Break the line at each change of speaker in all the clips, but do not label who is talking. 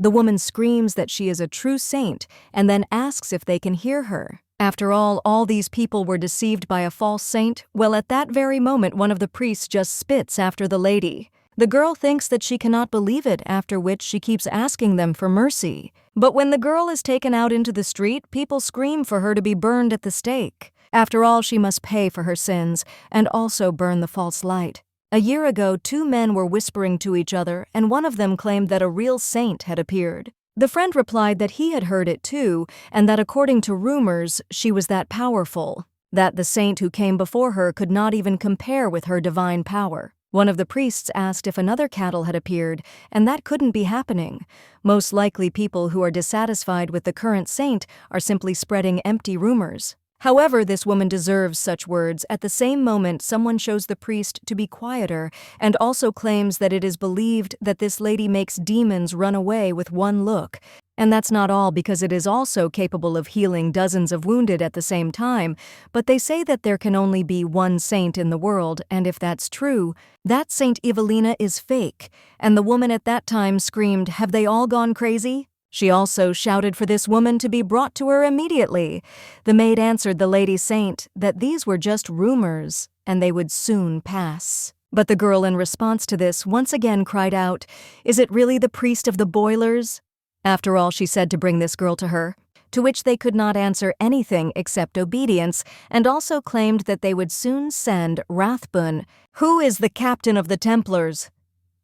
The woman screams that she is a true saint and then asks if they can hear her. After all these people were deceived by a false saint. Well, at that very moment, one of the priests just spits after the lady. The girl thinks that she cannot believe it, after which she keeps asking them for mercy. But when the girl is taken out into the street, people scream for her to be burned at the stake. After all, she must pay for her sins and also burn the false light. A year ago, 2 men were whispering to each other, and one of them claimed that a real saint had appeared. The friend replied that he had heard it too, and that according to rumors, she was that powerful, that the saint who came before her could not even compare with her divine power. One of the priests asked if another cattle had appeared, and that couldn't be happening. Most likely people who are dissatisfied with the current saint are simply spreading empty rumors. However, this woman deserves such words. At the same moment, someone shows the priest to be quieter and also claims that it is believed that this lady makes demons run away with one look. And that's not all, because it is also capable of healing dozens of wounded at the same time. But they say that there can only be one saint in the world, and if that's true, that Saint Ivelina is fake. And the woman at that time screamed, "Have they all gone crazy?" She also shouted for this woman to be brought to her immediately. The maid answered the lady saint that these were just rumors, and they would soon pass. But the girl, in response to this, once again cried out, "Is it really the priest of the boilers?" After all, she said to bring this girl to her, to which they could not answer anything except obedience, and also claimed that they would soon send Wrathben, who is the captain of the Templars.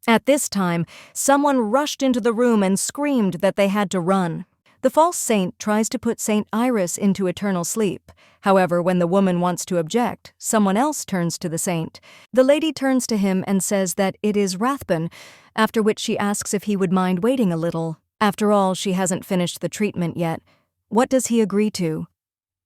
At this time, someone rushed into the room and screamed that they had to run. The false saint tries to put Saint Iris into eternal sleep. However, when the woman wants to object, someone else turns to the saint. The lady turns to him and says that it is Wrathben, after which she asks if he would mind waiting a little. After all, she hasn't finished the treatment yet. What does he agree to?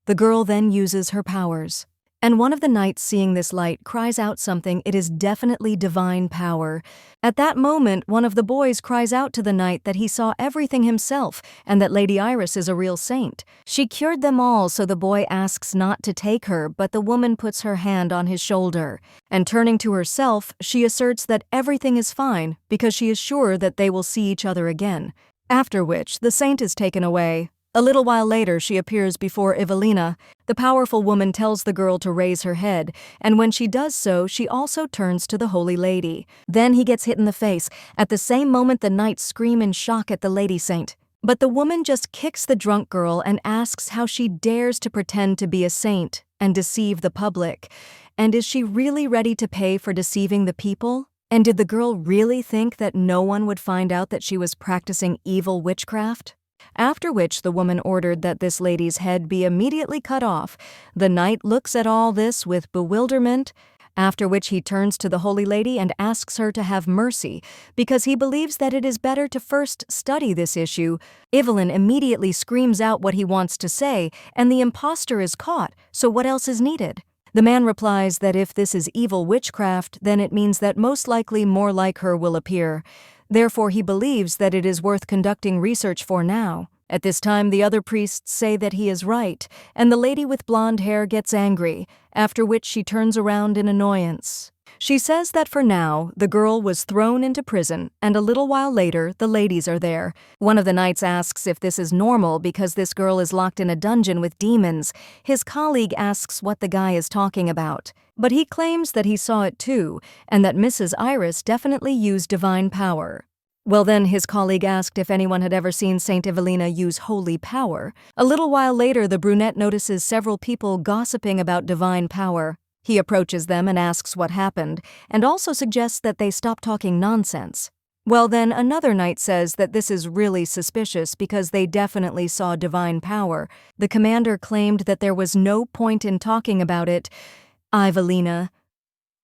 The girl then uses her powers. And one of the knights, seeing this light, cries out something. It is definitely divine power. At that moment, one of the boys cries out to the knight that he saw everything himself and that Lady Iris is a real saint. She cured them all, so the boy asks not to take her, but the woman puts her hand on his shoulder. And turning to herself, she asserts that everything is fine because she is sure that they will see each other again. After which, the saint is taken away. A little while later, she appears before Ivelina. The powerful woman tells the girl to raise her head, and when she does so, she also turns to the Holy Lady. Then he gets hit in the face. At the same moment, the knights scream in shock at the Lady Saint. But the woman just kicks the drunk girl and asks how she dares to pretend to be a saint and deceive the public. And is she really ready to pay for deceiving the people? And did the girl really think that no one would find out that she was practicing evil witchcraft? After which the woman ordered that this lady's head be immediately cut off. The knight looks at all this with bewilderment, after which he turns to the Holy Lady and asks her to have mercy, because he believes that it is better to first study this issue. Ivelin immediately screams out what he wants to say, and the impostor is caught, so what else is needed? The man replies that if this is evil witchcraft, then it means that most likely more like her will appear. Therefore, he believes that it is worth conducting research for now. At this time, the other priests say that he is right, and the lady with blonde hair gets angry, after which she turns around in annoyance. She says that for now, the girl was thrown into prison, and a little while later, the ladies are there. One of the knights asks if this is normal because this girl is locked in a dungeon with demons. His colleague asks what the guy is talking about. But he claims that he saw it too, and that Mrs. Iris definitely used divine power. Well then, his colleague asked if anyone had ever seen Saint Ivelina use holy power. A little while later, the brunette notices several people gossiping about divine power. He approaches them and asks what happened, and also suggests that they stop talking nonsense. Well then, another knight says that this is really suspicious because they definitely saw divine power. The commander claimed that there was no point in talking about it. Ivelina.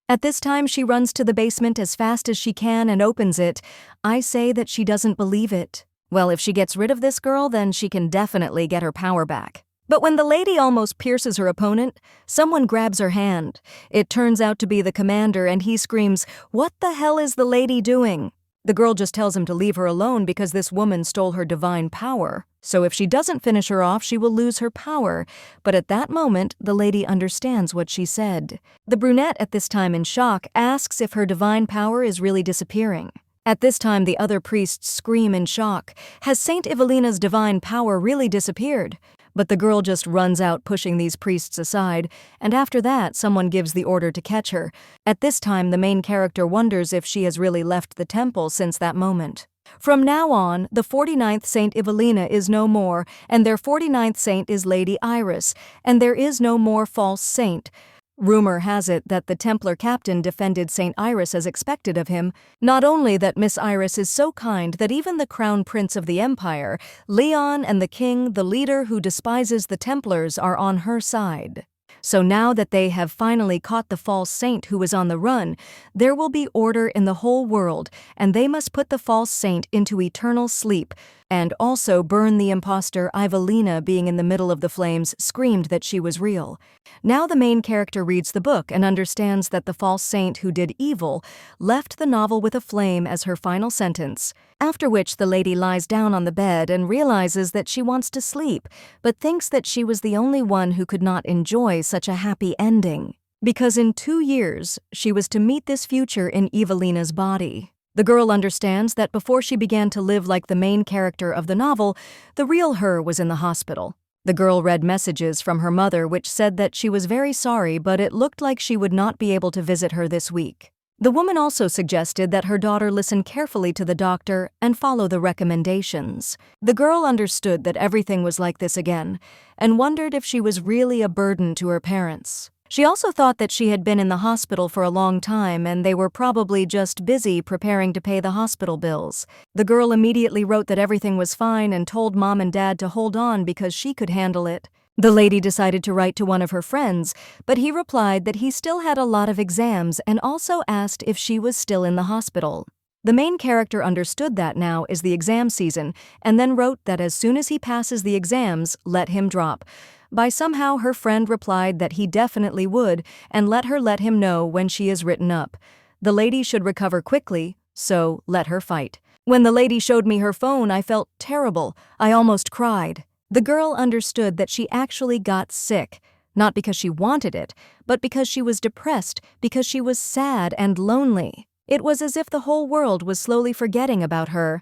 At this time, she runs to the basement as fast as she can and opens it. I say that she doesn't believe it. Well, if she gets rid of this girl, then she can definitely get her power back. But when the lady almost pierces her opponent, someone grabs her hand. It turns out to be the commander, and he screams, "What the hell is the lady doing?" The girl just tells him to leave her alone because this woman stole her divine power. So if she doesn't finish her off, she will lose her power. But at that moment, the lady understands what she said. The brunette, at this time in shock, asks if her divine power is really disappearing. At this time, the other priests scream in shock. Has Saint Ivelina's divine power really disappeared? But the girl just runs out, pushing these priests aside, and after that, someone gives the order to catch her. At this time, the main character wonders if she has really left the temple since that moment. From now on, the 49th Saint Ivelina is no more, and their 49th saint is Lady Iris, and there is no more false saint. Rumor has it that the Templar captain defended Saint Iris as expected of him. Not only that Miss Iris is so kind that even the crown prince of the empire, Leyon, and the king, the leader who despises the Templars, are on her side. So now that they have finally caught the false saint who was on the run, there will be order in the whole world, and they must put the false saint into eternal sleep, and also burn the impostor. Ivelina, being in the middle of the flames, screamed that she was real. Now the main character reads the book and understands that the false saint who did evil left the novel with a flame as her final sentence, after which the lady lies down on the bed and realizes that she wants to sleep, but thinks that she was the only one who could not enjoy such a happy ending, because in 2 years she was to meet this future in Ivelina's body. The girl understands that before she began to live like the main character of the novel, the real her was in the hospital. The girl read messages from her mother which said that she was very sorry, but it looked like she would not be able to visit her this week. The woman also suggested that her daughter listen carefully to the doctor and follow the recommendations. The girl understood that everything was like this again, and wondered if she was really a burden to her parents. She also thought that she had been in the hospital for a long time and they were probably just busy preparing to pay the hospital bills. The girl immediately wrote that everything was fine and told mom and dad to hold on because she could handle it. The lady decided to write to one of her friends, but he replied that he still had a lot of exams and also asked if she was still in the hospital. The main character understood that now is the exam season and then wrote that as soon as he passes the exams, let him drop. By somehow her friend replied that he definitely would and let him know when she is written up. The lady should recover quickly, so let her fight. When the lady showed me her phone, I felt terrible. I almost cried. The girl understood that she actually got sick, not because she wanted it, but because she was depressed, because she was sad and lonely. It was as if the whole world was slowly forgetting about her.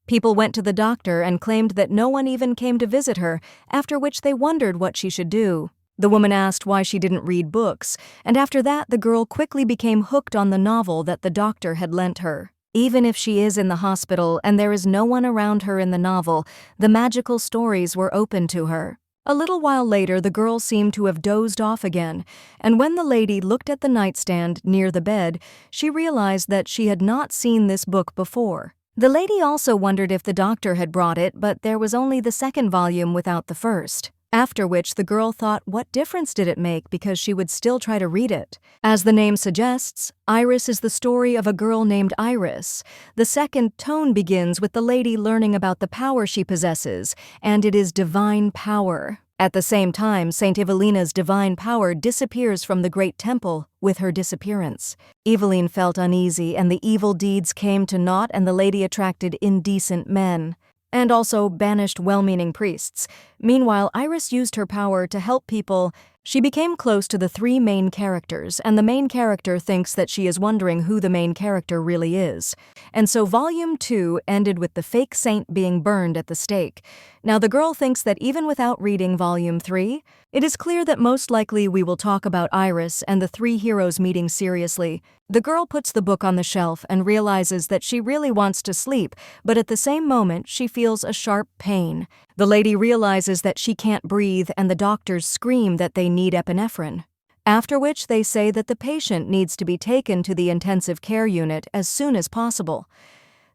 People went to the doctor and claimed that no one even came to visit her, after which they wondered what she should do. The woman asked why she didn't read books, and after that the girl quickly became hooked on the novel that the doctor had lent her. Even if she is in the hospital and there is no one around her in the novel, the magical stories were open to her. A little while later, the girl seemed to have dozed off again, and when the lady looked at the nightstand near the bed, she realized that she had not seen this book before. The lady also wondered if the doctor had brought it, but there was only the second volume without the first. After which the girl thought, what difference did it make, because she would still try to read it. As the name suggests, Iris is the story of a girl named Iris. The second tone begins with the lady learning about the power she possesses, and it is divine power. At the same time, Saint Ivelina's divine power disappears from the great temple with her disappearance. Ivelina felt uneasy, and the evil deeds came to naught, and the lady attracted indecent men, and also banished well-meaning priests. Meanwhile, Iris used her power to help people. She became close to the 3 main characters, and the main character thinks that she is wondering who the main character really is. And so Volume 2 ended with the fake saint being burned at the stake. Now the girl thinks that even without reading Volume 3, it is clear that most likely we will talk about Iris and the 3 heroes meeting seriously. The girl puts the book on the shelf and realizes that she really wants to sleep, but at the same moment she feels a sharp pain. The lady realizes that she can't breathe, and the doctors scream that they need epinephrine. After which they say that the patient needs to be taken to the intensive care unit as soon as possible.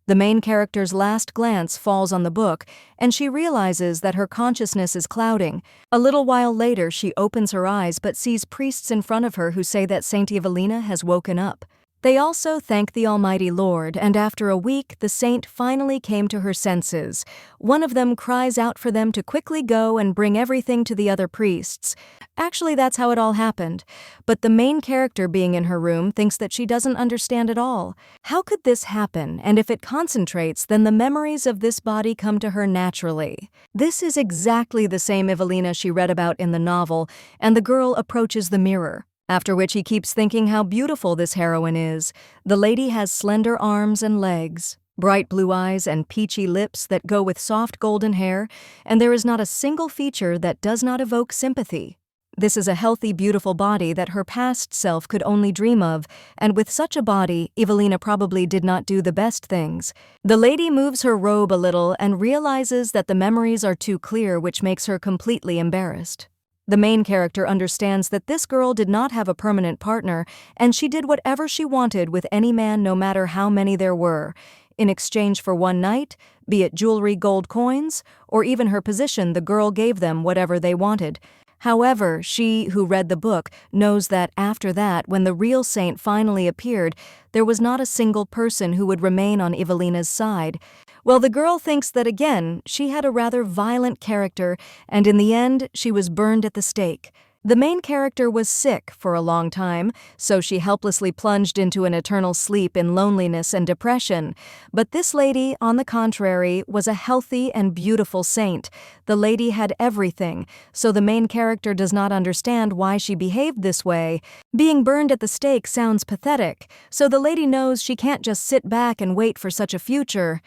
The main character's last glance falls on the book, and she realizes that her consciousness is clouding. A little while later, she opens her eyes but sees priests in front of her who say that Saint Ivelina has woken up. They also thank the Almighty Lord, and after a week, the saint finally came to her senses. One of them cries out for them to quickly go and bring everything to the other priests. Actually, that's how it all happened. But the main character, being in her room, thinks that she doesn't understand at all. How could this happen? And if it concentrates, then the memories of this body come to her naturally. This is exactly the same Ivelina she read about in the novel, and the girl approaches the mirror. After which he keeps thinking how beautiful this heroine is. The lady has slender arms and legs, bright blue eyes and peachy lips that go with soft golden hair, and there is not a single feature that does not evoke sympathy. This is a healthy, beautiful body that her past self could only dream of, and with such a body, Ivelina probably did not do the best things. The lady moves her robe a little and realizes that the memories are too clear, which makes her completely embarrassed. The main character understands that this girl did not have a permanent partner, and she did whatever she wanted with any man, no matter how many there were. In exchange for one night, be it jewelry, gold coins, or even her position, the girl gave them whatever they wanted. However, she, who read the book, knows that after that, when the real saint finally appeared, there was not a single person who would remain on Ivelina's side. Well, the girl thinks that again, she had a rather violent character, and in the end, she was burned at the stake. The main character was sick for a long time, so she helplessly plunged into an eternal sleep in loneliness and depression. But this lady, on the contrary, was a healthy and beautiful saint. The lady had everything, so the main character does not understand why she behaved this way. Being burned at the stake sounds pathetic, so the lady knows she can't just sit back and wait for such a future.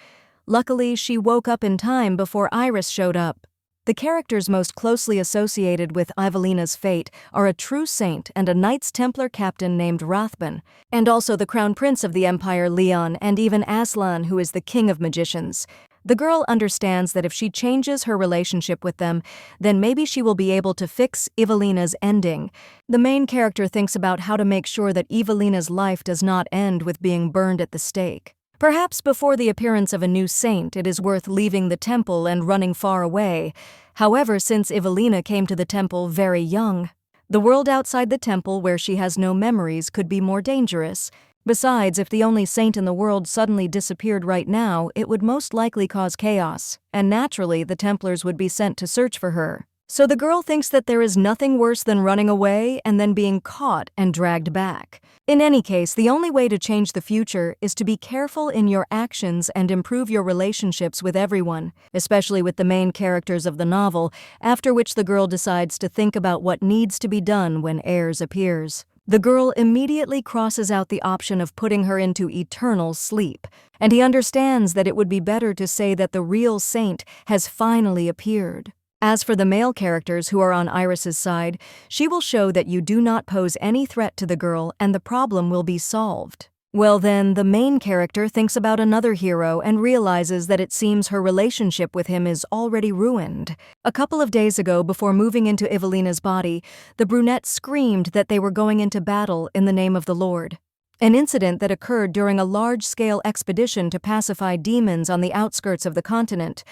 Luckily, she woke up in time before Iris showed up. The characters most closely associated with Ivelina's fate are a true saint and a Knights Templar captain named Wrathben, and also the crown prince of the empire Leyon, and even Aslan, who is the king of magicians. The girl understands that if she changes her relationship with them, then maybe she will be able to fix Ivelina's ending. The main character thinks about how to make sure that Ivelina's life does not end with being burned at the stake. Perhaps before the appearance of a new saint, it is worth leaving the temple and running far away. However, since Ivelina came to the temple very young, the world outside the temple where she has no memories could be more dangerous. Besides, if the only saint in the world suddenly disappeared right now, it would most likely cause chaos, and naturally the Templars would be sent to search for her. So the girl thinks that there is nothing worse than running away and then being caught and dragged back. In any case, the only way to change the future is to be careful in your actions and improve your relationships with everyone, especially with the main characters of the novel, after which the girl decides to think about what needs to be done when Ayres appears. The girl immediately crosses out the option of putting her into eternal sleep, and he understands that it would be better to say that the real saint has finally appeared. As for the male characters who are on Iris's side, she will show that you do not pose any threat to the girl and the problem will be solved. Well then, the main character thinks about another hero and realizes that it seems her relationship with him is already ruined. A couple of days ago, before moving into Ivelina's body, the brunette screamed that they were going into battle in the name of the Lord. An incident that occurred during a large-scale expedition to pacify demons on the outskirts of the continent.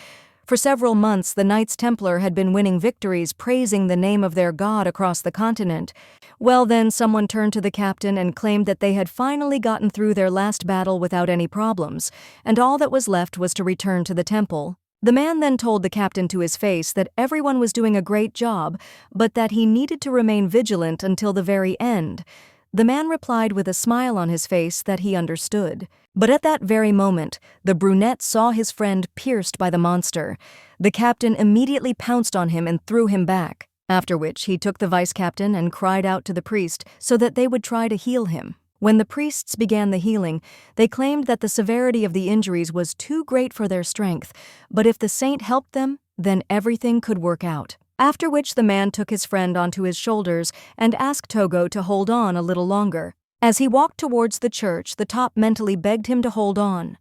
For several months, the Knights Templar had been winning victories praising the name of their god across the continent. Well then, someone turned to the captain and claimed that they had finally gotten through their last battle without any problems, and all that was left was to return to the temple. The man then told the captain to his face that everyone was doing a great job, but that he needed to remain vigilant until the very end. The man replied with a smile on his face that he understood. But at that very moment, the brunette saw his friend pierced by the monster. The captain immediately pounced on him and threw him back, after which he took the vice-captain and cried out to the priest so that they would try to heal him. When the priests began the healing, they claimed that the severity of the injuries was too great for their strength, but if the saint helped them, then everything could work out. After which the man took his friend onto his shoulders and asked Togo to hold on a little longer. As he walked towards the church, the top mentally begged him to hold on.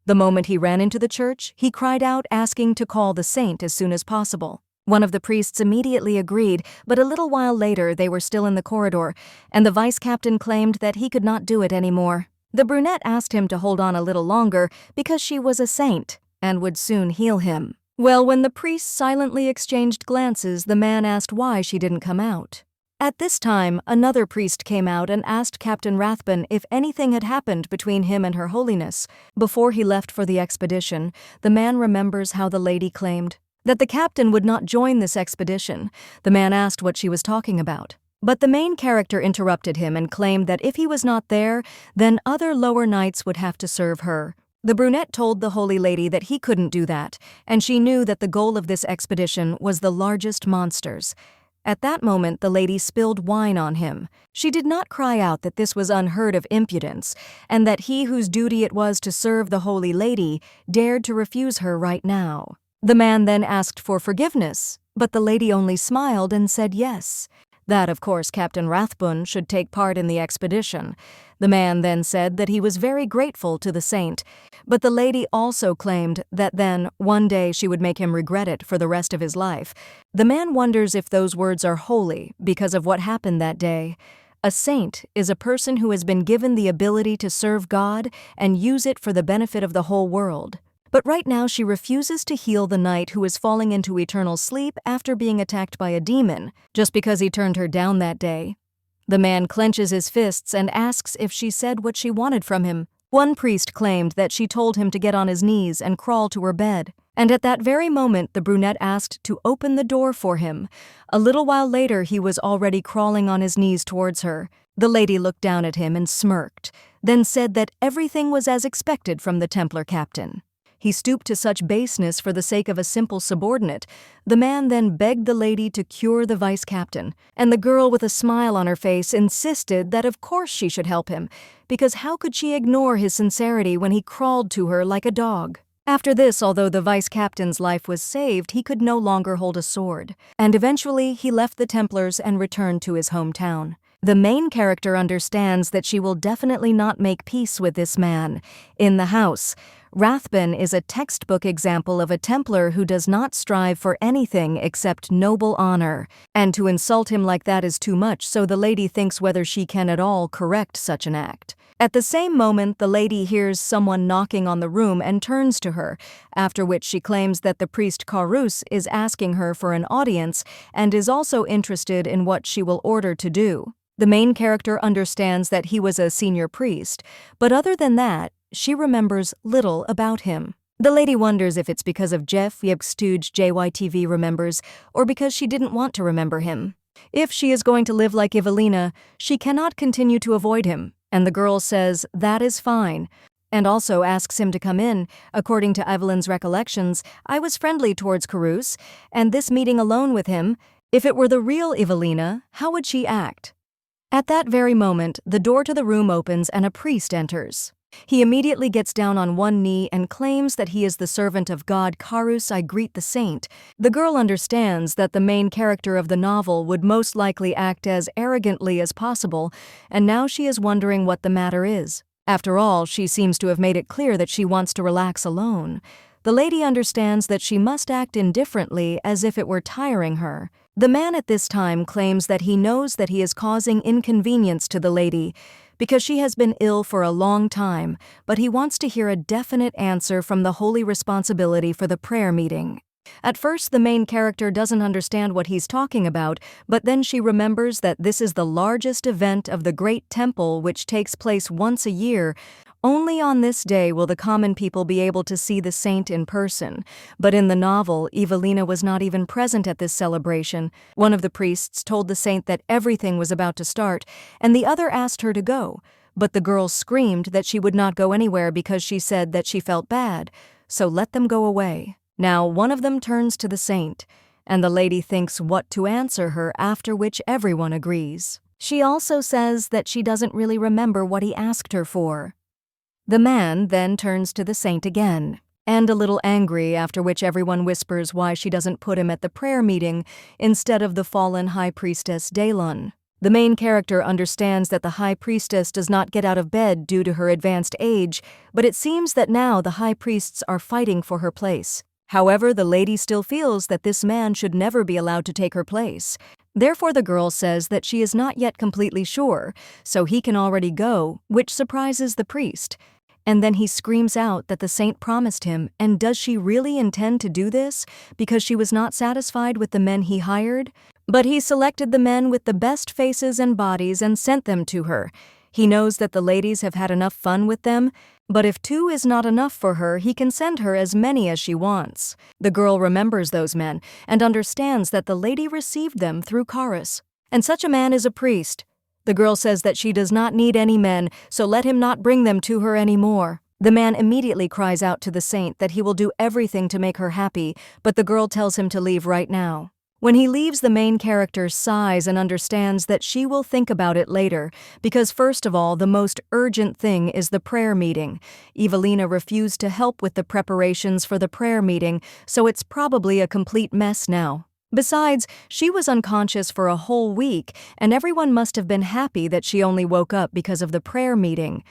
The moment he ran into the church, he cried out asking to call the saint as soon as possible. One of the priests immediately agreed, but a little while later they were still in the corridor, and the vice-captain claimed that he could not do it anymore. The brunette asked him to hold on a little longer because she was a saint and would soon heal him. Well, when the priests silently exchanged glances, the man asked why she didn't come out. At this time, another priest came out and asked Captain Wrathben if anything had happened between him and Her Holiness. Before he left for the expedition, the man remembers how the lady claimed that the captain would not join this expedition. The man asked what she was talking about. But the main character interrupted him and claimed that if he was not there, then other lower knights would have to serve her. The brunette told the holy lady that he couldn't do that, and she knew that the goal of this expedition was the largest monsters. At that moment, the lady spilled wine on him. She did not cry out that this was unheard of impudence, and that he whose duty it was to serve the holy lady dared to refuse her right now. The man then asked for forgiveness, but the lady only smiled and said yes. That, of course, Captain Wrathben should take part in the expedition. The man then said that he was very grateful to the saint, but the lady also claimed that then, one day, she would make him regret it for the rest of his life. The man wonders if those words are holy because of what happened that day. A saint is a person who has been given the ability to serve God and use it for the benefit of the whole world. But right now she refuses to heal the knight who is falling into eternal sleep after being attacked by a demon, just because he turned her down that day. The man clenches his fists and asks if she said what she wanted from him. One priest claimed that she told him to get on his knees and crawl to her bed. And at that very moment the brunette asked to open the door for him. A little while later he was already crawling on his knees towards her. The lady looked down at him and smirked, then said that everything was as expected from the Templar captain. He stooped to such baseness for the sake of a simple subordinate. The man then begged the lady to cure the vice-captain, and the girl with a smile on her face insisted that of course she should help him, because how could she ignore his sincerity when he crawled to her like a dog? After this, although the vice-captain's life was saved, he could no longer hold a sword, and eventually he left the Templars and returned to his hometown. The main character understands that she will definitely not make peace with this man. In the house, Wrathben is a textbook example of a Templar who does not strive for anything except noble honor, and to insult him like that is too much, so the lady thinks whether she can at all correct such an act. At the same moment, the lady hears someone knocking on the room and turns to her, after which she claims that the priest Carus is asking her for an audience and is also interested in what she will order to do. The main character understands that he was a senior priest, but other than that, she remembers little about him. The lady wonders if it's because of Jeff Yebstooge JYTV remembers, or because she didn't want to remember him. If she is going to live like Ivelina, she cannot continue to avoid him, and the girl says that is fine, and also asks him to come in. According to Evelyn's recollections, I was friendly towards Carus, and this meeting alone with him, if it were the real Ivelina, how would she act? At that very moment, the door to the room opens and a priest enters. He immediately gets down on one knee and claims that he is the servant of God. Carus, I greet the saint. The girl understands that the main character of the novel would most likely act as arrogantly as possible, and now she is wondering what the matter is. After all, she seems to have made it clear that she wants to relax alone. The lady understands that she must act indifferently as if it were tiring her. The man at this time claims that he knows that he is causing inconvenience to the lady because she has been ill for a long time, but he wants to hear a definite answer from the holy responsibility for the prayer meeting. At first, the main character doesn't understand what he's talking about, but then she remembers that this is the largest event of the Great Temple, which takes place once a year. Only on this day will the common people be able to see the saint in person. But in the novel, Ivelina was not even present at this celebration. One of the priests told the saint that everything was about to start, and the other asked her to go. But the girl screamed that she would not go anywhere because she said that she felt bad, so let them go away. Now one of them turns to the saint, and the lady thinks what to answer her, after which everyone agrees. She also says that she doesn't really remember what he asked her for. The man then turns to the saint again, and a little angry, after which everyone whispers why she doesn't put him at the prayer meeting instead of the fallen high priestess Daylon. The main character understands that the high priestess does not get out of bed due to her advanced age, but it seems that now the high priests are fighting for her place. However, the lady still feels that this man should never be allowed to take her place. Therefore, the girl says that she is not yet completely sure, so he can already go, which surprises the priest. And then he screams out that the saint promised him, and does she really intend to do this because she was not satisfied with the men he hired? But he selected the men with the best faces and bodies and sent them to her. He knows that the ladies have had enough fun with them, but if 2 is not enough for her, he can send her as many as she wants. The girl remembers those men and understands that the lady received them through Carus, and such a man is a priest. The girl says that she does not need any men, so let him not bring them to her anymore. The man immediately cries out to the saint that he will do everything to make her happy, but the girl tells him to leave right now. When he leaves, the main character sighs and understands that she will think about it later, because first of all, the most urgent thing is the prayer meeting. Ivelina refused to help with the preparations for the prayer meeting, so it's probably a complete mess now. Besides, she was unconscious for a whole week, and everyone must have been happy that she only woke up because of the prayer meeting.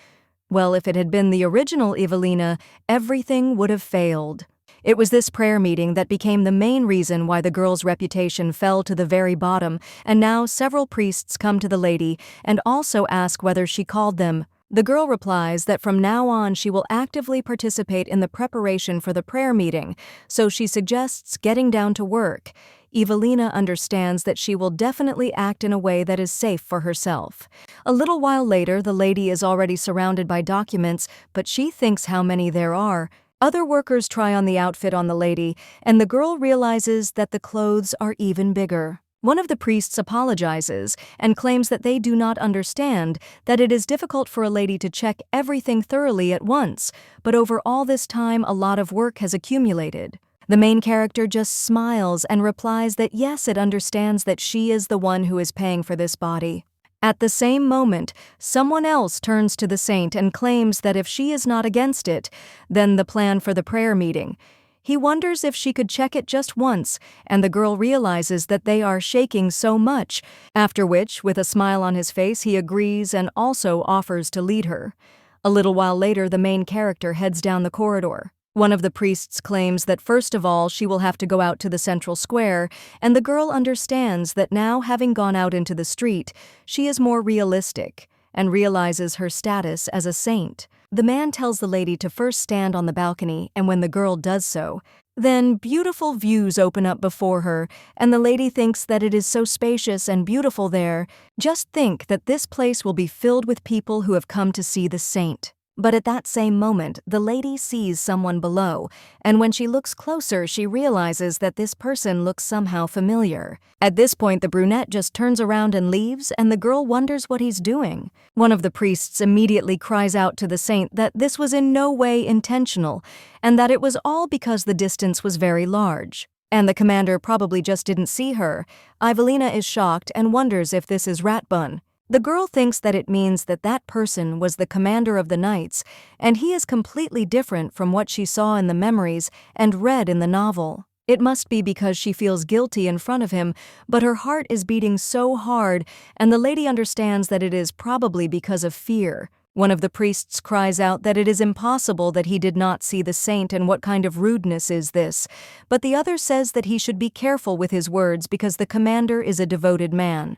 Well, if it had been the original Ivelina, everything would have failed. It was this prayer meeting that became the main reason why the girl's reputation fell to the very bottom, and now several priests come to the lady and also ask whether she called them. The girl replies that from now on she will actively participate in the preparation for the prayer meeting, so she suggests getting down to work. Ivelina understands that she will definitely act in a way that is safe for herself. A little while later, the lady is already surrounded by documents, but she thinks how many there are. Other workers try on the outfit on the lady, and the girl realizes that the clothes are even bigger. One of the priests apologizes and claims that they do not understand that it is difficult for a lady to check everything thoroughly at once, but over all this time a lot of work has accumulated. The main character just smiles and replies that yes, it understands that she is the one who is paying for this body. At the same moment, someone else turns to the saint and claims that if she is not against it, then the plan for the prayer meeting. He wonders if she could check it just once, and the girl realizes that they are shaking so much, after which, with a smile on his face, he agrees and also offers to lead her. A little while later, the main character heads down the corridor. One of the priests claims that first of all she will have to go out to the central square, and the girl understands that now, having gone out into the street, she is more realistic and realizes her status as a saint. The man tells the lady to first stand on the balcony, and when the girl does so, then beautiful views open up before her, and the lady thinks that it is so spacious and beautiful there. Just think that this place will be filled with people who have come to see the saint. But at that same moment, the lady sees someone below, and when she looks closer, she realizes that this person looks somehow familiar. At this point, the brunette just turns around and leaves, and the girl wonders what he's doing. One of the priests immediately cries out to the saint that this was in no way intentional, and that it was all because the distance was very large. And the commander probably just didn't see her. Ivelina is shocked and wonders if this is Wrathben. The girl thinks that it means that that person was the commander of the knights, and he is completely different from what she saw in the memories and read in the novel. It must be because she feels guilty in front of him, but her heart is beating so hard, and the lady understands that it is probably because of fear. One of the priests cries out that it is impossible that he did not see the saint, and what kind of rudeness is this? But the other says that he should be careful with his words because the commander is a devoted man.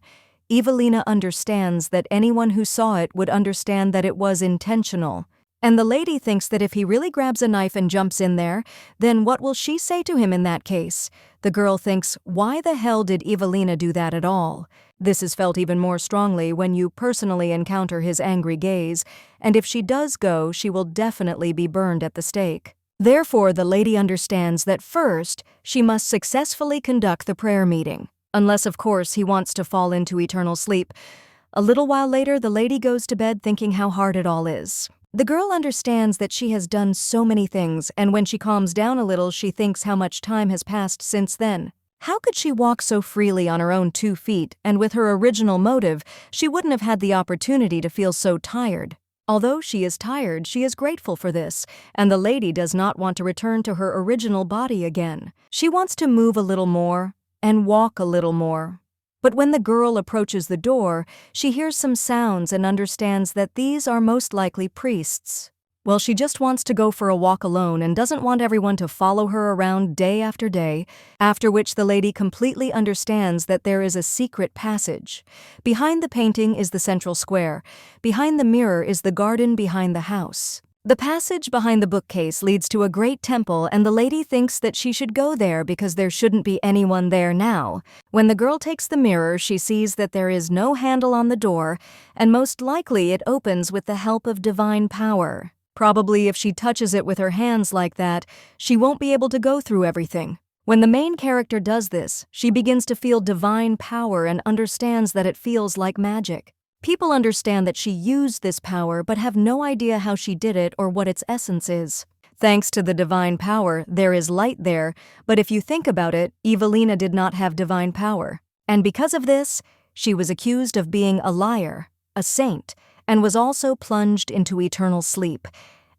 Ivelina understands that anyone who saw it would understand that it was intentional. And the lady thinks that if he really grabs a knife and jumps in there, then what will she say to him in that case? The girl thinks, why the hell did Ivelina do that at all? This is felt even more strongly when you personally encounter his angry gaze, and if she does go, she will definitely be burned at the stake. Therefore, the lady understands that first, she must successfully conduct the prayer meeting. Unless, of course, he wants to fall into eternal sleep. A little while later, the lady goes to bed thinking how hard it all is. The girl understands that she has done so many things, and when she calms down a little, she thinks how much time has passed since then. How could she walk so freely on her own 2 feet, and with her original motive, she wouldn't have had the opportunity to feel so tired. Although she is tired, she is grateful for this, and the lady does not want to return to her original body again. She wants to move a little more, and walk a little more. But when the girl approaches the door, she hears some sounds and understands that these are most likely priests. Well, she just wants to go for a walk alone and doesn't want everyone to follow her around day after day, after which the lady completely understands that there is a secret passage. Behind the painting is the central square. Behind the mirror is the garden behind the house. The passage behind the bookcase leads to a great temple, and the lady thinks that she should go there because there shouldn't be anyone there now. When the girl takes the mirror, she sees that there is no handle on the door, and most likely it opens with the help of divine power. Probably if she touches it with her hands like that, she won't be able to go through everything. When the main character does this, she begins to feel divine power and understands that it feels like magic. People understand that she used this power but have no idea how she did it or what its essence is. Thanks to the divine power, there is light there, but if you think about it, Ivelina did not have divine power. And because of this, she was accused of being a liar, a saint, and was also plunged into eternal sleep.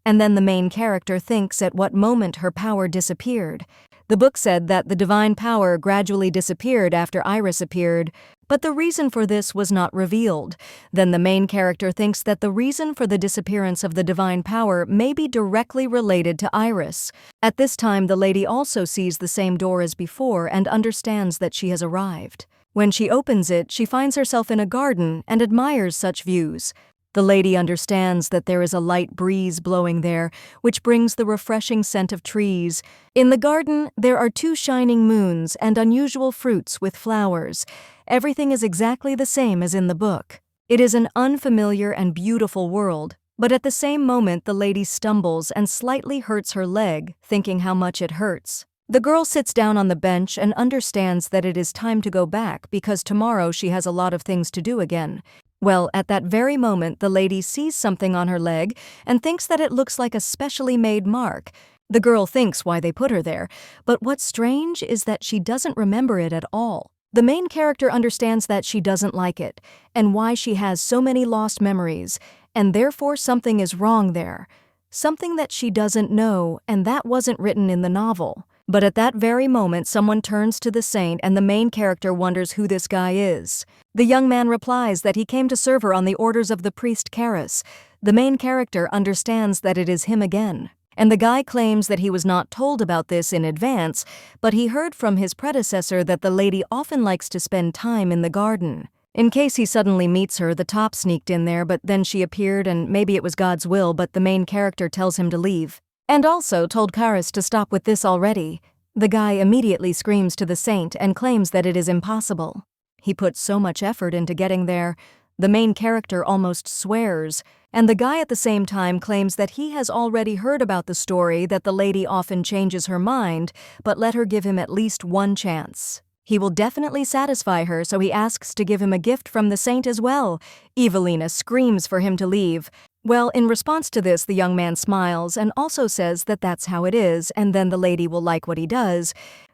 And then the main character thinks at what moment her power disappeared. The book said that the divine power gradually disappeared after Iris appeared, but the reason for this was not revealed. Then the main character thinks that the reason for the disappearance of the divine power may be directly related to Iris. At this time, the lady also sees the same door as before and understands that she has arrived. When she opens it, she finds herself in a garden and admires such views. The lady understands that there is a light breeze blowing there, which brings the refreshing scent of trees. In the garden, there are 2 shining moons and unusual fruits with flowers. Everything is exactly the same as in the book. It is an unfamiliar and beautiful world, but at the same moment the lady stumbles and slightly hurts her leg, thinking how much it hurts. The girl sits down on the bench and understands that it is time to go back because tomorrow she has a lot of things to do again. Well, at that very moment, the lady sees something on her leg and thinks that it looks like a specially made mark. The girl thinks why they put her there, but what's strange is that she doesn't remember it at all. The main character understands that she doesn't like it, and why she has so many lost memories, and therefore something is wrong there. Something that she doesn't know, and that wasn't written in the novel. But at that very moment, someone turns to the saint and the main character wonders who this guy is. The young man replies that he came to serve her on the orders of the priest Karis. The main character understands that it is him again. And the guy claims that he was not told about this in advance, but he heard from his predecessor that the lady often likes to spend time in the garden. In case he suddenly meets her, the top sneaked in there, but then she appeared and maybe it was God's will, but the main character tells him to leave. And also told Karis to stop with this already. The guy immediately screams to the saint and claims that it is impossible. He put so much effort into getting there. The main character almost swears, and the guy at the same time claims that he has already heard about the story that the lady often changes her mind, but let her give him at least one chance. He will definitely satisfy her, so he asks to give him a gift from the saint as well. Ivelina screams for him to leave. Well, in response to this, the young man smiles and also says that that's how it is, and then the lady will like what he does.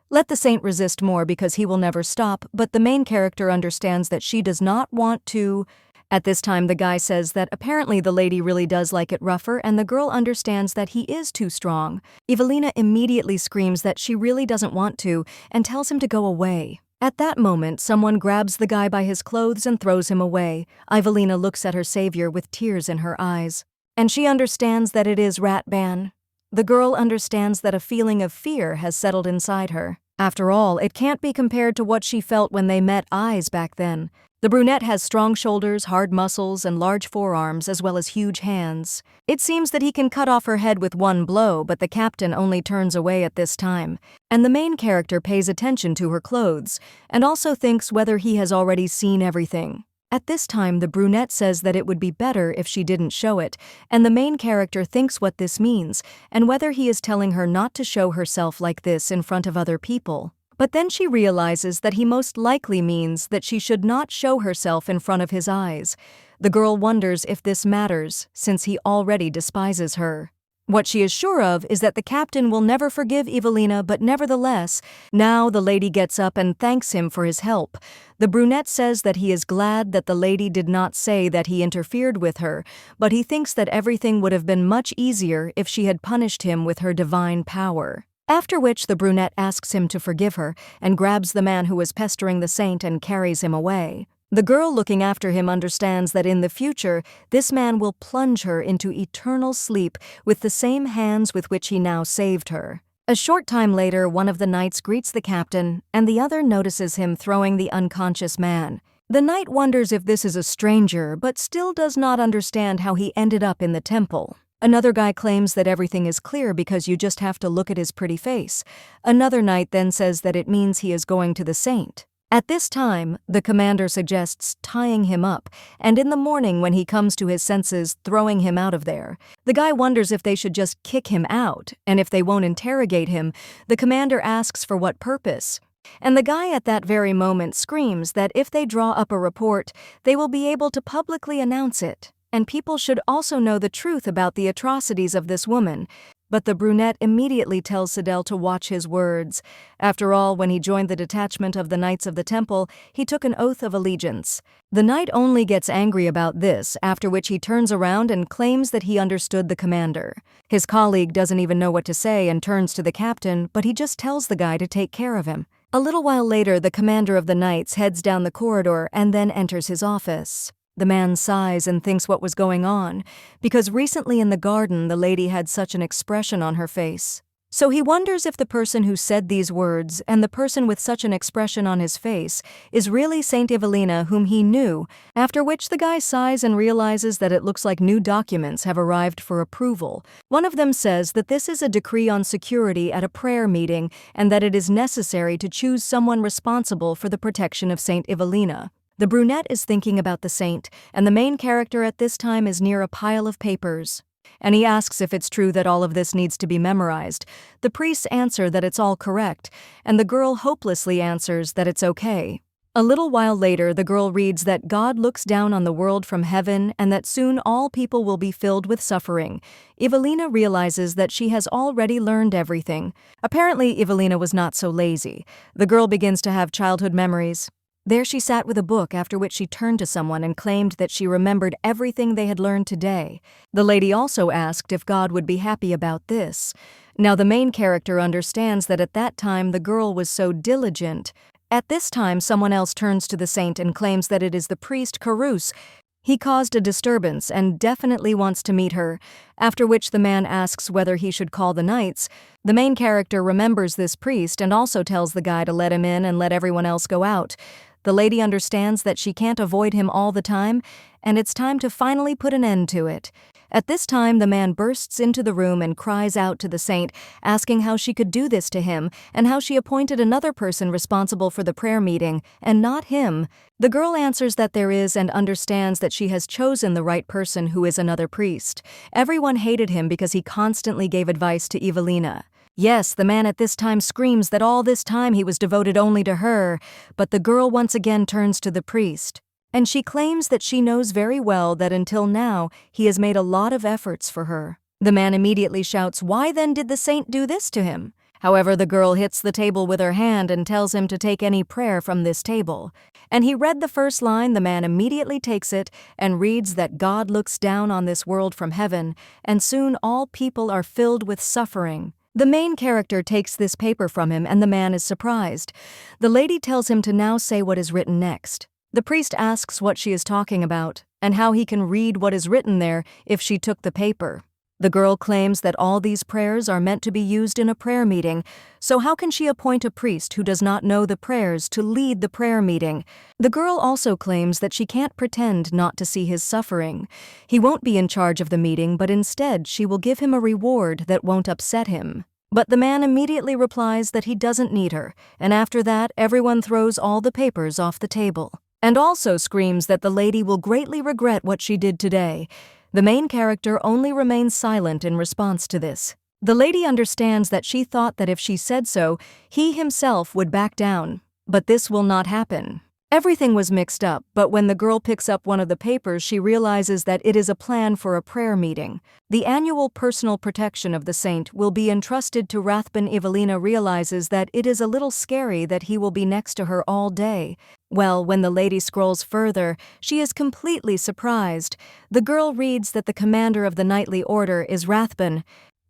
Let the saint resist more because he will never stop, but the main character understands that she does not want to. At this time, the guy says that apparently the lady really does like it rougher, and the girl understands that he is too strong. Ivelina immediately screams that she really doesn't want to and tells him to go away. At that moment, someone grabs the guy by his clothes and throws him away. Ivelina looks at her savior with tears in her eyes. And she understands that it is Wrathben. The girl understands that a feeling of fear has settled inside her. After all, it can't be compared to what she felt when they met eyes back then. The brunette has strong shoulders, hard muscles, and large forearms, as well as huge hands. It seems that he can cut off her head with one blow, but the captain only turns away at this time. And the main character pays attention to her clothes, and also thinks whether he has already seen everything. At this time, the brunette says that it would be better if she didn't show it, and the main character thinks what this means, and whether he is telling her not to show herself like this in front of other people. But then she realizes that he most likely means that she should not show herself in front of his eyes. The girl wonders if this matters, since he already despises her. What she is sure of is that the captain will never forgive Ivelina, but nevertheless, now the lady gets up and thanks him for his help. The brunette says that he is glad that the lady did not say that he interfered with her, but he thinks that everything would have been much easier if she had punished him with her divine power. After which the brunette asks him to forgive her and grabs the man who was pestering the saint and carries him away. The girl looking after him understands that in the future, this man will plunge her into eternal sleep with the same hands with which he now saved her. A short time later, one of the knights greets the captain, and the other notices him throwing the unconscious man. The knight wonders if this is a stranger, but still does not understand how he ended up in the temple. Another guy claims that everything is clear because you just have to look at his pretty face. Another knight then says that it means he is going to the saint. At this time, the commander suggests tying him up, and in the morning when he comes to his senses, throwing him out of there. The guy wonders if they should just kick him out, and if they won't interrogate him, the commander asks for what purpose. And the guy at that very moment screams that if they draw up a report, they will be able to publicly announce it. And people should also know the truth about the atrocities of this woman. But the brunette immediately tells Sidel to watch his words. After all, when he joined the detachment of the Knights of the Temple, he took an oath of allegiance. The knight only gets angry about this, after which he turns around and claims that he understood the commander. His colleague doesn't even know what to say and turns to the captain, but he just tells the guy to take care of him. A little while later, the commander of the Knights heads down the corridor and then enters his office. The man sighs and thinks what was going on, because recently in the garden the lady had such an expression on her face. So he wonders if the person who said these words and the person with such an expression on his face is really Saint Ivelina, whom he knew, after which the guy sighs and realizes that it looks like new documents have arrived for approval. One of them says that this is a decree on security at a prayer meeting and that it is necessary to choose someone responsible for the protection of Saint Ivelina. The brunette is thinking about the saint, and the main character at this time is near a pile of papers. And he asks if it's true that all of this needs to be memorized. The priests answer that it's all correct, and the girl hopelessly answers that it's okay. A little while later, the girl reads that God looks down on the world from heaven and that soon all people will be filled with suffering. Ivelina realizes that she has already learned everything. Apparently, Ivelina was not so lazy. The girl begins to have childhood memories. There she sat with a book, after which she turned to someone and claimed that she remembered everything they had learned today. The lady also asked if God would be happy about this. Now the main character understands that at that time the girl was so diligent. At this time someone else turns to the saint and claims that it is the priest Carus. He caused a disturbance and definitely wants to meet her, after which the man asks whether he should call the knights. The main character remembers this priest and also tells the guy to let him in and let everyone else go out. The lady understands that she can't avoid him all the time, and it's time to finally put an end to it. At this time, the man bursts into the room and cries out to the saint, asking how she could do this to him and how she appointed another person responsible for the prayer meeting, and not him. The girl answers that there is and understands that she has chosen the right person, who is another priest. Everyone hated him because he constantly gave advice to Ivelina. Yes, the man at this time screams that all this time he was devoted only to her, but the girl once again turns to the priest. And she claims that she knows very well that until now he has made a lot of efforts for her. The man immediately shouts, "Why then did the saint do this to him?" However, the girl hits the table with her hand and tells him to take any prayer from this table. And he read the first line. The man immediately takes it and reads that God looks down on this world from heaven, and soon all people are filled with suffering. The main character takes this paper from him and the man is surprised. The lady tells him to now say what is written next. The priest asks what she is talking about and how he can read what is written there if she took the paper. The girl claims that all these prayers are meant to be used in a prayer meeting, so how can she appoint a priest who does not know the prayers to lead the prayer meeting? The girl also claims that she can't pretend not to see his suffering. He won't be in charge of the meeting, but instead she will give him a reward that won't upset him. But the man immediately replies that he doesn't need her, and after that everyone throws all the papers off the table, and also screams that the lady will greatly regret what she did today. The main character only remains silent in response to this. The lady understands that she thought that if she said so, he himself would back down. But this will not happen. Everything was mixed up, but when the girl picks up one of the papers, she realizes that it is a plan for a prayer meeting. The annual personal protection of the saint will be entrusted to Wrathben. Ivelina realizes that it is a little scary that he will be next to her all day. Well, when the lady scrolls further, she is completely surprised. The girl reads that the commander of the knightly order is Wrathben.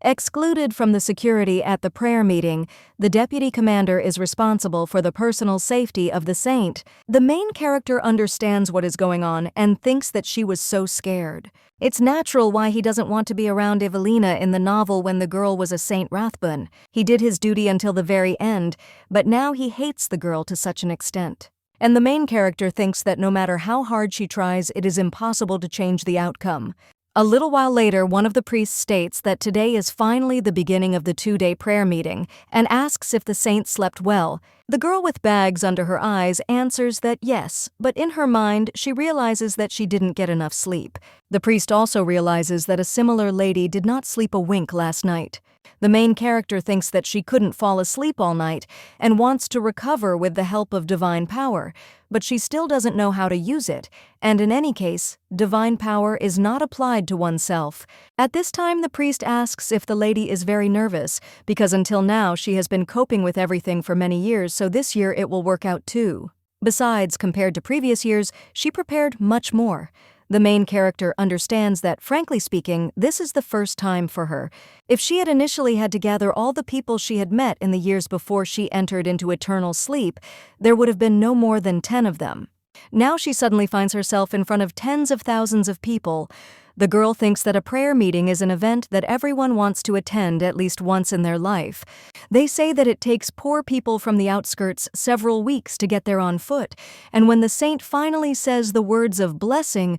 Excluded from the security at the prayer meeting, the deputy commander is responsible for the personal safety of the saint. The main character understands what is going on and thinks that she was so scared. It's natural why he doesn't want to be around Ivelina in the novel when the girl was a Saint Wrathben. He did his duty until the very end, but now he hates the girl to such an extent. And the main character thinks that no matter how hard she tries, it is impossible to change the outcome. A little while later, one of the priests states that today is finally the beginning of the 2-day prayer meeting and asks if the saint slept well. The girl with bags under her eyes answers that yes, but in her mind she realizes that she didn't get enough sleep. The priest also realizes that a similar lady did not sleep a wink last night. The main character thinks that she couldn't fall asleep all night and wants to recover with the help of divine power, but she still doesn't know how to use it, and in any case, divine power is not applied to oneself. At this time, the priest asks if the lady is very nervous, because until now she has been coping with everything for many years, so this year it will work out too. Besides, compared to previous years, she prepared much more. The main character understands that, frankly speaking, this is the first time for her. If she had initially had to gather all the people she had met in the years before she entered into eternal sleep, there would have been no more than 10 of them. Now she suddenly finds herself in front of tens of thousands of people. The girl thinks that a prayer meeting is an event that everyone wants to attend at least once in their life. They say that it takes poor people from the outskirts several weeks to get there on foot, and when the saint finally says the words of blessing,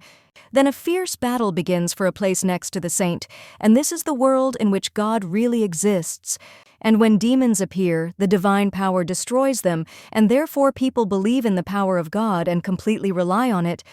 then a fierce battle begins for a place next to the saint, and this is the world in which God really exists. And when demons appear, the divine power destroys them, and therefore people believe in the power of God and completely rely on it.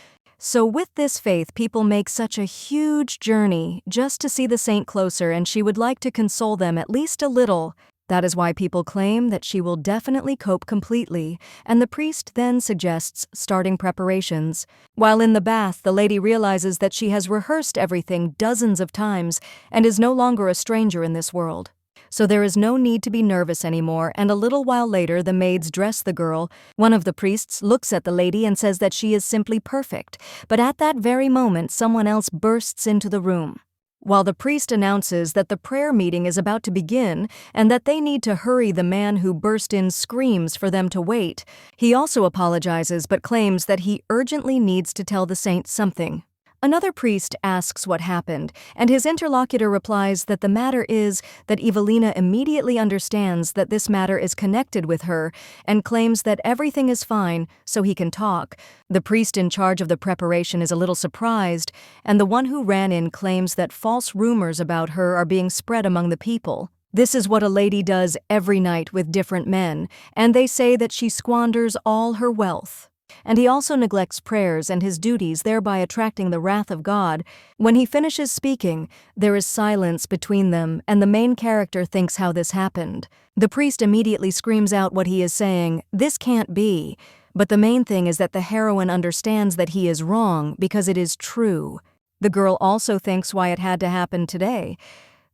So with this faith, people make such a huge journey just to see the saint closer, and she would like to console them at least a little. That is why people claim that she will definitely cope completely, and the priest then suggests starting preparations. While in the bath, the lady realizes that she has rehearsed everything dozens of times and is no longer a stranger in this world. So there is no need to be nervous anymore, and a little while later the maids dress the girl. One of the priests looks at the lady and says that she is simply perfect, but at that very moment someone else bursts into the room. While the priest announces that the prayer meeting is about to begin and that they need to hurry, the man who burst in screams for them to wait. He also apologizes but claims that he urgently needs to tell the saint something. Another priest asks what happened, and his interlocutor replies that the matter is that Ivelina immediately understands that this matter is connected with her and claims that everything is fine so he can talk. The priest in charge of the preparation is a little surprised, and the one who ran in claims that false rumors about her are being spread among the people. This is what a lady does every night with different men, and they say that she squanders all her wealth. And he also neglects prayers and his duties, thereby attracting the wrath of God. When he finishes speaking, there is silence between them, and the main character thinks how this happened. The priest immediately screams out what he is saying, "This can't be." But the main thing is that the heroine understands that he is wrong because it is true. The girl also thinks why it had to happen today.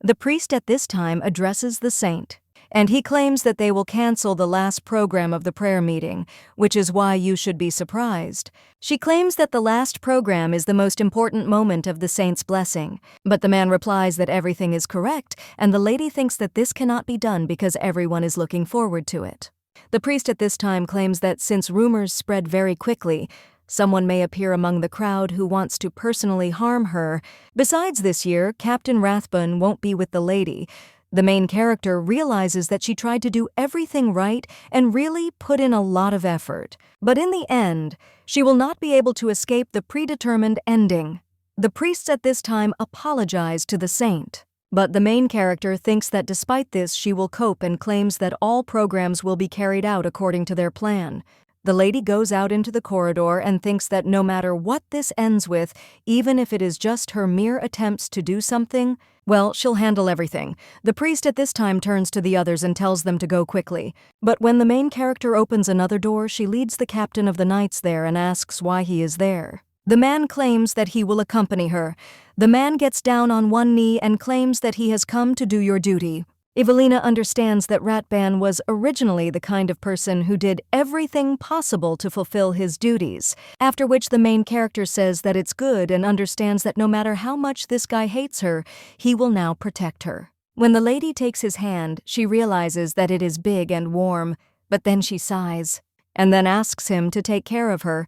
The priest at this time addresses the saint, and he claims that they will cancel the last program of the prayer meeting, which is why you should be surprised. She claims that the last program is the most important moment of the saint's blessing, but the man replies that everything is correct, and the lady thinks that this cannot be done because everyone is looking forward to it. The priest at this time claims that since rumors spread very quickly, someone may appear among the crowd who wants to personally harm her. Besides, this year, Confronting Wrathben won't be with the lady. The main character realizes that she tried to do everything right and really put in a lot of effort. But in the end, she will not be able to escape the predetermined ending. The priests at this time apologize to the saint. But the main character thinks that despite this she will cope and claims that all programs will be carried out according to their plan. The lady goes out into the corridor and thinks that no matter what this ends with, even if it is just her mere attempts to do something, well, she'll handle everything. The priest at this time turns to the others and tells them to go quickly. But when the main character opens another door, she leads the captain of the knights there and asks why he is there. The man claims that he will accompany her. The man gets down on one knee and claims that he has come to do your duty. Ivelina understands that Wrathben was originally the kind of person who did everything possible to fulfill his duties, after which the main character says that it's good and understands that no matter how much this guy hates her, he will now protect her. When the lady takes his hand, she realizes that it is big and warm, but then she sighs, and then asks him to take care of her.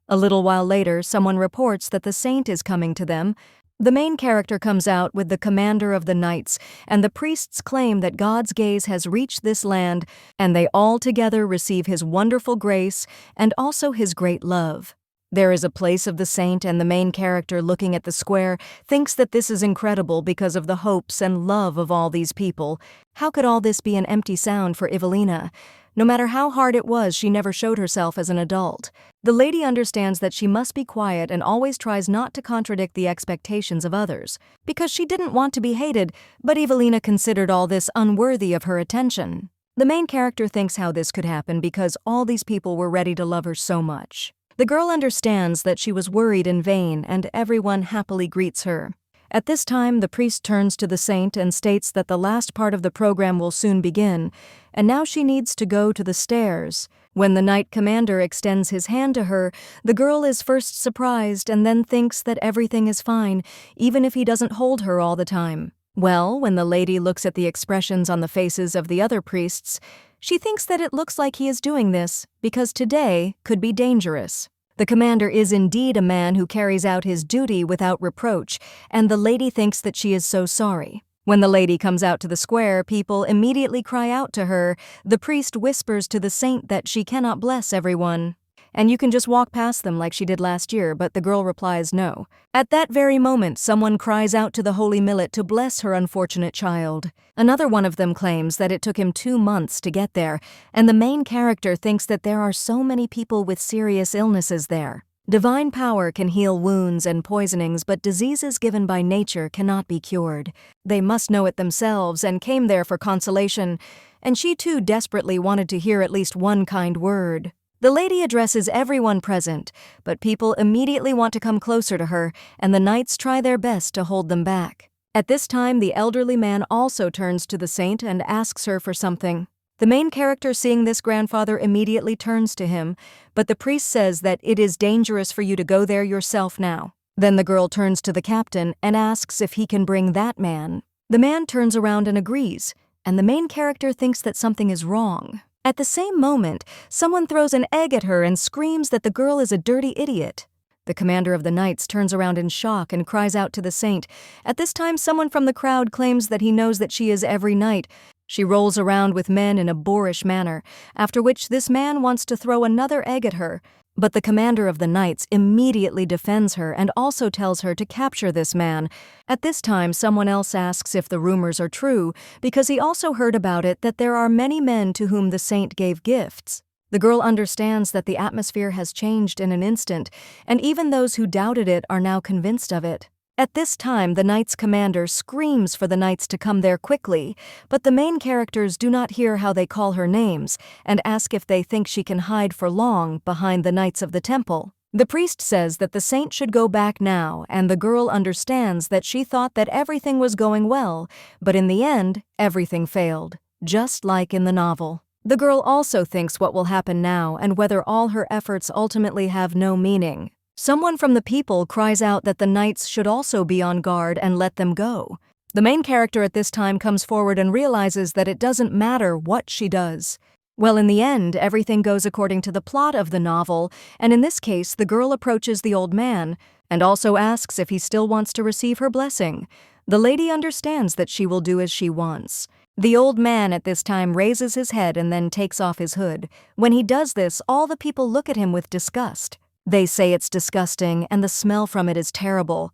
A little while later, someone reports that the saint is coming to them. The main character comes out with the commander of the knights, and the priests claim that God's gaze has reached this land, and they all together receive his wonderful grace and also his great love. There is a place of the saint, and the main character, looking at the square, thinks that this is incredible because of the hopes and love of all these people. How could all this be an empty sound for Ivelina? No matter how hard it was, she never showed herself as an adult. The lady understands that she must be quiet and always tries not to contradict the expectations of others, because she didn't want to be hated, but Ivelina considered all this unworthy of her attention. The main character thinks how this could happen because all these people were ready to love her so much. The girl understands that she was worried in vain and everyone happily greets her. At this time, the priest turns to the saint and states that the last part of the program will soon begin, and now she needs to go to the stairs. When the knight commander extends his hand to her, the girl is first surprised and then thinks that everything is fine, even if he doesn't hold her all the time. Well, when the lady looks at the expressions on the faces of the other priests, she thinks that it looks like he is doing this because today could be dangerous. The commander is indeed a man who carries out his duty without reproach, and the lady thinks that she is so sorry. When the lady comes out to the square, people immediately cry out to her. The priest whispers to the saint that she cannot bless everyone, and you can just walk past them like she did last year, but the girl replies no. At that very moment, someone cries out to the holy millet to bless her unfortunate child. Another one of them claims that it took him 2 months to get there, and the main character thinks that there are so many people with serious illnesses there. Divine power can heal wounds and poisonings, but diseases given by nature cannot be cured. They must know it themselves and came there for consolation, and she too desperately wanted to hear at least one kind word. The lady addresses everyone present, but people immediately want to come closer to her, and the knights try their best to hold them back. At this time, the elderly man also turns to the saint and asks her for something. The main character, seeing this grandfather, immediately turns to him, but the priest says that it is dangerous for you to go there yourself now. Then the girl turns to the captain and asks if he can bring that man. The man turns around and agrees, and the main character thinks that something is wrong. At the same moment, someone throws an egg at her and screams that the girl is a dirty idiot. The commander of the knights turns around in shock and cries out to the saint. At this time, someone from the crowd claims that he knows that she is every knight. She rolls around with men in a boorish manner, after which this man wants to throw another egg at her. But the commander of the knights immediately defends her and also tells her to capture this man. At this time, someone else asks if the rumors are true, because he also heard about it that there are many men to whom the saint gave gifts. The girl understands that the atmosphere has changed in an instant, and even those who doubted it are now convinced of it. At this time, the knight's commander screams for the knights to come there quickly, but the main characters do not hear how they call her names and ask if they think she can hide for long behind the knights of the temple. The priest says that the saint should go back now, and the girl understands that she thought that everything was going well, but in the end, everything failed, just like in the novel. The girl also thinks what will happen now and whether all her efforts ultimately have no meaning. Someone from the people cries out that the knights should also be on guard and let them go. The main character at this time comes forward and realizes that it doesn't matter what she does. Well, in the end, everything goes according to the plot of the novel, and in this case, the girl approaches the old man and also asks if he still wants to receive her blessing. The lady understands that she will do as she wants. The old man at this time raises his head and then takes off his hood. When he does this, all the people look at him with disgust. They say it's disgusting and the smell from it is terrible.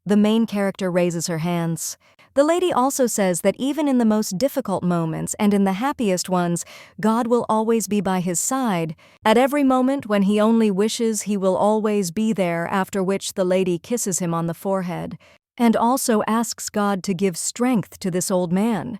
The main character raises her hands. The lady also says that even in the most difficult moments and in the happiest ones, God will always be by his side. At every moment when he only wishes, he will always be there, after which the lady kisses him on the forehead and also asks God to give strength to this old man.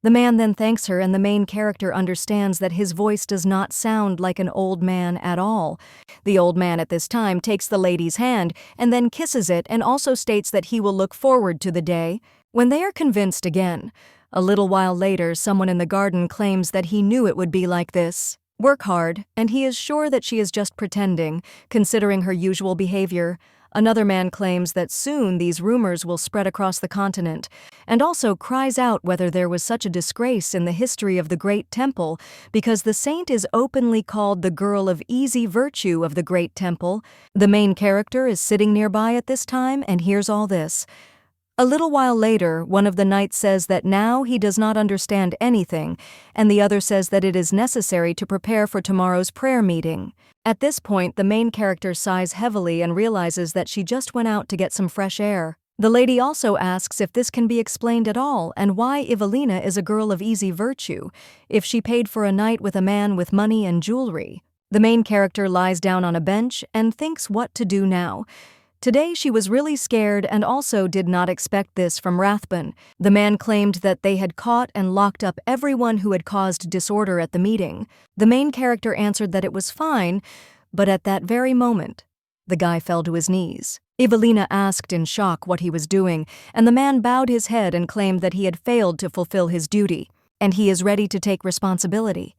The man then thanks her, and the main character understands that his voice does not sound like an old man at all. The old man at this time takes the lady's hand and then kisses it and also states that he will look forward to the day when they are convinced again. A little while later, someone in the garden claims that he knew it would be like this. Work hard, and he is sure that she is just pretending, considering her usual behavior. Another man claims that soon these rumors will spread across the continent, and also cries out whether there was such a disgrace in the history of the great temple, because the saint is openly called the girl of easy virtue of the great temple. The main character is sitting nearby at this time and hears all this. A little while later, one of the knights says that now he does not understand anything, and the other says that it is necessary to prepare for tomorrow's prayer meeting. At this point, the main character sighs heavily and realizes that she just went out to get some fresh air. The lady also asks if this can be explained at all and why Ivelina is a girl of easy virtue, if she paid for a night with a man with money and jewelry. The main character lies down on a bench and thinks what to do now. Today she was really scared and also did not expect this from Wrathben. The man claimed that they had caught and locked up everyone who had caused disorder at the meeting. The main character answered that it was fine, but at that very moment, the guy fell to his knees. Ivelina asked in shock what he was doing, and the man bowed his head and claimed that he had failed to fulfill his duty, and he is ready to take responsibility.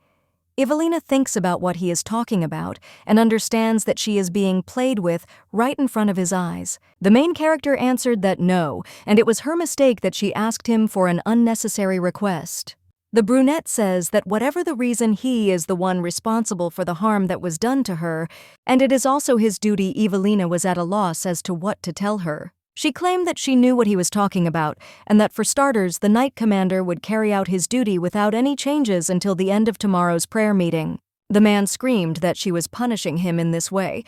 Ivelina thinks about what he is talking about and understands that she is being played with right in front of his eyes. The main character answered that no, and it was her mistake that she asked him for an unnecessary request. The brunette says that whatever the reason, he is the one responsible for the harm that was done to her, and it is also his duty. Ivelina was at a loss as to what to tell her. She claimed that she knew what he was talking about, and that for starters, the Knight Commander would carry out his duty without any changes until the end of tomorrow's prayer meeting. The man screamed that she was punishing him in this way.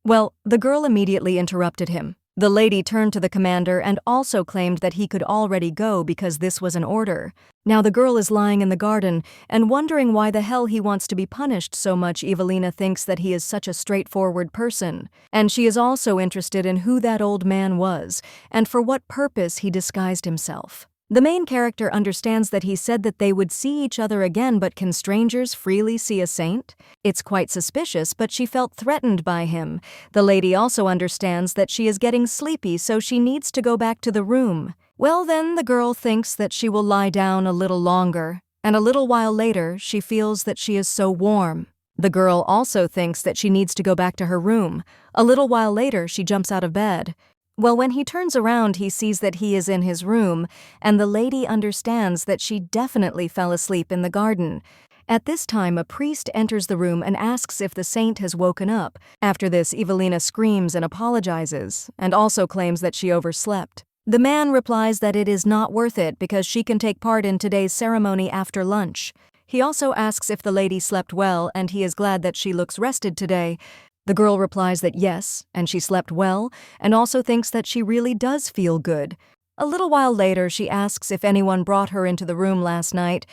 Well, the girl immediately interrupted him. The lady turned to the commander and also claimed that he could already go because this was an order. Now the girl is lying in the garden and wondering why the hell he wants to be punished so much. Ivelina thinks that he is such a straightforward person, and she is also interested in who that old man was and for what purpose he disguised himself. The main character understands that he said that they would see each other again, but can strangers freely see a saint? It's quite suspicious, but she felt threatened by him. The lady also understands that she is getting sleepy, so she needs to go back to the room. Well, then the girl thinks that she will lie down a little longer, and a little while later she feels that she is so warm. The girl also thinks that she needs to go back to her room. A little while later she jumps out of bed. Well, when he turns around, he sees that he is in his room, and the lady understands that she definitely fell asleep in the garden. At this time, a priest enters the room and asks if the saint has woken up. After this, Ivelina screams and apologizes, and also claims that she overslept. The man replies that it is not worth it because she can take part in today's ceremony after lunch. He also asks if the lady slept well, and he is glad that she looks rested today. The girl replies that yes, and she slept well, and also thinks that she really does feel good. A little while later, she asks if anyone brought her into the room last night.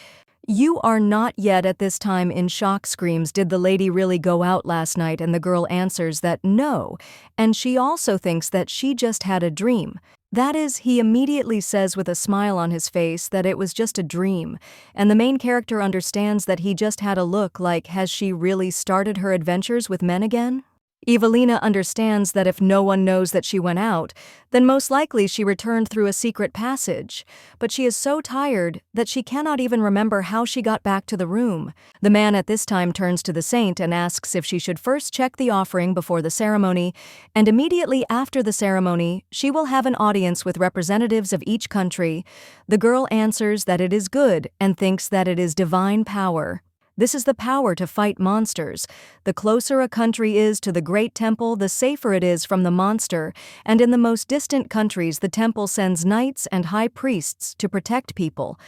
"You are not yet at this time in shock," screams, "Did the lady really go out last night?" And the girl answers that no, and she also thinks that she just had a dream. That is, he immediately says with a smile on his face that it was just a dream, and the main character understands that he just had a look like, has she really started her adventures with men again? Ivelina understands that if no one knows that she went out, then most likely she returned through a secret passage, but she is so tired that she cannot even remember how she got back to the room. The man at this time turns to the saint and asks if she should first check the offering before the ceremony, and immediately after the ceremony, she will have an audience with representatives of each country. The girl answers that it is good and thinks that it is divine power. This is the power to fight monsters. The closer a country is to the great temple, the safer it is from the monster, and in the most distant countries, the temple sends knights and high priests to protect people.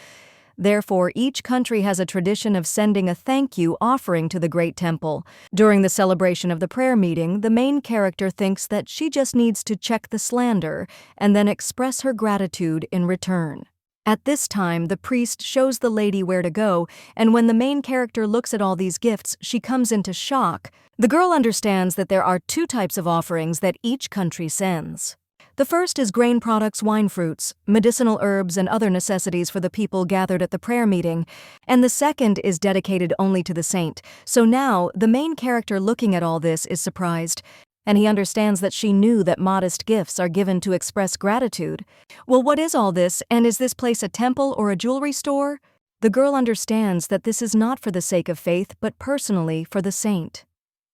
Therefore, each country has a tradition of sending a thank you offering to the great temple. During the celebration of the prayer meeting, the main character thinks that she just needs to check the slander and then express her gratitude in return. At this time, the priest shows the lady where to go, and when the main character looks at all these gifts, she comes into shock. The girl understands that there are two types of offerings that each country sends. The first is grain products, wine fruits, medicinal herbs, and other necessities for the people gathered at the prayer meeting, and the second is dedicated only to the saint. So now, the main character looking at all this is surprised, and he understands that she knew that modest gifts are given to express gratitude. Well, what is all this, and is this place a temple or a jewelry store? The girl understands that this is not for the sake of faith, but personally for the saint.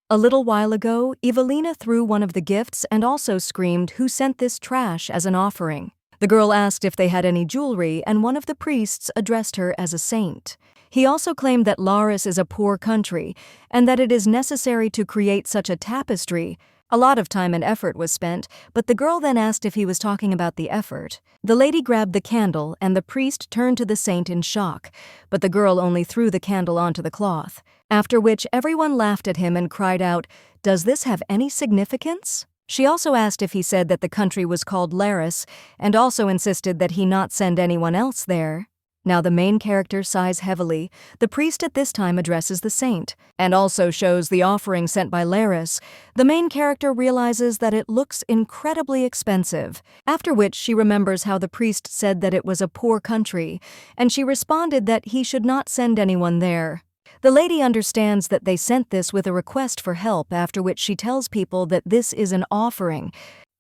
A little while ago, Ivelina threw one of the gifts and also screamed, "Who sent this trash?" as an offering. The girl asked if they had any jewelry, and one of the priests addressed her as a saint. He also claimed that Laris is a poor country, and that it is necessary to create such a tapestry. A lot of time and effort was spent, but the girl then asked if he was talking about the effort. The lady grabbed the candle, and the priest turned to the saint in shock, but the girl only threw the candle onto the cloth, after which everyone laughed at him and cried out, "Does this have any significance?" She also asked if he said that the country was called Laris, and also insisted that he not send anyone else there. Now the main character sighs heavily. The priest at this time addresses the saint, and also shows the offering sent by Laris. The main character realizes that it looks incredibly expensive, after which she remembers how the priest said that it was a poor country, and she responded that he should not send anyone there. The lady understands that they sent this with a request for help, after which she tells people that this is an offering.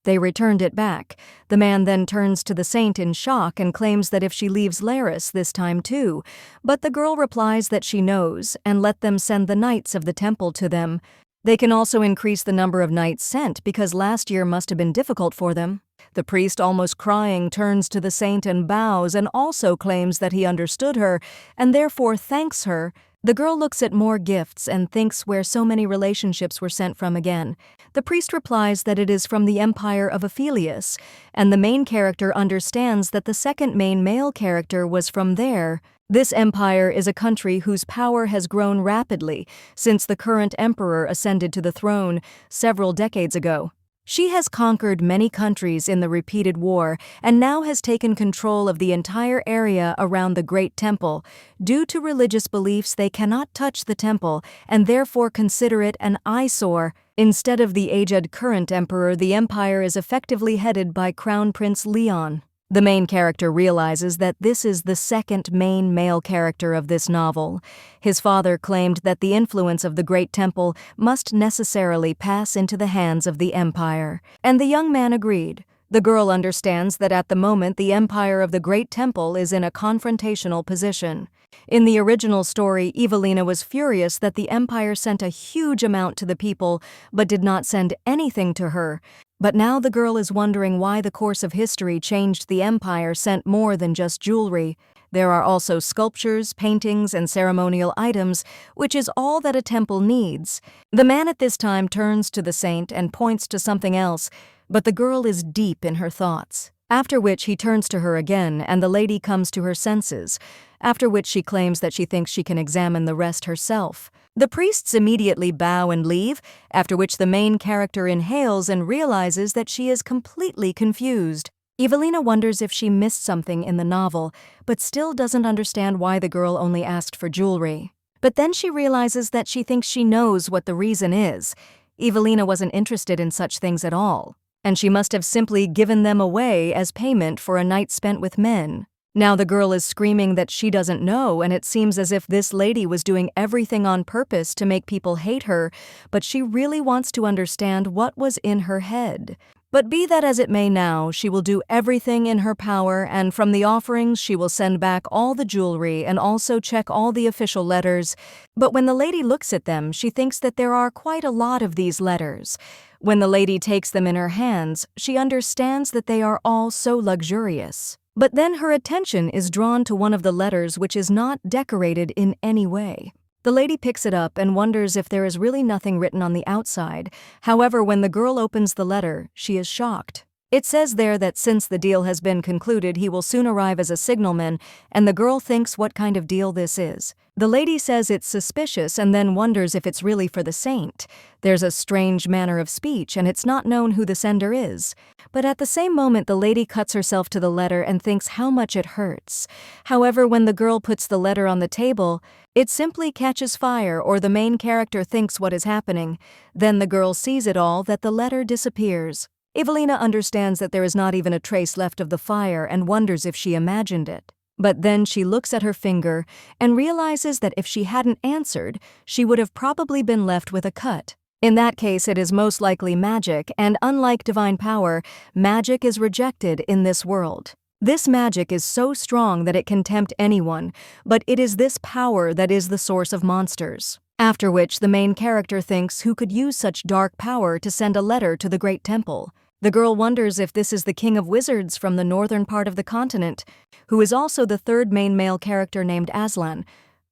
They returned it back. The man then turns to the saint in shock and claims that if she leaves Laris this time too, but the girl replies that she knows and let them send the knights of the temple to them. They can also increase the number of knights sent because last year must have been difficult for them. The priest, almost crying, turns to the saint and bows and also claims that he understood her and therefore thanks her. The girl looks at more gifts and thinks where so many relationships were sent from again. The priest replies that it is from the empire of Aphelius, and the main character understands that the second main male character was from there. This empire is a country whose power has grown rapidly since the current emperor ascended to the throne several decades ago. She has conquered many countries in the repeated war and now has taken control of the entire area around the Great Temple. Due to religious beliefs, they cannot touch the temple and therefore consider it an eyesore. Instead of the aged current emperor, the empire is effectively headed by Crown Prince Leyon. The main character realizes that this is the second main male character of this novel. His father claimed that the influence of the Great Temple must necessarily pass into the hands of the Empire, and the young man agreed. The girl understands that at the moment the Empire of the Great Temple is in a confrontational position. In the original story, Ivelina was furious that the Empire sent a huge amount to the people but did not send anything to her. But now the girl is wondering why the course of history changed. The Empire sent more than just jewelry. There are also sculptures, paintings, and ceremonial items, which is all that a temple needs. The man at this time turns to the saint and points to something else, but the girl is deep in her thoughts. After which he turns to her again, and the lady comes to her senses, after which she claims that she thinks she can examine the rest herself. The priests immediately bow and leave, after which the main character inhales and realizes that she is completely confused. Ivelina wonders if she missed something in the novel, but still doesn't understand why the girl only asked for jewelry. But then she realizes that she thinks she knows what the reason is. Ivelina wasn't interested in such things at all, and she must have simply given them away as payment for a night spent with men. Now the girl is screaming that she doesn't know, and it seems as if this lady was doing everything on purpose to make people hate her, but she really wants to understand what was in her head. But be that as it may now, she will do everything in her power, and from the offerings she will send back all the jewelry and also check all the official letters. But when the lady looks at them, she thinks that there are quite a lot of these letters. When the lady takes them in her hands, she understands that they are all so luxurious. But then her attention is drawn to one of the letters which is not decorated in any way. The lady picks it up and wonders if there is really nothing written on the outside. However, when the girl opens the letter, she is shocked. It says there that since the deal has been concluded, he will soon arrive as a signalman, and the girl thinks what kind of deal this is. The lady says it's suspicious and then wonders if it's really for the saint. There's a strange manner of speech, and it's not known who the sender is. But at the same moment, the lady cuts herself to the letter and thinks how much it hurts. However, when the girl puts the letter on the table, it simply catches fire, or the main character thinks what is happening. Then the girl sees it all, that the letter disappears. Ivelina understands that there is not even a trace left of the fire and wonders if she imagined it. But then she looks at her finger and realizes that if she hadn't answered, she would have probably been left with a cut. In that case, it is most likely magic, and unlike divine power, magic is rejected in this world. This magic is so strong that it can tempt anyone, but it is this power that is the source of monsters. After which the main character thinks who could use such dark power to send a letter to the Great Temple. The girl wonders if this is the king of wizards from the northern part of the continent, who is also the third main male character named Aslan.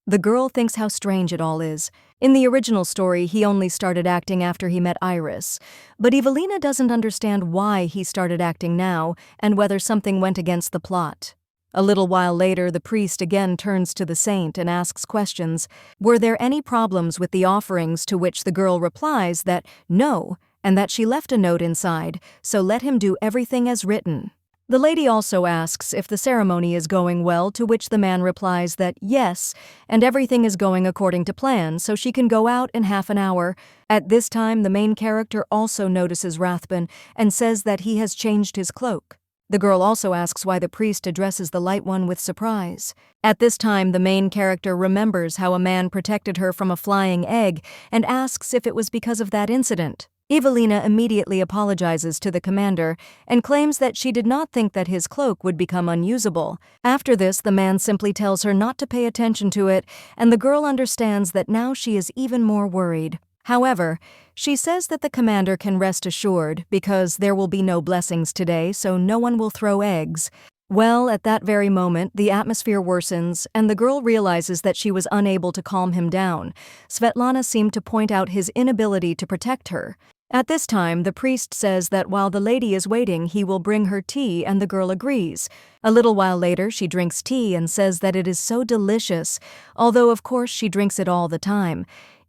The girl thinks how strange it all is. In the original story, he only started acting after he met Iris, but Ivelina doesn't understand why he started acting now and whether something went against the plot. A little while later, the priest again turns to the saint and asks questions. Were there any problems with the offerings, to which the girl replies that no, and that she left a note inside, so let him do everything as written. The lady also asks if the ceremony is going well, to which the man replies that yes, and everything is going according to plan, so she can go out in half an hour. At this time, the main character also notices Wrathben and says that he has changed his cloak. The girl also asks why the priest addresses the Light One with surprise. At this time, the main character remembers how a man protected her from a flying egg and asks if it was because of that incident. Ivelina immediately apologizes to the commander and claims that she did not think that his cloak would become unusable. After this, the man simply tells her not to pay attention to it, and the girl understands that now she is even more worried. However, she says that the commander can rest assured because there will be no blessings today, so no one will throw eggs. Well, at that very moment, the atmosphere worsens, and the girl realizes that she was unable to calm him down. Svetlana seemed to point out his inability to protect her. At this time, the priest says that while the lady is waiting, he will bring her tea, and the girl agrees. A little while later, she drinks tea and says that it is so delicious, although of course she drinks it all the time.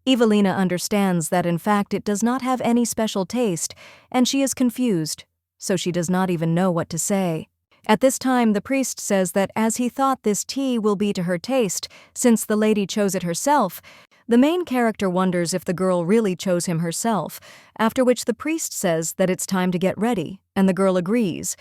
Ivelina understands that in fact it does not have any special taste, and she is confused, so she does not even know what to say. At this time, the priest says that as he thought this tea will be to her taste, since the lady chose it herself, the main character wonders if the girl really chose him herself, after which the priest says that it's time to get ready, and the girl agrees.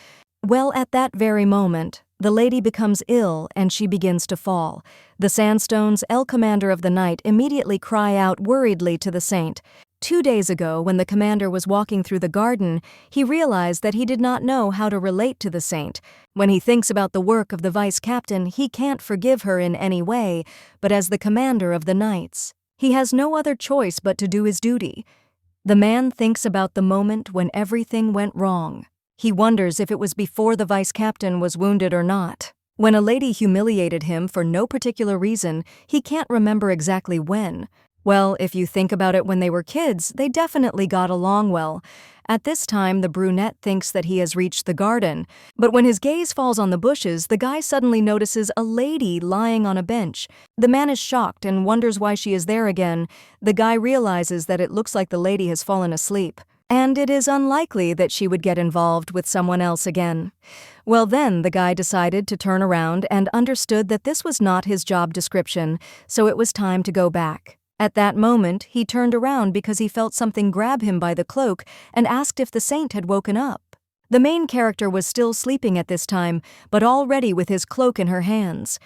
Well, at that very moment, the lady becomes ill and she begins to fall. The Sandstones, El Commander of the Night, immediately cry out worriedly to the saint. 2 days ago, when the commander was walking through the garden, he realized that he did not know how to relate to the saint. When he thinks about the work of the vice captain, he can't forgive her in any way, but as the commander of the knights, he has no other choice but to do his duty. The man thinks about the moment when everything went wrong. He wonders if it was before the vice captain was wounded or not. When a lady humiliated him for no particular reason, he can't remember exactly when. Well, if you think about it, when they were kids, they definitely got along well. At this time, the brunette thinks that he has reached the garden, but when his gaze falls on the bushes, the guy suddenly notices a lady lying on a bench. The man is shocked and wonders why she is there again. The guy realizes that it looks like the lady has fallen asleep, and it is unlikely that she would get involved with someone else again. Well, then the guy decided to turn around and understood that this was not his job description, so it was time to go back. At that moment, he turned around because he felt something grab him by the cloak and asked if the saint had woken up. The main character was still sleeping at this time, but already with his cloak in her hands.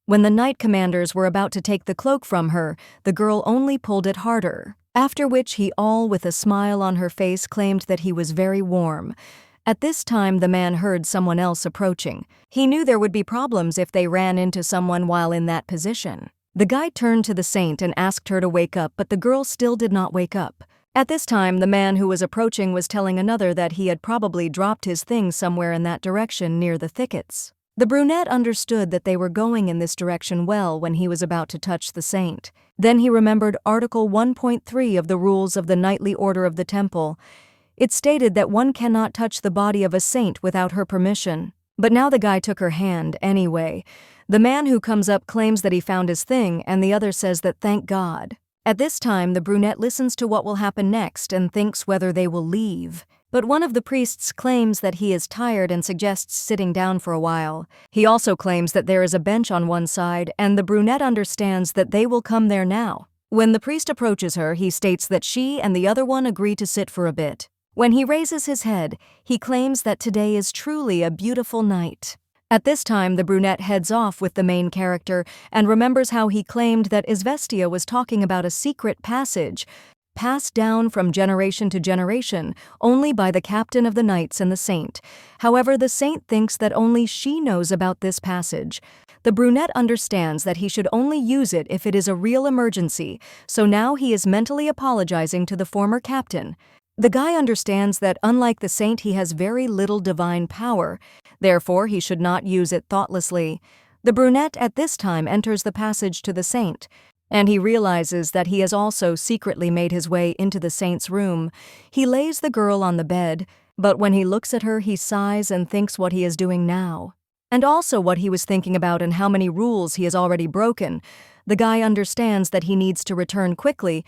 When the knight commanders were about to take the cloak from her, the girl only pulled it harder, after which he, all with a smile on her face, claimed that he was very warm. At this time, the man heard someone else approaching. He knew there would be problems if they ran into someone while in that position. The guy turned to the saint and asked her to wake up, but the girl still did not wake up. At this time, the man who was approaching was telling another that he had probably dropped his things somewhere in that direction near the thickets. The brunette understood that they were going in this direction well when he was about to touch the saint. Then he remembered Article 1.3 of the Rules of the Knightly Order of the Temple. It stated that one cannot touch the body of a saint without her permission. But now the guy took her hand anyway. The man who comes up claims that he found his thing, and the other says that thank God. At this time, the brunette listens to what will happen next and thinks whether they will leave. But one of the priests claims that he is tired and suggests sitting down for a while. He also claims that there is a bench on one side, and the brunette understands that they will come there now. When the priest approaches her, he states that she and the other one agree to sit for a bit. When he raises his head, he claims that today is truly a beautiful night. At this time, the brunette heads off with the main character and remembers how he claimed that Izvestia was talking about a secret passage, passed down from generation to generation, only by the captain of the knights and the saint. However, the saint thinks that only she knows about this passage. The brunette understands that he should only use it if it is a real emergency, so now he is mentally apologizing to the former captain. The guy understands that unlike the saint, he has very little divine power, therefore he should not use it thoughtlessly. The brunette at this time enters the passage to the saint, and he realizes that he has also secretly made his way into the saint's room. He lays the girl on the bed, but when he looks at her, he sighs and thinks what he is doing now, and also what he was thinking about and how many rules he has already broken. The guy understands that he needs to return quickly,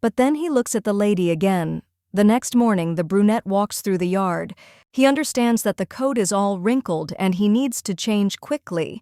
but then he looks at the lady again, The next morning, the brunette walks through the yard. He understands that the coat is all wrinkled and he needs to change quickly.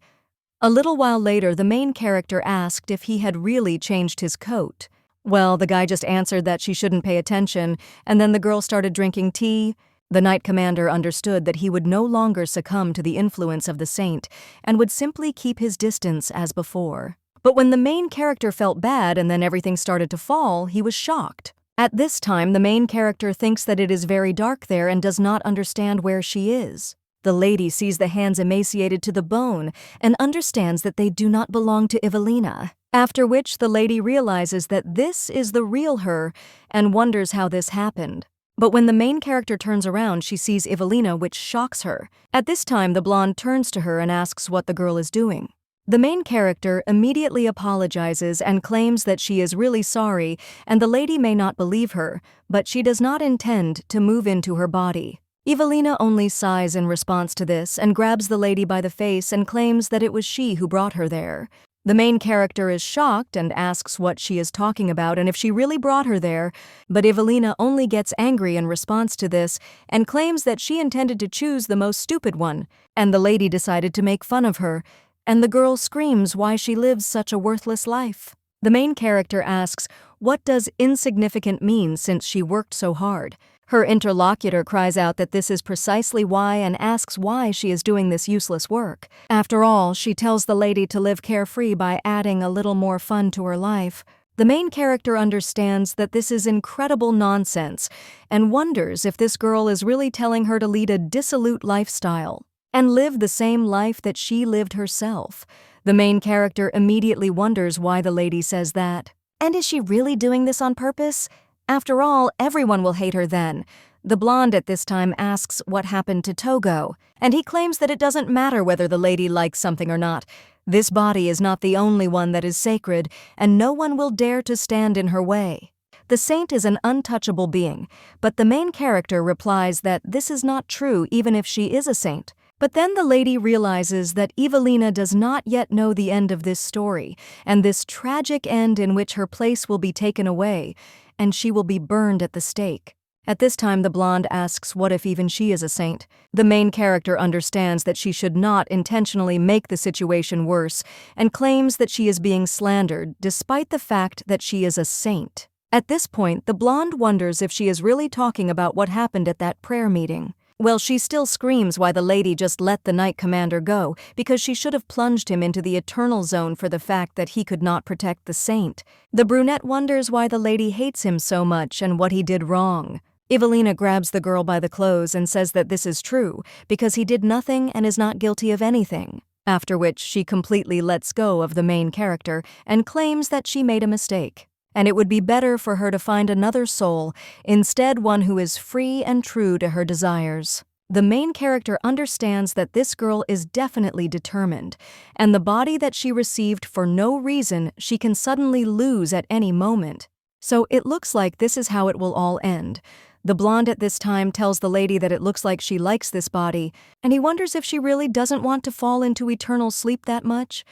A little while later, the main character asked if he had really changed his coat. Well, the guy just answered that she shouldn't pay attention, and then the girl started drinking tea. The Knight Commander understood that he would no longer succumb to the influence of the saint and would simply keep his distance as before. But when the main character felt bad and then everything started to fall, he was shocked. At this time, the main character thinks that it is very dark there and does not understand where she is. The lady sees the hands emaciated to the bone and understands that they do not belong to Ivelina, after which the lady realizes that this is the real her and wonders how this happened. But when the main character turns around, she sees Ivelina, which shocks her. At this time, the blonde turns to her and asks what the girl is doing. The main character immediately apologizes and claims that she is really sorry, and the lady may not believe her, but she does not intend to move into her body. Ivelina only sighs in response to this and grabs the lady by the face and claims that it was she who brought her there. The main character is shocked and asks what she is talking about and if she really brought her there, but Ivelina only gets angry in response to this and claims that she intended to choose the most stupid one, and the lady decided to make fun of her, and the girl screams why she lives such a worthless life. The main character asks, what does insignificant mean since she worked so hard? Her interlocutor cries out that this is precisely why and asks why she is doing this useless work. After all, she tells the lady to live carefree by adding a little more fun to her life. The main character understands that this is incredible nonsense and wonders if this girl is really telling her to lead a dissolute lifestyle and live the same life that she lived herself. The main character immediately wonders why the lady says that. And is she really doing this on purpose? After all, everyone will hate her then. The blonde at this time asks what happened to Togo, and he claims that it doesn't matter whether the lady likes something or not. This body is not the only one that is sacred, and no one will dare to stand in her way. The saint is an untouchable being, but the main character replies that this is not true even if she is a saint. But then the lady realizes that Ivelina does not yet know the end of this story, and this tragic end in which her place will be taken away, and she will be burned at the stake. At this time, the blonde asks what if even she is a saint. The main character understands that she should not intentionally make the situation worse and claims that she is being slandered despite the fact that she is a saint. At this point, the blonde wonders if she is really talking about what happened at that prayer meeting. Well, she still screams why the lady just let the Knight Commander go, because she should have plunged him into the eternal zone for the fact that he could not protect the saint. The brunette wonders why the lady hates him so much and what he did wrong. Ivelina grabs the girl by the clothes and says that this is true, because he did nothing and is not guilty of anything. After which she completely lets go of the main character and claims that she made a mistake, and it would be better for her to find another soul, instead one who is free and true to her desires. The main character understands that this girl is definitely determined, and the body that she received for no reason she can suddenly lose at any moment. So it looks like this is how it will all end. The blonde at this time tells the lady that it looks like she likes this body, and he wonders if she really doesn't want to fall into eternal sleep that much.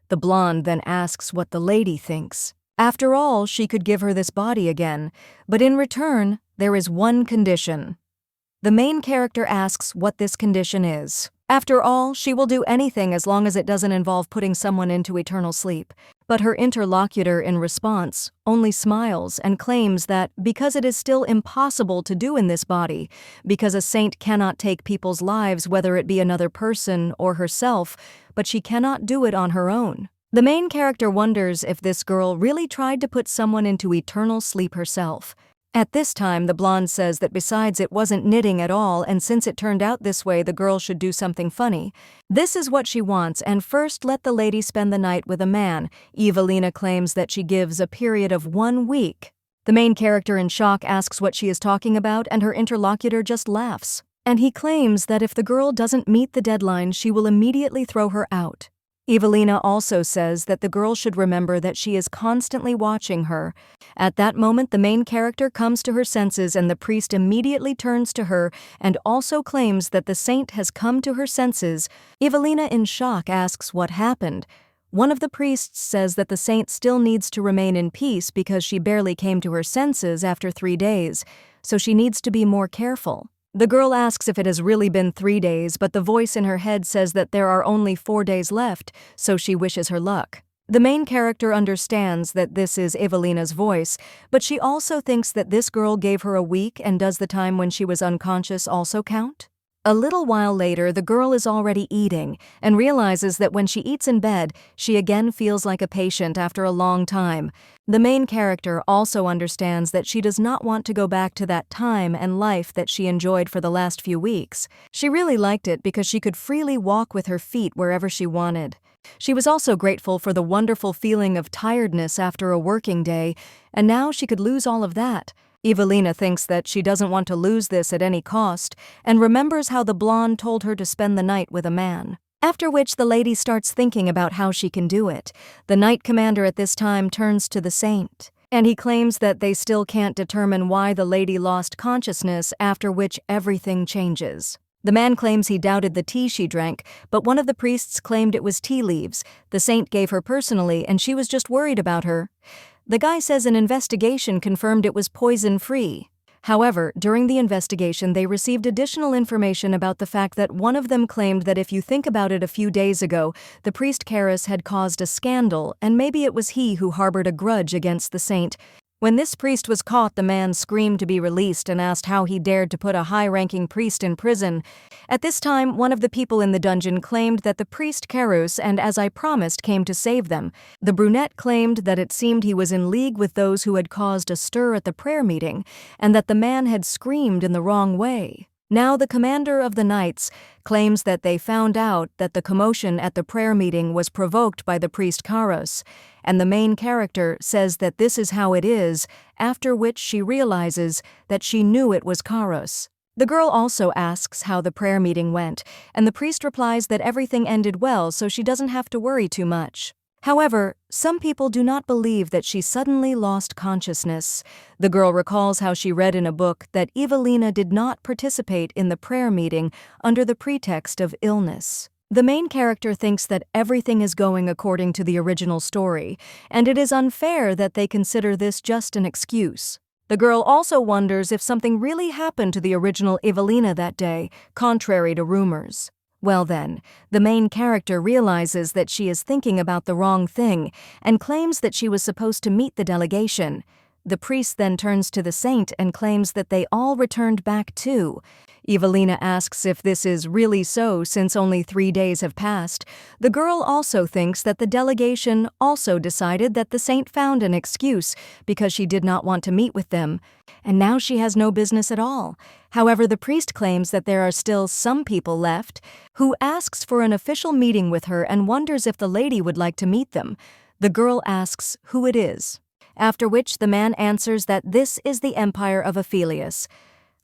The blonde then asks what the lady thinks. After all, she could give her this body again, but in return, there is one condition. The main character asks what this condition is. After all, she will do anything as long as it doesn't involve putting someone into eternal sleep. But her interlocutor, in response, only smiles and claims that because it is still impossible to do in this body, because a saint cannot take people's lives, whether it be another person or herself, but she cannot do it on her own. The main character wonders if this girl really tried to put someone into eternal sleep herself. At this time, the blonde says that besides it wasn't knitting at all, and since it turned out this way, the girl should do something funny. This is what she wants, and first let the lady spend the night with a man. Ivelina claims that she gives a period of 1 week. The main character in shock asks what she is talking about, and her interlocutor just laughs. And he claims that if the girl doesn't meet the deadline, she will immediately throw her out. Ivelina also says that the girl should remember that she is constantly watching her. At that moment, the main character comes to her senses and the priest immediately turns to her and also claims that the saint has come to her senses. Ivelina, in shock, asks what happened. One of the priests says that the saint still needs to remain in peace because she barely came to her senses after 3 days, so she needs to be more careful. The girl asks if it has really been 3 days, but the voice in her head says that there are only 4 days left, so she wishes her luck. The main character understands that this is Ivelina's voice, but she also thinks that this girl gave her a week, and does the time when she was unconscious also count? A little while later, the girl is already eating and realizes that when she eats in bed, she again feels like a patient after a long time. The main character also understands that she does not want to go back to that time and life that she enjoyed for the last few weeks. She really liked it because she could freely walk with her feet wherever she wanted. She was also grateful for the wonderful feeling of tiredness after a working day, and now she could lose all of that. Ivelina thinks that she doesn't want to lose this at any cost, and remembers how the blonde told her to spend the night with a man. After which the lady starts thinking about how she can do it. The knight commander at this time turns to the saint, and he claims that they still can't determine why the lady lost consciousness, after which everything changes. The man claims he doubted the tea she drank, but one of the priests claimed it was tea leaves the saint gave her personally, and she was just worried about her. The guy says an investigation confirmed it was poison-free. However, during the investigation they received additional information about the fact that one of them claimed that if you think about it, a few days ago, the priest Karis had caused a scandal, and maybe it was he who harbored a grudge against the saint. When this priest was caught, the man screamed to be released and asked how he dared to put a high-ranking priest in prison. At this time, one of the people in the dungeon claimed that the priest Karus, and as I promised, came to save them. The brunette claimed that it seemed he was in league with those who had caused a stir at the prayer meeting, and that the man had screamed in the wrong way. Now the commander of the knights claims that they found out that the commotion at the prayer meeting was provoked by the priest Karos, and the main character says that this is how it is, after which she realizes that she knew it was Karos. The girl also asks how the prayer meeting went, and the priest replies that everything ended well, so she doesn't have to worry too much. However, some people do not believe that she suddenly lost consciousness. The girl recalls how she read in a book that Ivelina did not participate in the prayer meeting under the pretext of illness. The main character thinks that everything is going according to the original story, and it is unfair that they consider this just an excuse. The girl also wonders if something really happened to the original Ivelina that day, contrary to rumors. Well then, the main character realizes that she is thinking about the wrong thing and claims that she was supposed to meet the delegation. The priest then turns to the saint and claims that they all returned back too. Ivelina asks if this is really so since only 3 days have passed. The girl also thinks that the delegation also decided that the saint found an excuse because she did not want to meet with them, and now she has no business at all. However, the priest claims that there are still some people left, who asks for an official meeting with her and wonders if the lady would like to meet them. The girl asks who it is, after which the man answers that this is the empire of Aphelius.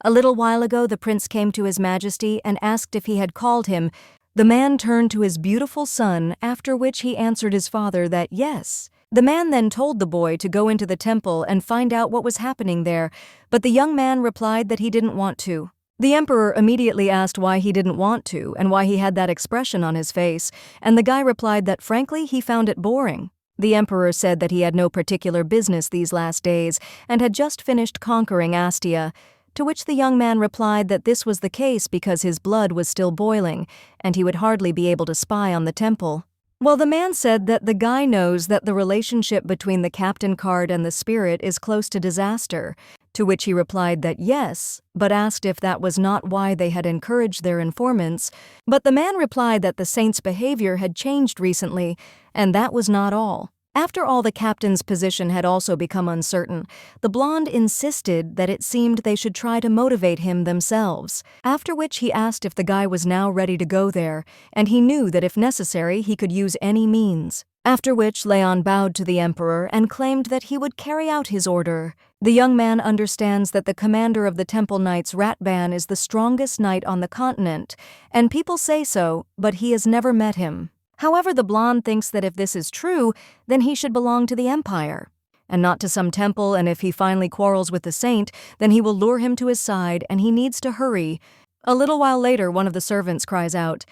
A little while ago the prince came to his majesty and asked if he had called him. The man turned to his beautiful son, after which he answered his father that yes. The man then told the boy to go into the temple and find out what was happening there, but the young man replied that he didn't want to. The emperor immediately asked why he didn't want to and why he had that expression on his face, and the guy replied that frankly he found it boring. The emperor said that he had no particular business these last days and had just finished conquering Astia, to which the young man replied that this was the case because his blood was still boiling and he would hardly be able to spy on the temple. Well, the man said that the guy knows that the relationship between the captain card and the spirit is close to disaster, to which he replied that yes, but asked if that was not why they had encouraged their informants. But the man replied that the saint's behavior had changed recently, and that was not all. After all, the captain's position had also become uncertain. The blonde insisted that it seemed they should try to motivate him themselves, after which he asked if the guy was now ready to go there, and he knew that if necessary he could use any means. After which Leyon bowed to the emperor and claimed that he would carry out his order. The young man understands that the commander of the Temple Knights Wrathben is the strongest knight on the continent, and people say so, but he has never met him. However, the blonde thinks that if this is true, then he should belong to the empire, and not to some temple, and if he finally quarrels with the saint, then he will lure him to his side, and he needs to hurry. A little while later, one of the servants cries out,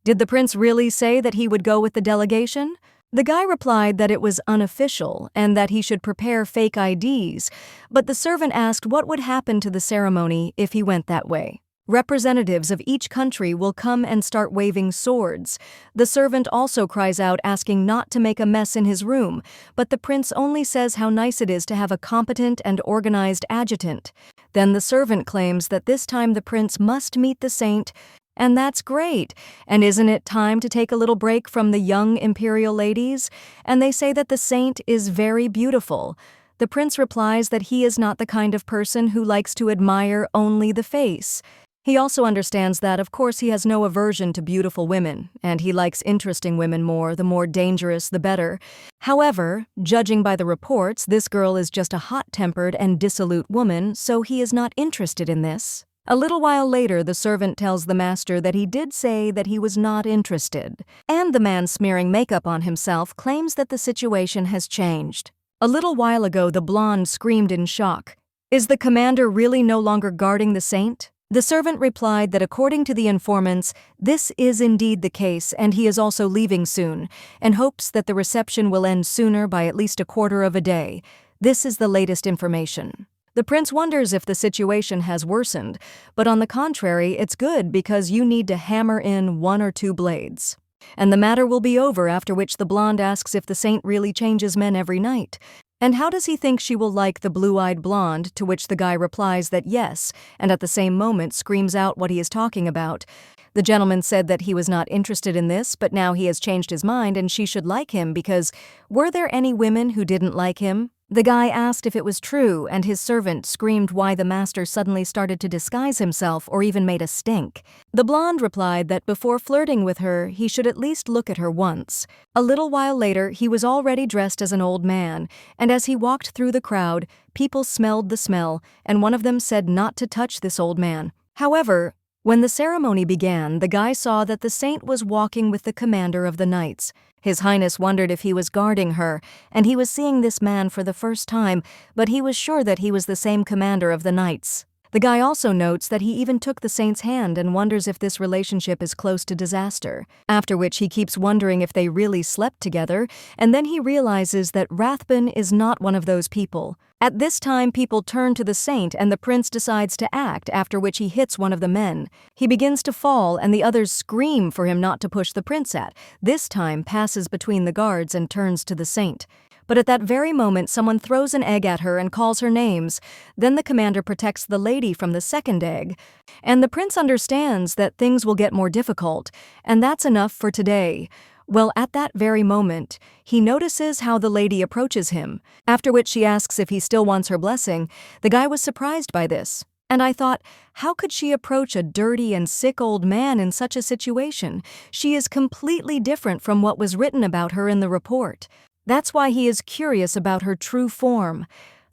"Did the prince really say that he would go with the delegation?" The guy replied that it was unofficial and that he should prepare fake IDs, but the servant asked what would happen to the ceremony if he went that way. Representatives of each country will come and start waving swords. The servant also cries out asking not to make a mess in his room, but the prince only says how nice it is to have a competent and organized adjutant. Then the servant claims that this time the prince must meet the saint, and that's great. And isn't it time to take a little break from the young imperial ladies? And they say that the saint is very beautiful. The prince replies that he is not the kind of person who likes to admire only the face. He also understands that, of course, he has no aversion to beautiful women, and he likes interesting women more, the more dangerous, the better. However, judging by the reports, this girl is just a hot-tempered and dissolute woman, so he is not interested in this. A little while later, the servant tells the master that he did say that he was not interested, and the man smearing makeup on himself claims that the situation has changed. A little while ago, the blonde screamed in shock. Is the commander really no longer guarding the saint? The servant replied that according to the informants, this is indeed the case and he is also leaving soon, and hopes that the reception will end sooner by at least a quarter of a day. This is the latest information. The prince wonders if the situation has worsened, but on the contrary, it's good because you need to hammer in 1 or 2 blades. And the matter will be over, after which the blonde asks if the saint really changes men every night. And how does he think she will like the blue-eyed blonde, to which the guy replies that yes, and at the same moment screams out what he is talking about. The gentleman said that he was not interested in this, but now he has changed his mind and she should like him because were there any women who didn't like him? The guy asked if it was true, and his servant screamed why the master suddenly started to disguise himself or even made a stink. The blonde replied that before flirting with her, he should at least look at her once. A little while later, he was already dressed as an old man, and as he walked through the crowd, people smelled the smell, and one of them said not to touch this old man. However, when the ceremony began, the guy saw that the saint was walking with the commander of the knights. His Highness wondered if he was guarding her, and he was seeing this man for the first time, but he was sure that he was the same commander of the knights. The guy also notes that he even took the saint's hand and wonders if this relationship is close to disaster, after which he keeps wondering if they really slept together, and then he realizes that Wrathben is not one of those people. At this time, people turn to the saint and the prince decides to act, after which he hits one of the men. He begins to fall and the others scream for him not to push the prince at. This time passes between the guards and turns to the saint. But at that very moment, someone throws an egg at her and calls her names. Then the commander protects the lady from the second egg. And the prince understands that things will get more difficult, and that's enough for today. Well, at that very moment, he notices how the lady approaches him, after which she asks if he still wants her blessing. The guy was surprised by this. And I thought, how could she approach a dirty and sick old man in such a situation? She is completely different from what was written about her in the report. That's why he is curious about her true form.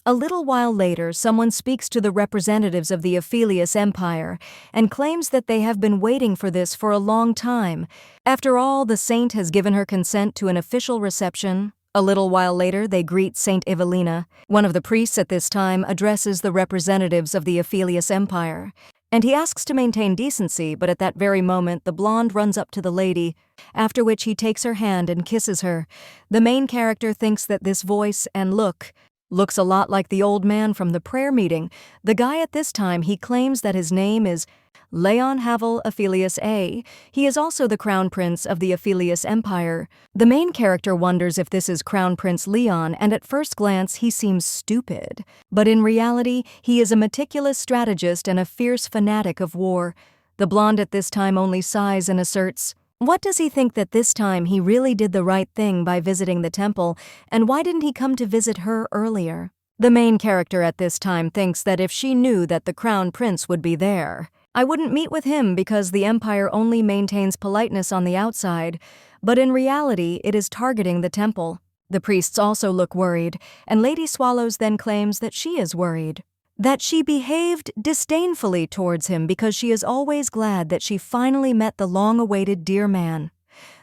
A little while later, someone speaks to the representatives of the Ivelina Empire and claims that they have been waiting for this for a long time. After all, the saint has given her consent to an official reception. A little while later, they greet Saint Ivelina. One of the priests at this time addresses the representatives of the Ivelina Empire, and he asks to maintain decency, but at that very moment, the blonde runs up to the lady, after which he takes her hand and kisses her. The main character thinks that this voice and look looks a lot like the old man from the prayer meeting. The guy at this time, he claims that his name is Leyon Havel Iphilius A. He is also the crown prince of the Ivelina Empire. The main character wonders if this is Crown Prince Leyon, and at first glance he seems stupid. But in reality, he is a meticulous strategist and a fierce fanatic of war. The blonde at this time only sighs and asserts, what does he think that this time he really did the right thing by visiting the temple, and why didn't he come to visit her earlier? The main character at this time thinks that if she knew that the crown prince would be there, I wouldn't meet with him because the empire only maintains politeness on the outside, but in reality it is targeting the temple. The priests also look worried, and Lady Swallows then claims that she is worried, that she behaved disdainfully towards him because she is always glad that she finally met the long-awaited dear man.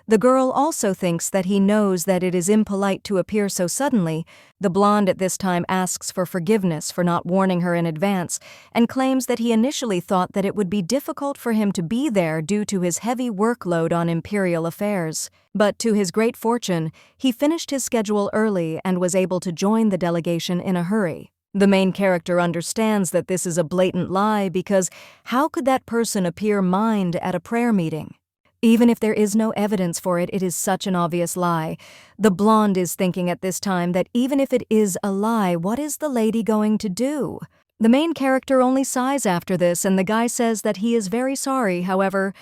The girl also thinks that he knows that it is impolite to appear so suddenly. The blonde at this time asks for forgiveness for not warning her in advance and claims that he initially thought that it would be difficult for him to be there due to his heavy workload on imperial affairs. But to his great fortune, he finished his schedule early and was able to join the delegation in a hurry. The main character understands that this is a blatant lie because how could that person appear mined at a prayer meeting? Even if there is no evidence for it, it is such an obvious lie. The blonde is thinking at this time that even if it is a lie, what is the lady going to do? The main character only sighs after this, and the guy says that he is very sorry. However,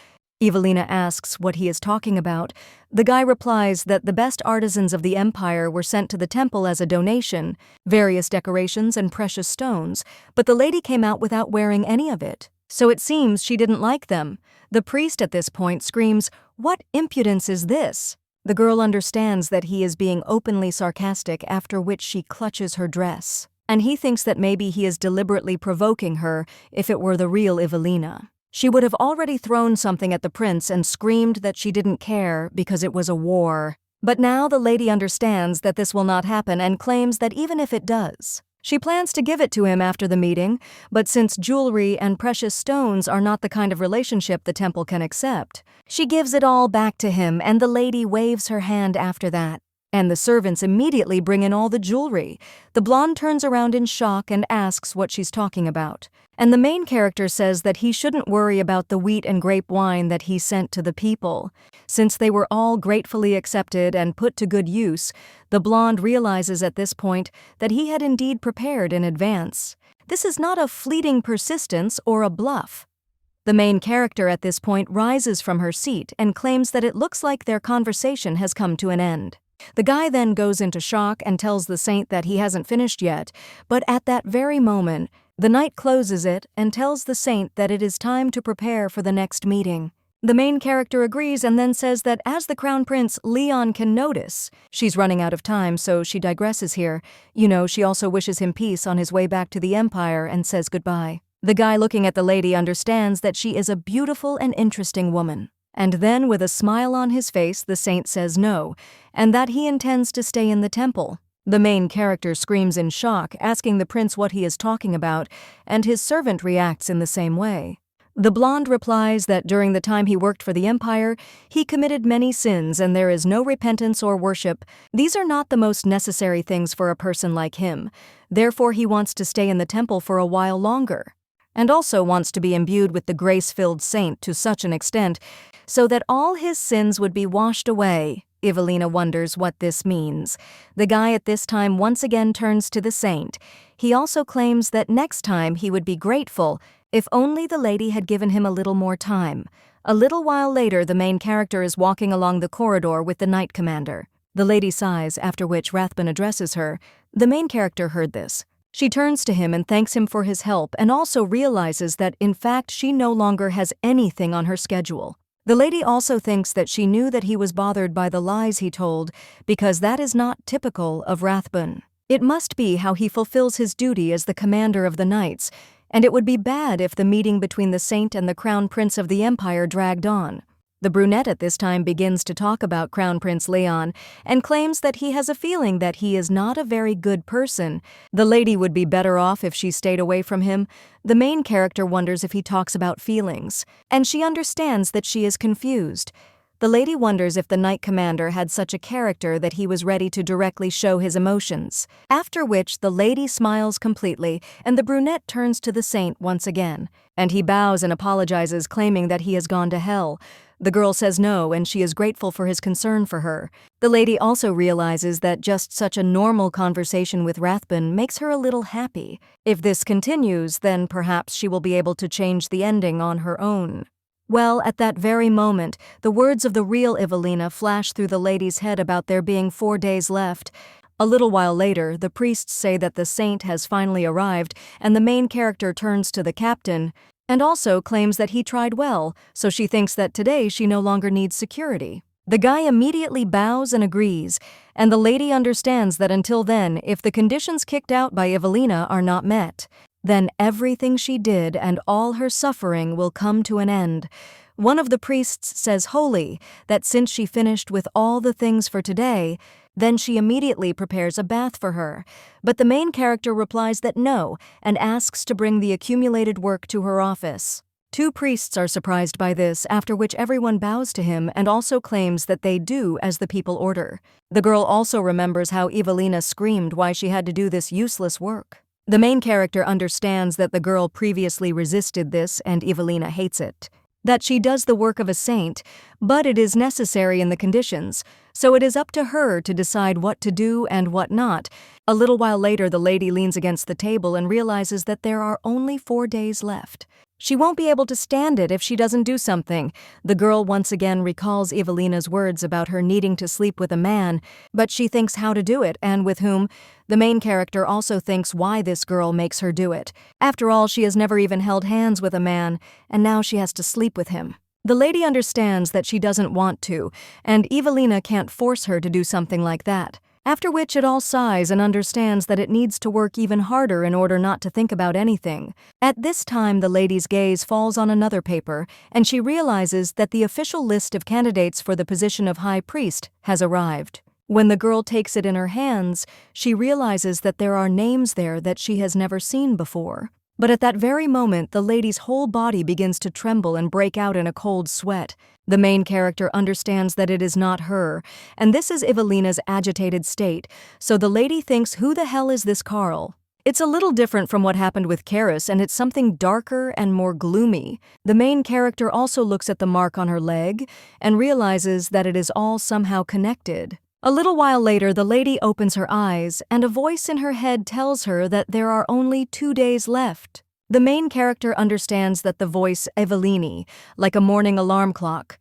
Ivelina asks what he is talking about. The guy replies that the best artisans of the empire were sent to the temple as a donation, various decorations and precious stones, but the lady came out without wearing any of it. So it seems she didn't like them. The priest at this point screams, "What impudence is this?" The girl understands that he is being openly sarcastic, after which she clutches her dress. And he thinks that maybe he is deliberately provoking her. If it were the real Ivelina, she would have already thrown something at the prince and screamed that she didn't care because it was a war. But now the lady understands that this will not happen and claims that even if it does, she plans to give it to him after the meeting, but since jewelry and precious stones are not the kind of relationship the temple can accept, she gives it all back to him, and the lady waves her hand after that. And the servants immediately bring in all the jewelry. The blonde turns around in shock and asks what she's talking about. And the main character says that he shouldn't worry about the wheat and grape wine that he sent to the people. Since they were all gratefully accepted and put to good use, the blonde realizes at this point that he had indeed prepared in advance. This is not a fleeting persistence or a bluff. The main character at this point rises from her seat and claims that it looks like their conversation has come to an end. The guy then goes into shock and tells the saint that he hasn't finished yet, but at that very moment, the knight closes it and tells the saint that it is time to prepare for the next meeting. The main character agrees and then says that as the crown prince, Leyon can notice. She's running out of time, so she digresses here. She also wishes him peace on his way back to the empire and says goodbye. The guy looking at the lady understands that she is a beautiful and interesting woman. And then, with a smile on his face, the saint says no, and that he intends to stay in the temple. The main character screams in shock, asking the prince what he is talking about, and his servant reacts in the same way. The blonde replies that during the time he worked for the empire, he committed many sins and there is no repentance or worship. These are not the most necessary things for a person like him. Therefore, he wants to stay in the temple for a while longer, and also wants to be imbued with the grace-filled saint to such an extent so that all his sins would be washed away. Ivelina wonders what this means. The guy at this time once again turns to the saint. He also claims that next time he would be grateful if only the lady had given him a little more time. A little while later, the main character is walking along the corridor with the knight commander. The lady sighs, after which Wrathben addresses her. The main character heard this. She turns to him and thanks him for his help and also realizes that, in fact, she no longer has anything on her schedule. The lady also thinks that she knew that he was bothered by the lies he told because that is not typical of Wrathben. It must be how he fulfills his duty as the commander of the knights, and it would be bad if the meeting between the saint and the crown prince of the empire dragged on. The brunette at this time begins to talk about Crown Prince Leyon and claims that he has a feeling that he is not a very good person. The lady would be better off if she stayed away from him. The main character wonders if he talks about feelings, and she understands that she is confused. The lady wonders if the knight commander had such a character that he was ready to directly show his emotions. After which, the lady smiles completely, and the brunette turns to the saint once again, and he bows and apologizes, claiming that he has gone to hell. The girl says no, and she is grateful for his concern for her. The lady also realizes that just such a normal conversation with Wrathben makes her a little happy. If this continues, then perhaps she will be able to change the ending on her own. Well, at that very moment, the words of the real Ivelina flash through the lady's head about there being 4 days left. A little while later, the priests say that the saint has finally arrived, and the main character turns to the captain and also claims that he tried well, so she thinks that today she no longer needs security. The guy immediately bows and agrees, and the lady understands that until then, if the conditions kicked out by Ivelina are not met, then everything she did and all her suffering will come to an end. One of the priests says wholly that since she finished with all the things for today, then she immediately prepares a bath for her. But the main character replies that no, and asks to bring the accumulated work to her office. Two priests are surprised by this, after which everyone bows to him and also claims that they do as the people order. The girl also remembers how Ivelina screamed why she had to do this useless work. The main character understands that the girl previously resisted this and Ivelina hates it. That she does the work of a saint, but it is necessary in the conditions, so it is up to her to decide what to do and what not. A little while later, the lady leans against the table and realizes that there are only 4 days left. She won't be able to stand it if she doesn't do something. The girl once again recalls Ivelina's words about her needing to sleep with a man, but she thinks how to do it and with whom. The main character also thinks why this girl makes her do it. After all, she has never even held hands with a man, and now she has to sleep with him. The lady understands that she doesn't want to, and Ivelina can't force her to do something like that. After which it all sighs and understands that it needs to work even harder in order not to think about anything. At this time, the lady's gaze falls on another paper, and she realizes that the official list of candidates for the position of high priest has arrived. When the girl takes it in her hands, she realizes that there are names there that she has never seen before. But at that very moment, the lady's whole body begins to tremble and break out in a cold sweat. The main character understands that it is not her, and this is Ivelina's agitated state, so the lady thinks, who the hell is this Carl? It's a little different from what happened with Karis, and it's something darker and more gloomy. The main character also looks at the mark on her leg and realizes that it is all somehow connected. A little while later, the lady opens her eyes, and a voice in her head tells her that there are only 2 days left. The main character understands that the voice Ivelini, like a morning alarm clock,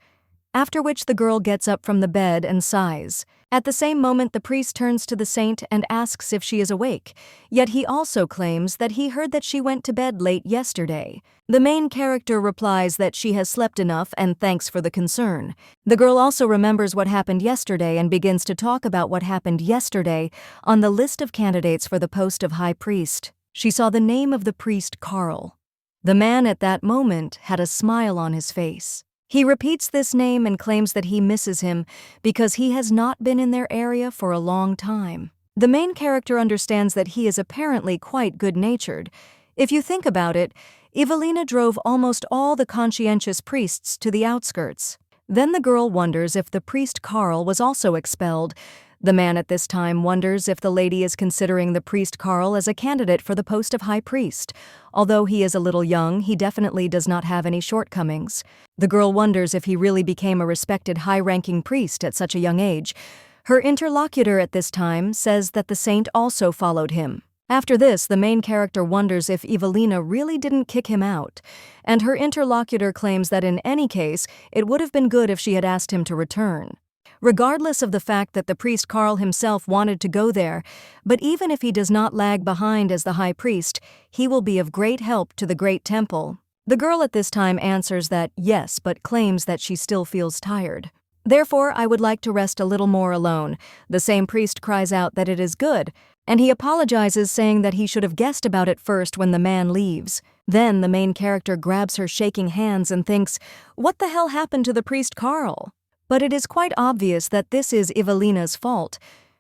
after which the girl gets up from the bed and sighs. At the same moment, the priest turns to the saint and asks if she is awake, yet he also claims that he heard that she went to bed late yesterday. The main character replies that she has slept enough and thanks for the concern. The girl also remembers what happened yesterday and begins to talk about what happened yesterday on the list of candidates for the post of high priest. She saw the name of the priest Carl. The man at that moment had a smile on his face. He repeats this name and claims that he misses him because he has not been in their area for a long time. The main character understands that he is apparently quite good-natured. If you think about it, Ivelina drove almost all the conscientious priests to the outskirts. Then the girl wonders if the priest Carl was also expelled. The man at this time wonders if the lady is considering the priest Carl as a candidate for the post of high priest. Although he is a little young, he definitely does not have any shortcomings. The girl wonders if he really became a respected high-ranking priest at such a young age. Her interlocutor at this time says that the saint also followed him. After this, the main character wonders if Ivelina really didn't kick him out, and her interlocutor claims that in any case, it would have been good if she had asked him to return. Regardless of the fact that the priest Carl himself wanted to go there, but even if he does not lag behind as the high priest, he will be of great help to the great temple. The girl at this time answers that yes, but claims that she still feels tired. Therefore, I would like to rest a little more alone. The same priest cries out that it is good, and he apologizes, saying that he should have guessed about it first when the man leaves. Then the main character grabs her shaking hands and thinks, what the hell happened to the priest Carl? But it is quite obvious that this is Ivelina's fault.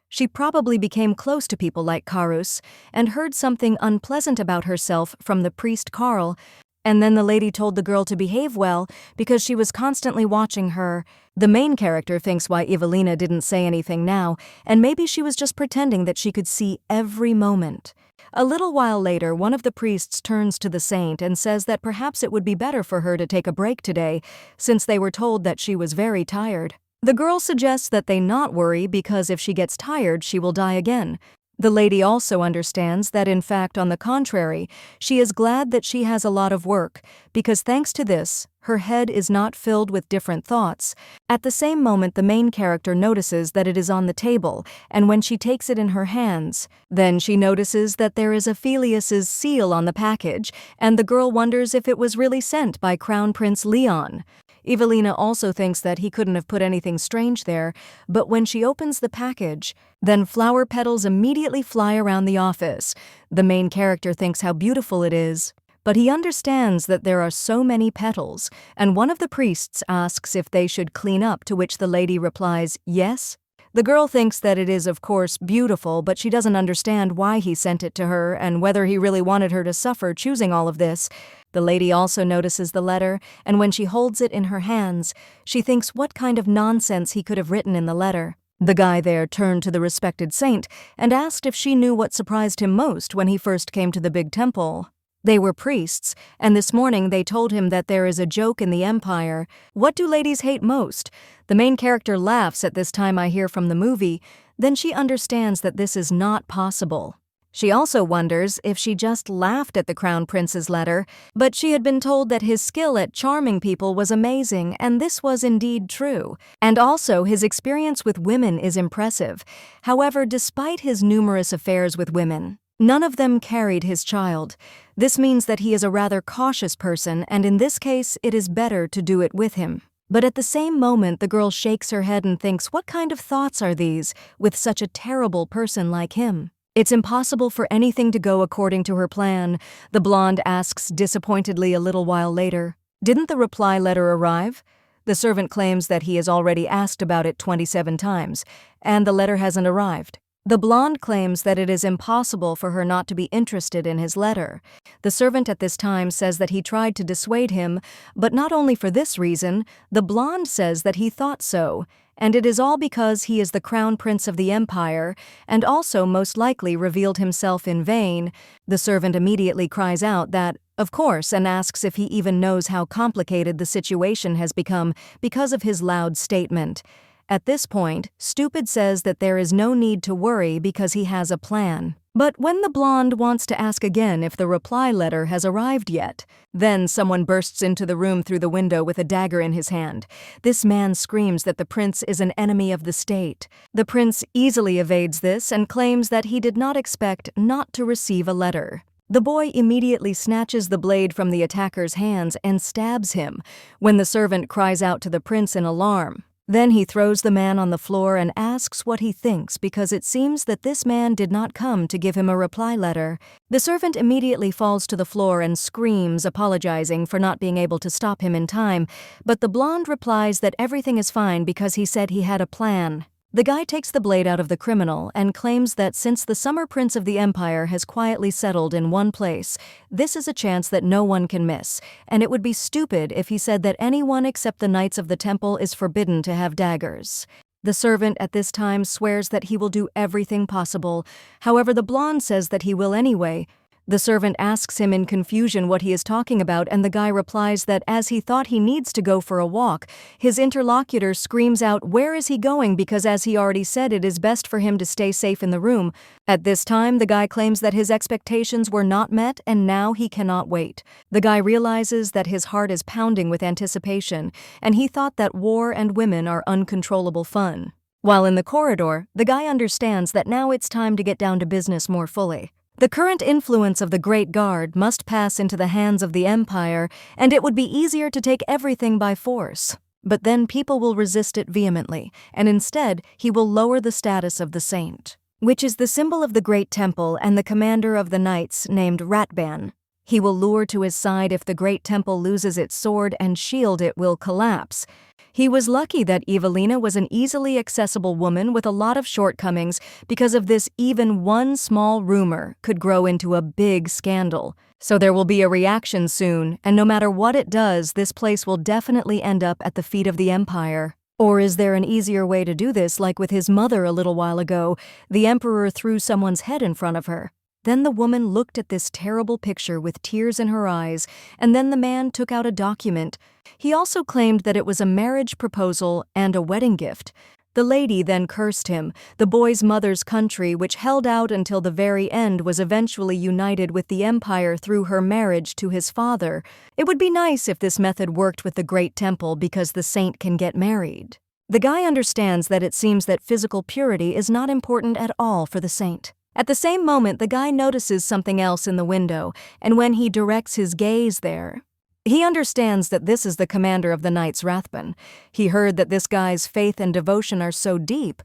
She probably became close to people like Karus and heard something unpleasant about herself from the priest Carl, and then the lady told the girl to behave well because she was constantly watching her. The main character thinks why Ivelina didn't say anything now, and maybe she was just pretending that she could see every moment. A little while later, one of the priests turns to the saint and says that perhaps it would be better for her to take a break today, since they were told that she was very tired. The girl suggests that they not worry because if she gets tired, she will die again. The lady also understands that, in fact, on the contrary, she is glad that she has a lot of work, because thanks to this, her head is not filled with different thoughts. At the same moment, the main character notices that it is on the table, and when she takes it in her hands, then she notices that there is Aphelius's seal on the package, and the girl wonders if it was really sent by Crown Prince Leyon. Ivelina also thinks that he couldn't have put anything strange there, but when she opens the package, then flower petals immediately fly around the office. The main character thinks how beautiful it is. but he understands that there are so many petals, and one of the priests asks if they should clean up, to which the lady replies, yes. The girl thinks that it is, of course, beautiful, but she doesn't understand why he sent it to her and whether he really wanted her to suffer choosing all of this. The lady also notices the letter, and when she holds it in her hands, she thinks what kind of nonsense he could have written in the letter. The guy there turned to the respected saint and asked if she knew what surprised him most when he first came to the big temple. They were priests, and this morning they told him that there is a joke in the empire. What do ladies hate most? The main character laughs at this time, I hear from the movie. Then she understands that this is not possible. She also wonders if she just laughed at the crown prince's letter, but she had been told that his skill at charming people was amazing, and this was indeed true. And also, his experience with women is impressive. However, despite his numerous affairs with women, none of them carried his child. This means that he is a rather cautious person, and in this case, it is better to do it with him. But at the same moment, the girl shakes her head and thinks, what kind of thoughts are these with such a terrible person like him? It's impossible for anything to go according to her plan. The blonde asks disappointedly a little while later, didn't the reply letter arrive? The servant claims that he has already asked about it 27 times, and the letter hasn't arrived. The blonde claims that it is impossible for her not to be interested in his letter. The servant at this time says that he tried to dissuade him, but not only for this reason, the blonde says that he thought so, and it is all because he is the crown prince of the empire, and also most likely revealed himself in vain. The servant immediately cries out that, of course, and asks if he even knows how complicated the situation has become because of his loud statement. At this point, Stupid says that there is no need to worry because he has a plan. But when the blonde wants to ask again if the reply letter has arrived yet, then someone bursts into the room through the window with a dagger in his hand. This man screams that the prince is an enemy of the state. The prince easily evades this and claims that he did not expect not to receive a letter. The boy immediately snatches the blade from the attacker's hands and stabs him, when the servant cries out to the prince in alarm. Then he throws the man on the floor and asks what he thinks because it seems that this man did not come to give him a reply letter. The servant immediately falls to the floor and screams, apologizing for not being able to stop him in time, but the blonde replies that everything is fine because he said he had a plan. The guy takes the blade out of the criminal and claims that since the summer prince of the empire has quietly settled in one place, this is a chance that no one can miss, and it would be stupid if he said that anyone except the knights of the temple is forbidden to have daggers. The servant at this time swears that he will do everything possible. However, the blonde says that he will anyway. The servant asks him in confusion what he is talking about, and the guy replies that as he thought he needs to go for a walk, his interlocutor screams out, "Where is he going?" because as he already said, it is best for him to stay safe in the room. At this time, the guy claims that his expectations were not met and now he cannot wait. The guy realizes that his heart is pounding with anticipation, and he thought that war and women are uncontrollable fun. While in the corridor, the guy understands that now it's time to get down to business more fully. The current influence of the Great Guard must pass into the hands of the Empire, and it would be easier to take everything by force. But then people will resist it vehemently, and instead he will lower the status of the saint, which is the symbol of the Great Temple and the commander of the knights named Wrathben. He will lure to his side if the Great Temple loses its sword and shield, it will collapse. He was lucky that Ivelina was an easily accessible woman with a lot of shortcomings. Because of this, even one small rumor could grow into a big scandal. So there will be a reaction soon, and no matter what it does, this place will definitely end up at the feet of the Empire. Or is there an easier way to do this, like with his mother a little while ago? The Emperor threw someone's head in front of her. Then the woman looked at this terrible picture with tears in her eyes, and then the man took out a document. He also claimed that it was a marriage proposal and a wedding gift. The lady then cursed him. The boy's mother's country, which held out until the very end, was eventually united with the Empire through her marriage to his father. It would be nice if this method worked with the Great Temple because the saint can get married. The guy understands that it seems that physical purity is not important at all for the saint. At the same moment, the guy notices something else in the window, and when he directs his gaze there, he understands that this is the commander of the Knights Wrathben. He heard that this guy's faith and devotion are so deep.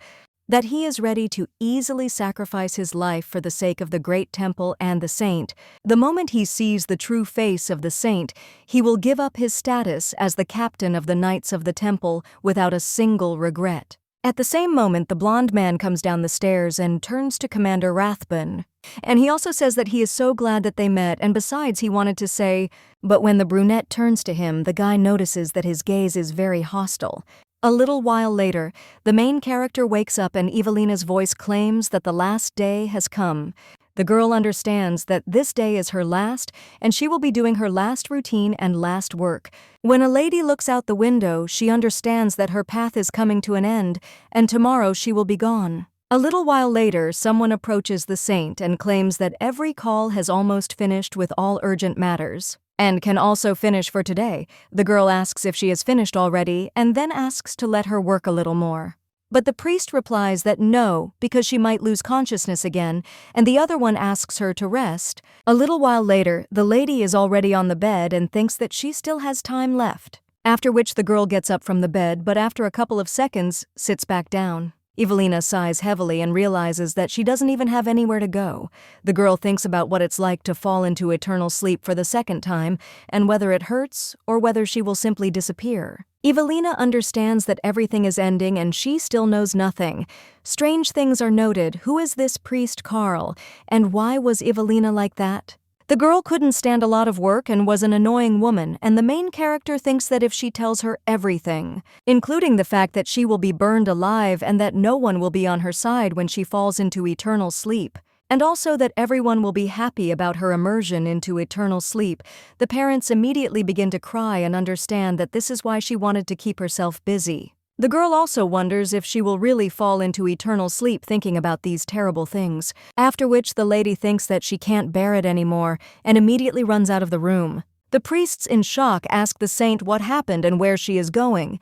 that he is ready to easily sacrifice his life for the sake of the great temple and the saint. The moment he sees the true face of the saint, he will give up his status as the captain of the Knights of the Temple without a single regret. At the same moment, the blonde man comes down the stairs and turns to Commander Wrathben. And he also says that he is so glad that they met, and besides, he wanted to say, but when the brunette turns to him, the guy notices that his gaze is very hostile. A little while later, the main character wakes up and Ivelina's voice claims that the last day has come. The girl understands that this day is her last, and she will be doing her last routine and last work. When a lady looks out the window, she understands that her path is coming to an end, and tomorrow she will be gone. A little while later, someone approaches the saint and claims that every call has almost finished with all urgent matters, and can also finish for today. The girl asks if she has finished already, and then asks to let her work a little more. But the priest replies that no, because she might lose consciousness again, and the other one asks her to rest. A little while later, the lady is already on the bed and thinks that she still has time left. After which the girl gets up from the bed, but after a couple of seconds, sits back down. Ivelina sighs heavily and realizes that she doesn't even have anywhere to go. The girl thinks about what it's like to fall into eternal sleep for the second time, and whether it hurts or whether she will simply disappear. Ivelina understands that everything is ending and she still knows nothing. Strange things are noted. Who is this priest Carl? And why was Ivelina like that? The girl couldn't stand a lot of work and was an annoying woman, and the main character thinks that if she tells her everything, including the fact that she will be burned alive and that no one will be on her side when she falls into eternal sleep, and also that everyone will be happy about her immersion into eternal sleep, the parents immediately begin to cry and understand that this is why she wanted to keep herself busy. The girl also wonders if she will really fall into eternal sleep thinking about these terrible things, after which the lady thinks that she can't bear it anymore and immediately runs out of the room. The priests in shock ask the saint what happened and where she is going,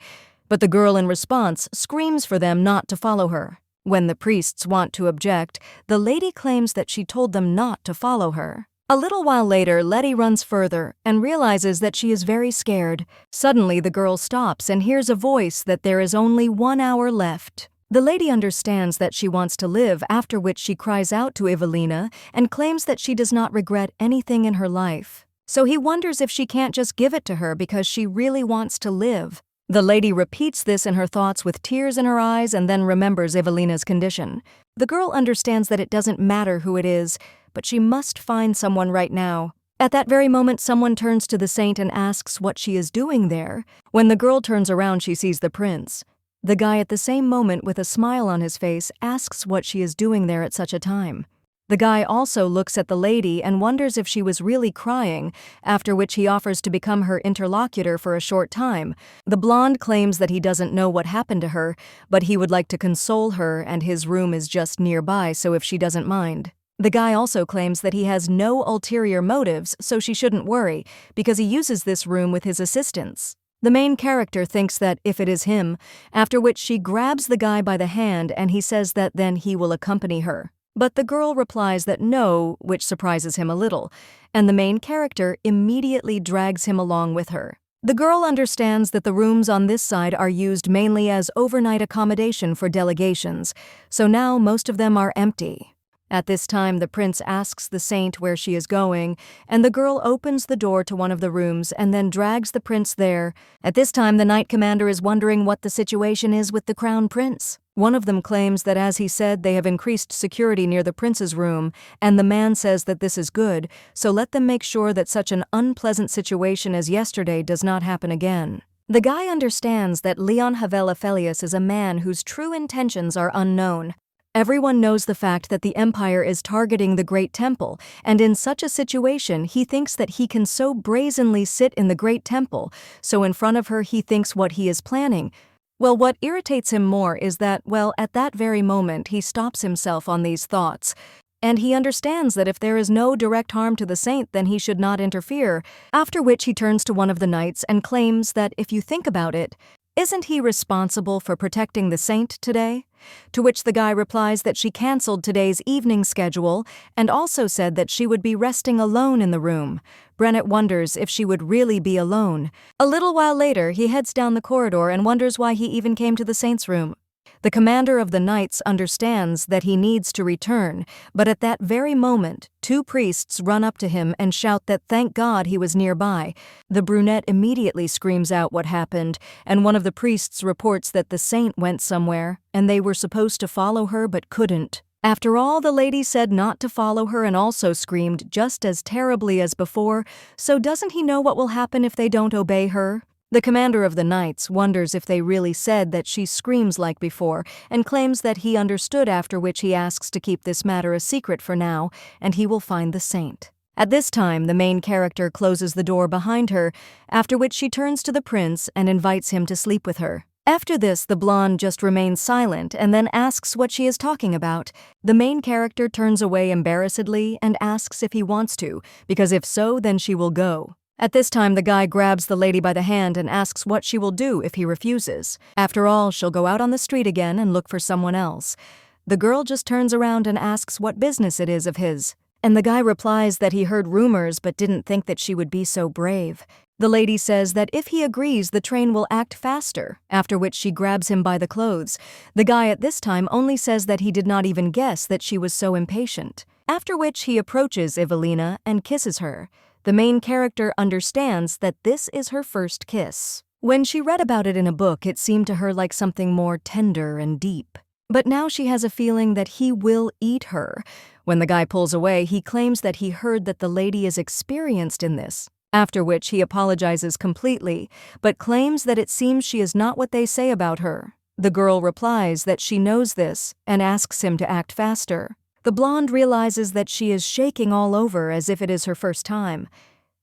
but the girl in response screams for them not to follow her. When the priests want to object, the lady claims that she told them not to follow her. A little while later, Letty runs further and realizes that she is very scared. Suddenly, the girl stops and hears a voice that there is only 1 hour left. The lady understands that she wants to live, after which she cries out to Ivelina and claims that she does not regret anything in her life. So he wonders if she can't just give it to her because she really wants to live. The lady repeats this in her thoughts with tears in her eyes and then remembers Ivelina's condition. The girl understands that it doesn't matter who it is, but she must find someone right now. At that very moment, someone turns to the saint and asks what she is doing there. When the girl turns around, she sees the prince. The guy at the same moment, with a smile on his face, asks what she is doing there at such a time. The guy also looks at the lady and wonders if she was really crying, after which he offers to become her interlocutor for a short time. The blonde claims that he doesn't know what happened to her, but he would like to console her and his room is just nearby, so if she doesn't mind. The guy also claims that he has no ulterior motives, so she shouldn't worry, because he uses this room with his assistants. The main character thinks that if it is him, after which she grabs the guy by the hand and he says that then he will accompany her. But the girl replies that no, which surprises him a little, and the main character immediately drags him along with her. The girl understands that the rooms on this side are used mainly as overnight accommodation for delegations, so now most of them are empty. At this time, the prince asks the saint where she is going, and the girl opens the door to one of the rooms and then drags the prince there. At this time, the knight commander is wondering what the situation is with the crown prince. One of them claims that, as he said, they have increased security near the prince's room, and the man says that this is good, so let them make sure that such an unpleasant situation as yesterday does not happen again. The guy understands that Leon Havel Aphelios is a man whose true intentions are unknown. Everyone knows the fact that the Empire is targeting the Great Temple, and in such a situation he thinks that he can so brazenly sit in the Great Temple, so in front of her he thinks what he is planning. Well, what irritates him more is that, at that very moment he stops himself on these thoughts, and he understands that if there is no direct harm to the saint, then he should not interfere, after which he turns to one of the knights and claims that if you think about it, isn't he responsible for protecting the saint today? To which the guy replies that she cancelled today's evening schedule and also said that she would be resting alone in the room. Brennet wonders if she would really be alone. A little while later, he heads down the corridor and wonders why he even came to the saint's room. The commander of the knights understands that he needs to return, but at that very moment, two priests run up to him and shout that thank God he was nearby. The brunette immediately screams out what happened, and one of the priests reports that the saint went somewhere, and they were supposed to follow her but couldn't. After all, the lady said not to follow her and also screamed just as terribly as before, so doesn't he know what will happen if they don't obey her? The commander of the knights wonders if they really said that she screams like before and claims that he understood, after which he asks to keep this matter a secret for now, and he will find the saint. At this time, the main character closes the door behind her, after which she turns to the prince and invites him to sleep with her. After this, the blonde just remains silent and then asks what she is talking about. The main character turns away embarrassedly and asks if he wants to, because if so, then she will go. At this time, the guy grabs the lady by the hand and asks what she will do if he refuses. After all, she'll go out on the street again and look for someone else. The girl just turns around and asks what business it is of his. And the guy replies that he heard rumors but didn't think that she would be so brave. The lady says that if he agrees, the train will act faster, after which she grabs him by the clothes. The guy at this time only says that he did not even guess that she was so impatient. After which he approaches Ivelina and kisses her. The main character understands that this is her first kiss. When she read about it in a book, it seemed to her like something more tender and deep. But now she has a feeling that he will eat her. When the guy pulls away, he claims that he heard that the lady is experienced in this, after which he apologizes completely, but claims that it seems she is not what they say about her. The girl replies that she knows this and asks him to act faster. The blonde realizes that she is shaking all over as if it is her first time.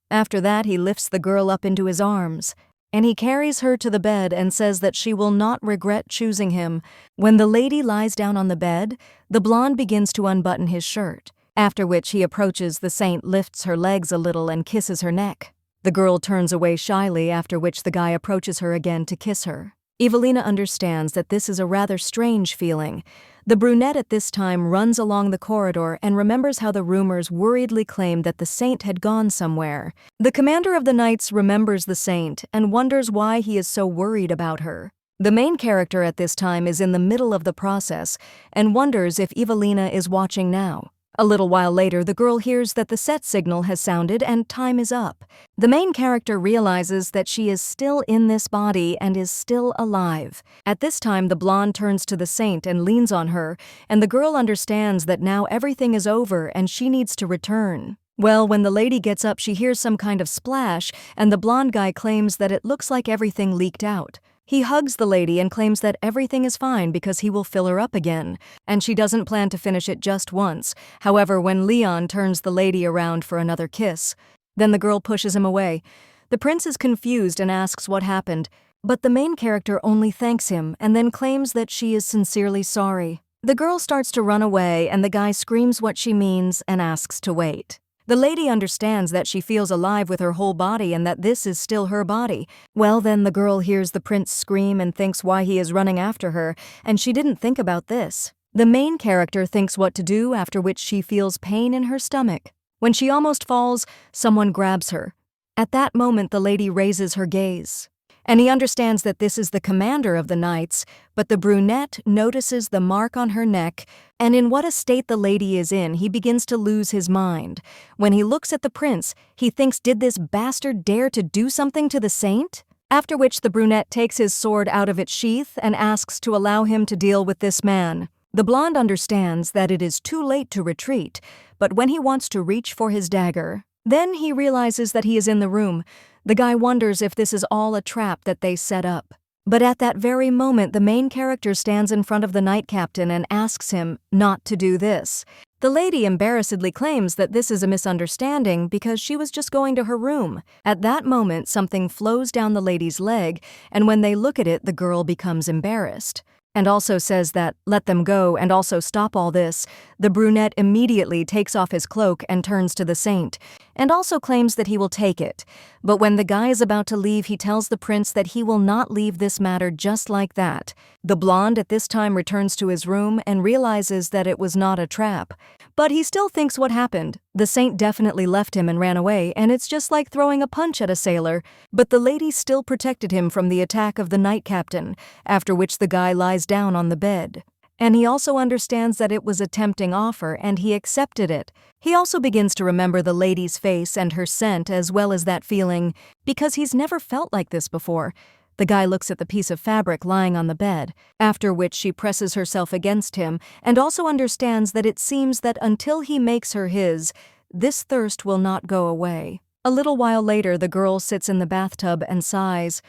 After that, he lifts the girl up into his arms, and he carries her to the bed and says that she will not regret choosing him. When the lady lies down on the bed, the blonde begins to unbutton his shirt, after which he approaches the saint, lifts her legs a little and kisses her neck. The girl turns away shyly, after which the guy approaches her again to kiss her. Ivelina understands that this is a rather strange feeling. The brunette at this time runs along the corridor and remembers how the rumors worriedly claimed that the saint had gone somewhere. The commander of the knights remembers the saint and wonders why he is so worried about her. The main character at this time is in the middle of the process and wonders if Ivelina is watching now. A little while later, the girl hears that the set signal has sounded and time is up. The main character realizes that she is still in this body and is still alive. At this time, the blonde turns to the saint and leans on her, and the girl understands that now everything is over and she needs to return. Well, when the lady gets up, she hears some kind of splash, and the blonde guy claims that it looks like everything leaked out. He hugs the lady and claims that everything is fine because he will fill her up again, and she doesn't plan to finish it just once. However, when Leyon turns the lady around for another kiss, then the girl pushes him away. The prince is confused and asks what happened, but the main character only thanks him and then claims that she is sincerely sorry. The girl starts to run away, and the guy screams what she means and asks to wait. The lady understands that she feels alive with her whole body and that this is still her body. Well, then the girl hears the prince scream and thinks why he is running after her, and she didn't think about this. The main character thinks what to do, after which she feels pain in her stomach. When she almost falls, someone grabs her. At that moment, the lady raises her gaze, and he understands that this is the commander of the knights, but the brunette notices the mark on her neck, and in what a state the lady is in, he begins to lose his mind. When he looks at the prince, he thinks, did this bastard dare to do something to the saint? After which the brunette takes his sword out of its sheath and asks to allow him to deal with this man. The blonde understands that it is too late to retreat, but when he wants to reach for his dagger, then he realizes that he is in the room. The guy wonders if this is all a trap that they set up. But at that very moment, the main character stands in front of the knight captain and asks him not to do this. The lady embarrassedly claims that this is a misunderstanding because she was just going to her room. At that moment, something flows down the lady's leg, and when they look at it, the girl becomes embarrassed, and also says that, let them go and also stop all this. The brunette immediately takes off his cloak and turns to the saint, and also claims that he will take it. But when the guy is about to leave, he tells the prince that he will not leave this matter just like that. The blonde at this time returns to his room and realizes that it was not a trap. But he still thinks what happened. The saint definitely left him and ran away, and it's just like throwing a punch at a sailor. But the lady still protected him from the attack of the knight captain, after which the guy lies down on the bed. And he also understands that it was a tempting offer, and he accepted it. He also begins to remember the lady's face and her scent as well as that feeling, because he's never felt like this before. The guy looks at the piece of fabric lying on the bed, after which she presses herself against him and also understands that it seems that until he makes her his, this thirst will not go away. A little while later, the girl sits in the bathtub and sighs.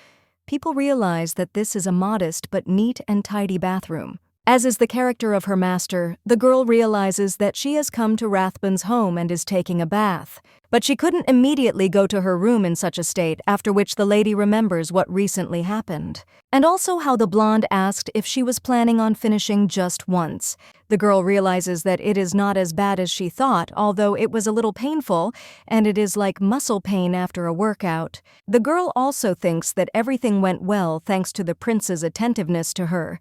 People realize that this is a modest but neat and tidy bathroom. As is the character of her master, the girl realizes that she has come to Wrathben's home and is taking a bath. But she couldn't immediately go to her room in such a state, after which the lady remembers what recently happened. And also how the blonde asked if she was planning on finishing just once. The girl realizes that it is not as bad as she thought, although it was a little painful, and it is like muscle pain after a workout. The girl also thinks that everything went well thanks to the prince's attentiveness to her.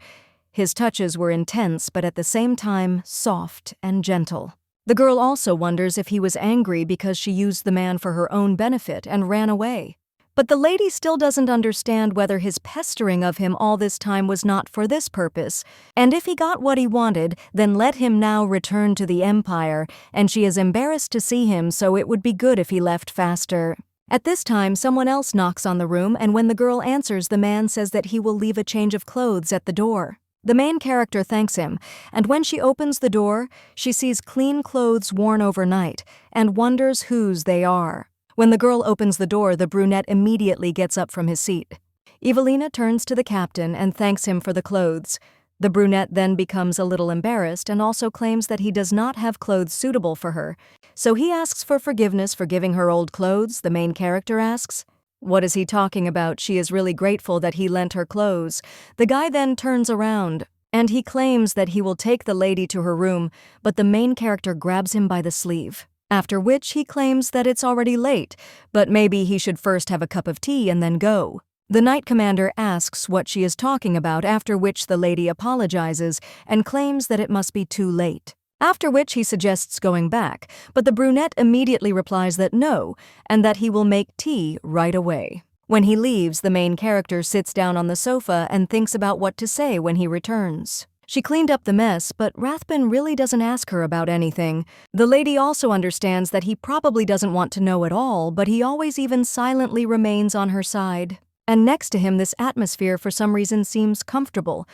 His touches were intense, but at the same time, soft and gentle. The girl also wonders if he was angry because she used the man for her own benefit and ran away. But the lady still doesn't understand whether his pestering of him all this time was not for this purpose, and if he got what he wanted, then let him now return to the Empire, and she is embarrassed to see him, so it would be good if he left faster. At this time, someone else knocks on the room, and when the girl answers, the man says that he will leave a change of clothes at the door. The main character thanks him, and when she opens the door, she sees clean clothes worn overnight and wonders whose they are. When the girl opens the door, the brunette immediately gets up from his seat. Ivelina turns to the captain and thanks him for the clothes. The brunette then becomes a little embarrassed and also claims that he does not have clothes suitable for her. So he asks for forgiveness for giving her old clothes, the main character asks. What is he talking about? She is really grateful that he lent her clothes. The guy then turns around, and he claims that he will take the lady to her room, but the main character grabs him by the sleeve. After which he claims that it's already late, but maybe he should first have a cup of tea and then go. The knight commander asks what she is talking about, after which the lady apologizes and claims that it must be too late. After which he suggests going back, but the brunette immediately replies that no, and that he will make tea right away. When he leaves, the main character sits down on the sofa and thinks about what to say when he returns. She cleaned up the mess, but Wrathben really doesn't ask her about anything. The lady also understands that he probably doesn't want to know at all, but he always even silently remains on her side. And next to him, this atmosphere for some reason seems comfortable.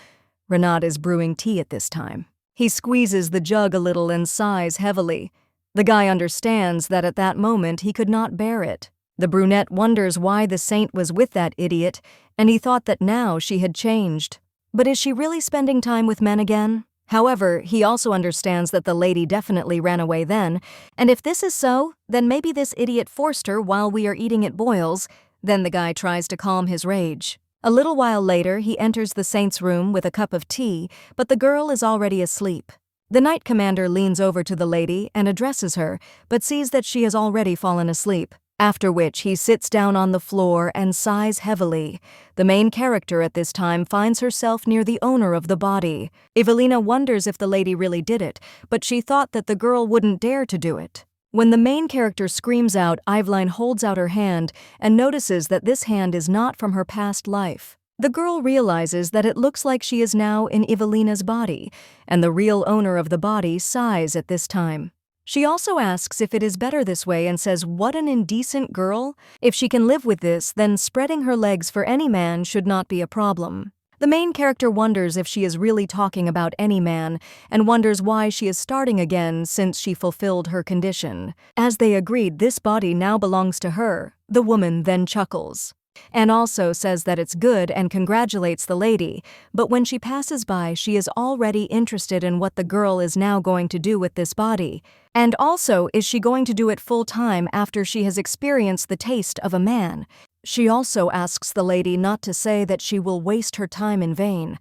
Renaud is brewing tea at this time. He squeezes the jug a little and sighs heavily. The guy understands that at that moment he could not bear it. The brunette wonders why the saint was with that idiot, and he thought that now she had changed. But is she really spending time with men again? However, he also understands that the lady definitely ran away then, and if this is so, then maybe this idiot forced her while we are eating at Boyle's. Then the guy tries to calm his rage. A little while later, he enters the saint's room with a cup of tea, but the girl is already asleep. The knight commander leans over to the lady and addresses her, but sees that she has already fallen asleep, after which he sits down on the floor and sighs heavily. The main character at this time finds herself near the owner of the body. Ivelina wonders if the lady really did it, but she thought that the girl wouldn't dare to do it. When the main character screams out, Ivelina holds out her hand and notices that this hand is not from her past life. The girl realizes that it looks like she is now in Ivelina's body, and the real owner of the body sighs at this time. She also asks if it is better this way and says, "What an indecent girl. If she can live with this, then spreading her legs for any man should not be a problem." The main character wonders if she is really talking about any man, and wonders why she is starting again since she fulfilled her condition. As they agreed, this body now belongs to her. The woman then chuckles, and also says that it's good and congratulates the lady, but when she passes by, she is already interested in what the girl is now going to do with this body. And also, is she going to do it full time after she has experienced the taste of a man? She also asks the lady not to say that she will waste her time in vain.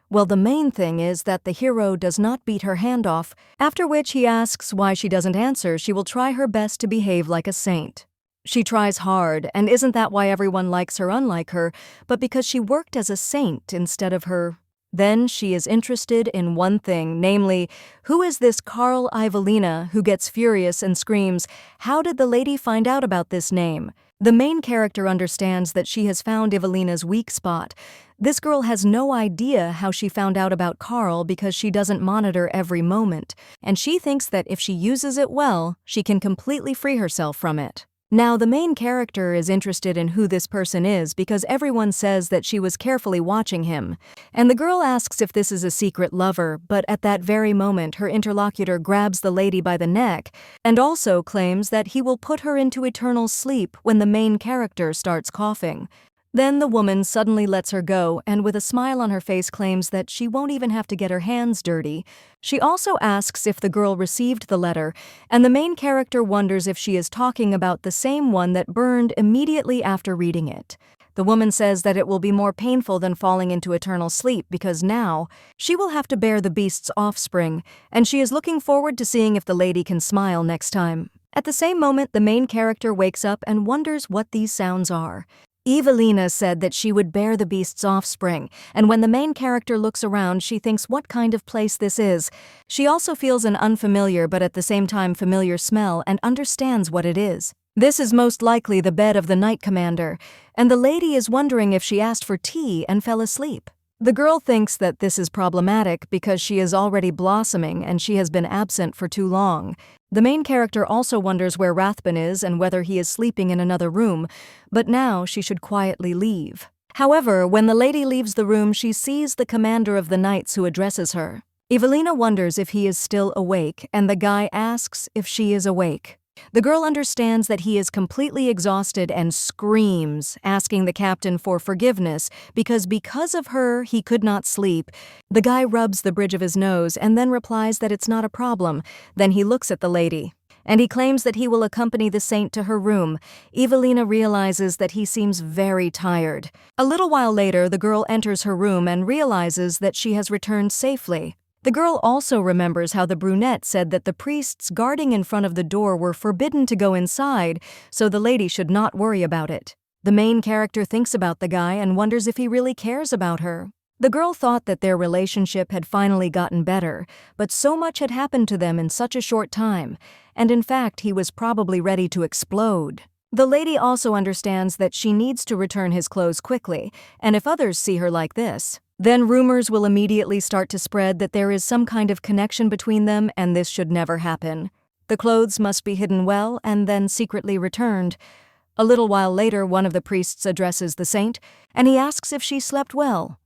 Well, the main thing is that the hero does not beat her hand off, after which he asks why she doesn't answer. She will try her best to behave like a saint. She tries hard, and isn't that why everyone likes her unlike her, but because she worked as a saint instead of her Then she is interested in one thing, namely, who is this Carl Ivelina, who gets furious and screams, "How did the lady find out about this name?" The main character understands that she has found Ivelina's weak spot. This girl has no idea how she found out about Carl because she doesn't monitor every moment, and she thinks that if she uses it well, she can completely free herself from it. Now, the main character is interested in who this person is because everyone says that she was carefully watching him. And the girl asks if this is a secret lover, but at that very moment her interlocutor grabs the lady by the neck and also claims that he will put her into eternal sleep when the main character starts coughing. Then the woman suddenly lets her go and with a smile on her face claims that she won't even have to get her hands dirty. She also asks if the girl received the letter, and the main character wonders if she is talking about the same one that burned immediately after reading it. The woman says that it will be more painful than falling into eternal sleep because now she will have to bear the beast's offspring, and she is looking forward to seeing if the lady can smile next time. At the same moment, the main character wakes up and wonders what these sounds are. Ivelina said that she would bear the beast's offspring, and when the main character looks around, she thinks what kind of place this is. She also feels an unfamiliar but at the same time familiar smell and understands what it is. This is most likely the bed of the Knight Commander, and the lady is wondering if she asked for tea and fell asleep. The girl thinks that this is problematic because she is already blossoming and she has been absent for too long. The main character also wonders where Wrathben is and whether he is sleeping in another room, but now she should quietly leave. However, when the lady leaves the room, she sees the commander of the knights who addresses her. Ivelina wonders if he is still awake, and the guy asks if she is awake. The girl understands that he is completely exhausted and screams, asking the captain for forgiveness because of her he could not sleep. The guy rubs the bridge of his nose and then replies that it's not a problem. Then he looks at the lady, and he claims that he will accompany the saint to her room. Ivelina realizes that he seems very tired. A little while later, the girl enters her room and realizes that she has returned safely. The girl also remembers how the brunette said that the priests guarding in front of the door were forbidden to go inside, so the lady should not worry about it. The main character thinks about the guy and wonders if he really cares about her. The girl thought that their relationship had finally gotten better, but so much had happened to them in such a short time, and in fact he was probably ready to explode. The lady also understands that she needs to return his clothes quickly, and if others see her like this, then rumors will immediately start to spread that there is some kind of connection between them, and this should never happen. The clothes must be hidden well and then secretly returned. A little while later, one of the priests addresses the saint, and he asks if she slept well.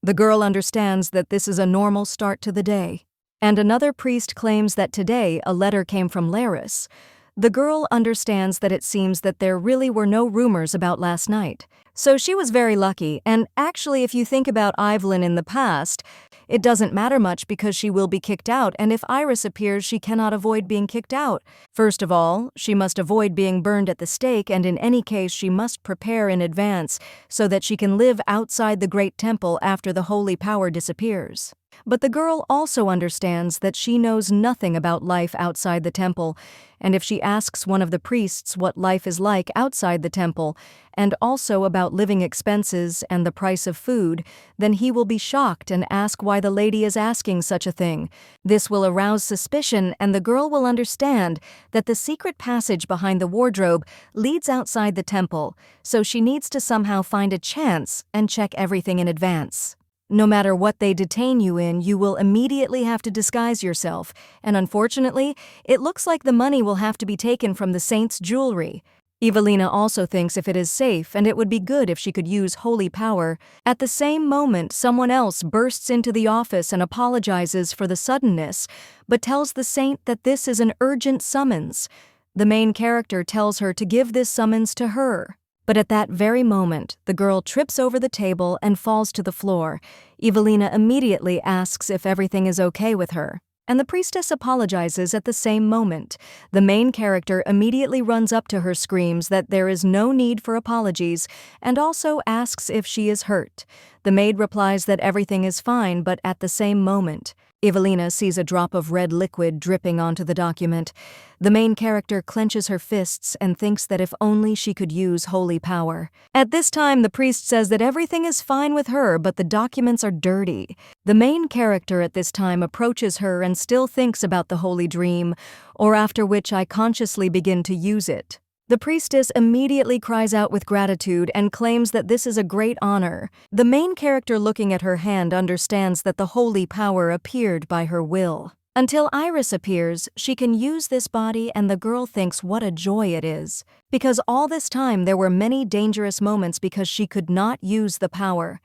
The girl understands that this is a normal start to the day. And another priest claims that today a letter came from Laris. The girl understands that it seems that there really were no rumors about last night. So she was very lucky, and actually if you think about Ivelin in the past, it doesn't matter much because she will be kicked out, and if Iris appears, she cannot avoid being kicked out. First of all, she must avoid being burned at the stake, and in any case she must prepare in advance so that she can live outside the great temple after the holy power disappears. But the girl also understands that she knows nothing about life outside the temple, and if she asks one of the priests what life is like outside the temple, and also about living expenses and the price of food, then he will be shocked and ask why the lady is asking such a thing. This will arouse suspicion, and the girl will understand that the secret passage behind the wardrobe leads outside the temple, so she needs to somehow find a chance and check everything in advance. No matter what they detain you in, you will immediately have to disguise yourself, and unfortunately, it looks like the money will have to be taken from the saint's jewelry. Ivelina also thinks if it is safe, and it would be good if she could use holy power. At the same moment, someone else bursts into the office and apologizes for the suddenness, but tells the saint that this is an urgent summons. The main character tells her to give this summons to her. But at that very moment, the girl trips over the table and falls to the floor. Ivelina immediately asks if everything is okay with her, and the priestess apologizes at the same moment. The main character immediately runs up to her, screams that there is no need for apologies, and also asks if she is hurt. The maid replies that everything is fine, but at the same moment, Ivelina sees a drop of red liquid dripping onto the document. The main character clenches her fists and thinks that if only she could use holy power. At this time, the priest says that everything is fine with her, but the documents are dirty. The main character at this time approaches her and still thinks about the holy dream, or after which I consciously begin to use it. The priestess immediately cries out with gratitude and claims that this is a great honor. The main character looking at her hand understands that the holy power appeared by her will. Until Iris appears, she can use this body and the girl thinks what a joy it is. Because all this time there were many dangerous moments because she could not use the power.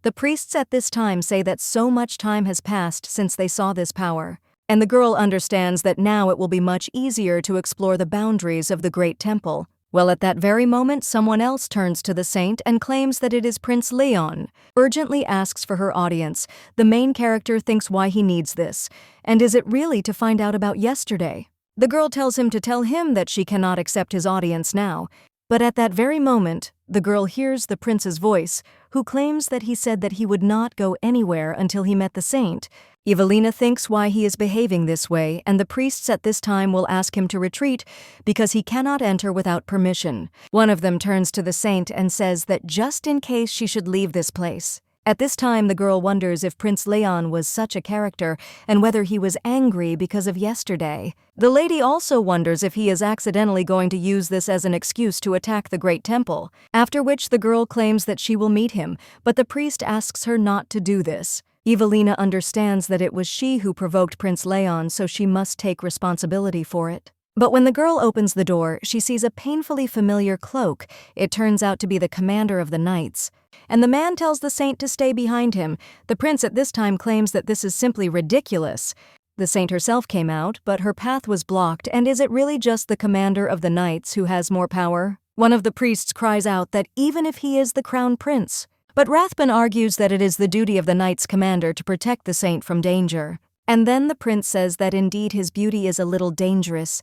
The priests at this time say that so much time has passed since they saw this power. And the girl understands that now it will be much easier to explore the boundaries of the great temple. Well, at that very moment, someone else turns to the saint and claims that it is Prince Leyon, urgently asks for her audience. The main character thinks why he needs this, and is it really to find out about yesterday? The girl tells him to tell him that she cannot accept his audience now, but at that very moment, the girl hears the prince's voice, who claims that he said that he would not go anywhere until he met the saint. Ivelina thinks why he is behaving this way, and the priests at this time will ask him to retreat because he cannot enter without permission. One of them turns to the saint and says that just in case she should leave this place. At this time, the girl wonders if Prince Leyon was such a character and whether he was angry because of yesterday. The lady also wonders if he is accidentally going to use this as an excuse to attack the great temple, after which the girl claims that she will meet him, but the priest asks her not to do this. Ivelina understands that it was she who provoked Prince Leyon, so she must take responsibility for it. But when the girl opens the door, she sees a painfully familiar cloak. It turns out to be the commander of the knights. And the man tells the saint to stay behind him. The prince at this time claims that this is simply ridiculous. The saint herself came out, but her path was blocked, and is it really just the commander of the knights who has more power? One of the priests cries out that even if he is the crown prince. But Wrathben argues that it is the duty of the knight's commander to protect the saint from danger. And then the prince says that indeed his beauty is a little dangerous.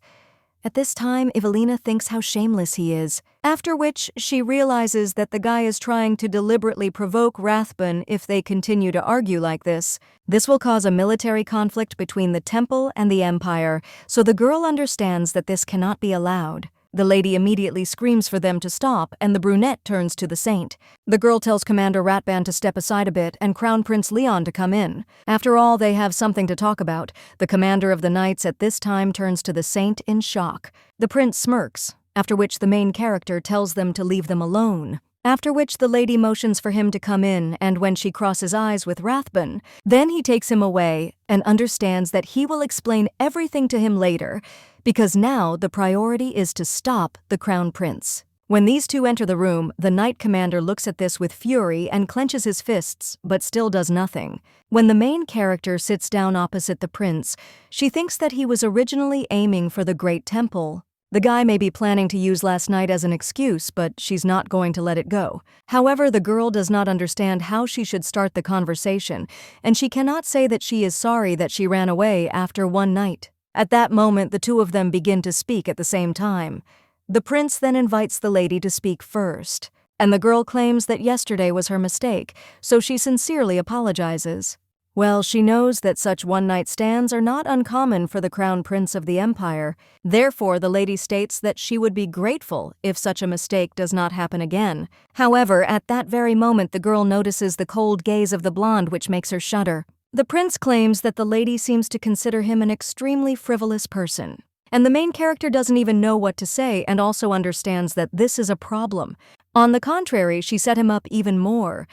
At this time, Ivelina thinks how shameless he is, after which she realizes that the guy is trying to deliberately provoke Wrathben if they continue to argue like this. This will cause a military conflict between the temple and the empire, so the girl understands that this cannot be allowed. The lady immediately screams for them to stop, and the brunette turns to the saint. The girl tells Commander Wrathben to step aside a bit and Crown Prince Leyon to come in. After all, they have something to talk about. The commander of the knights at this time turns to the saint in shock. The prince smirks, after which the main character tells them to leave them alone. After which the lady motions for him to come in, and when she crosses eyes with Wrathben, then he takes him away and understands that he will explain everything to him later, because now the priority is to stop the crown prince. When these two enter the room, the knight commander looks at this with fury and clenches his fists, but still does nothing. When the main character sits down opposite the prince, she thinks that he was originally aiming for the great temple. The guy may be planning to use last night as an excuse, but she's not going to let it go. However, the girl does not understand how she should start the conversation, and she cannot say that she is sorry that she ran away after one night. At that moment, the two of them begin to speak at the same time. The prince then invites the lady to speak first, and the girl claims that yesterday was her mistake, so she sincerely apologizes. Well, she knows that such one-night stands are not uncommon for the crown prince of the empire. Therefore, the lady states that she would be grateful if such a mistake does not happen again. However, at that very moment, the girl notices the cold gaze of the blonde, which makes her shudder. The prince claims that the lady seems to consider him an extremely frivolous person. And the main character doesn't even know what to say and also understands that this is a problem. On the contrary, she set him up even more.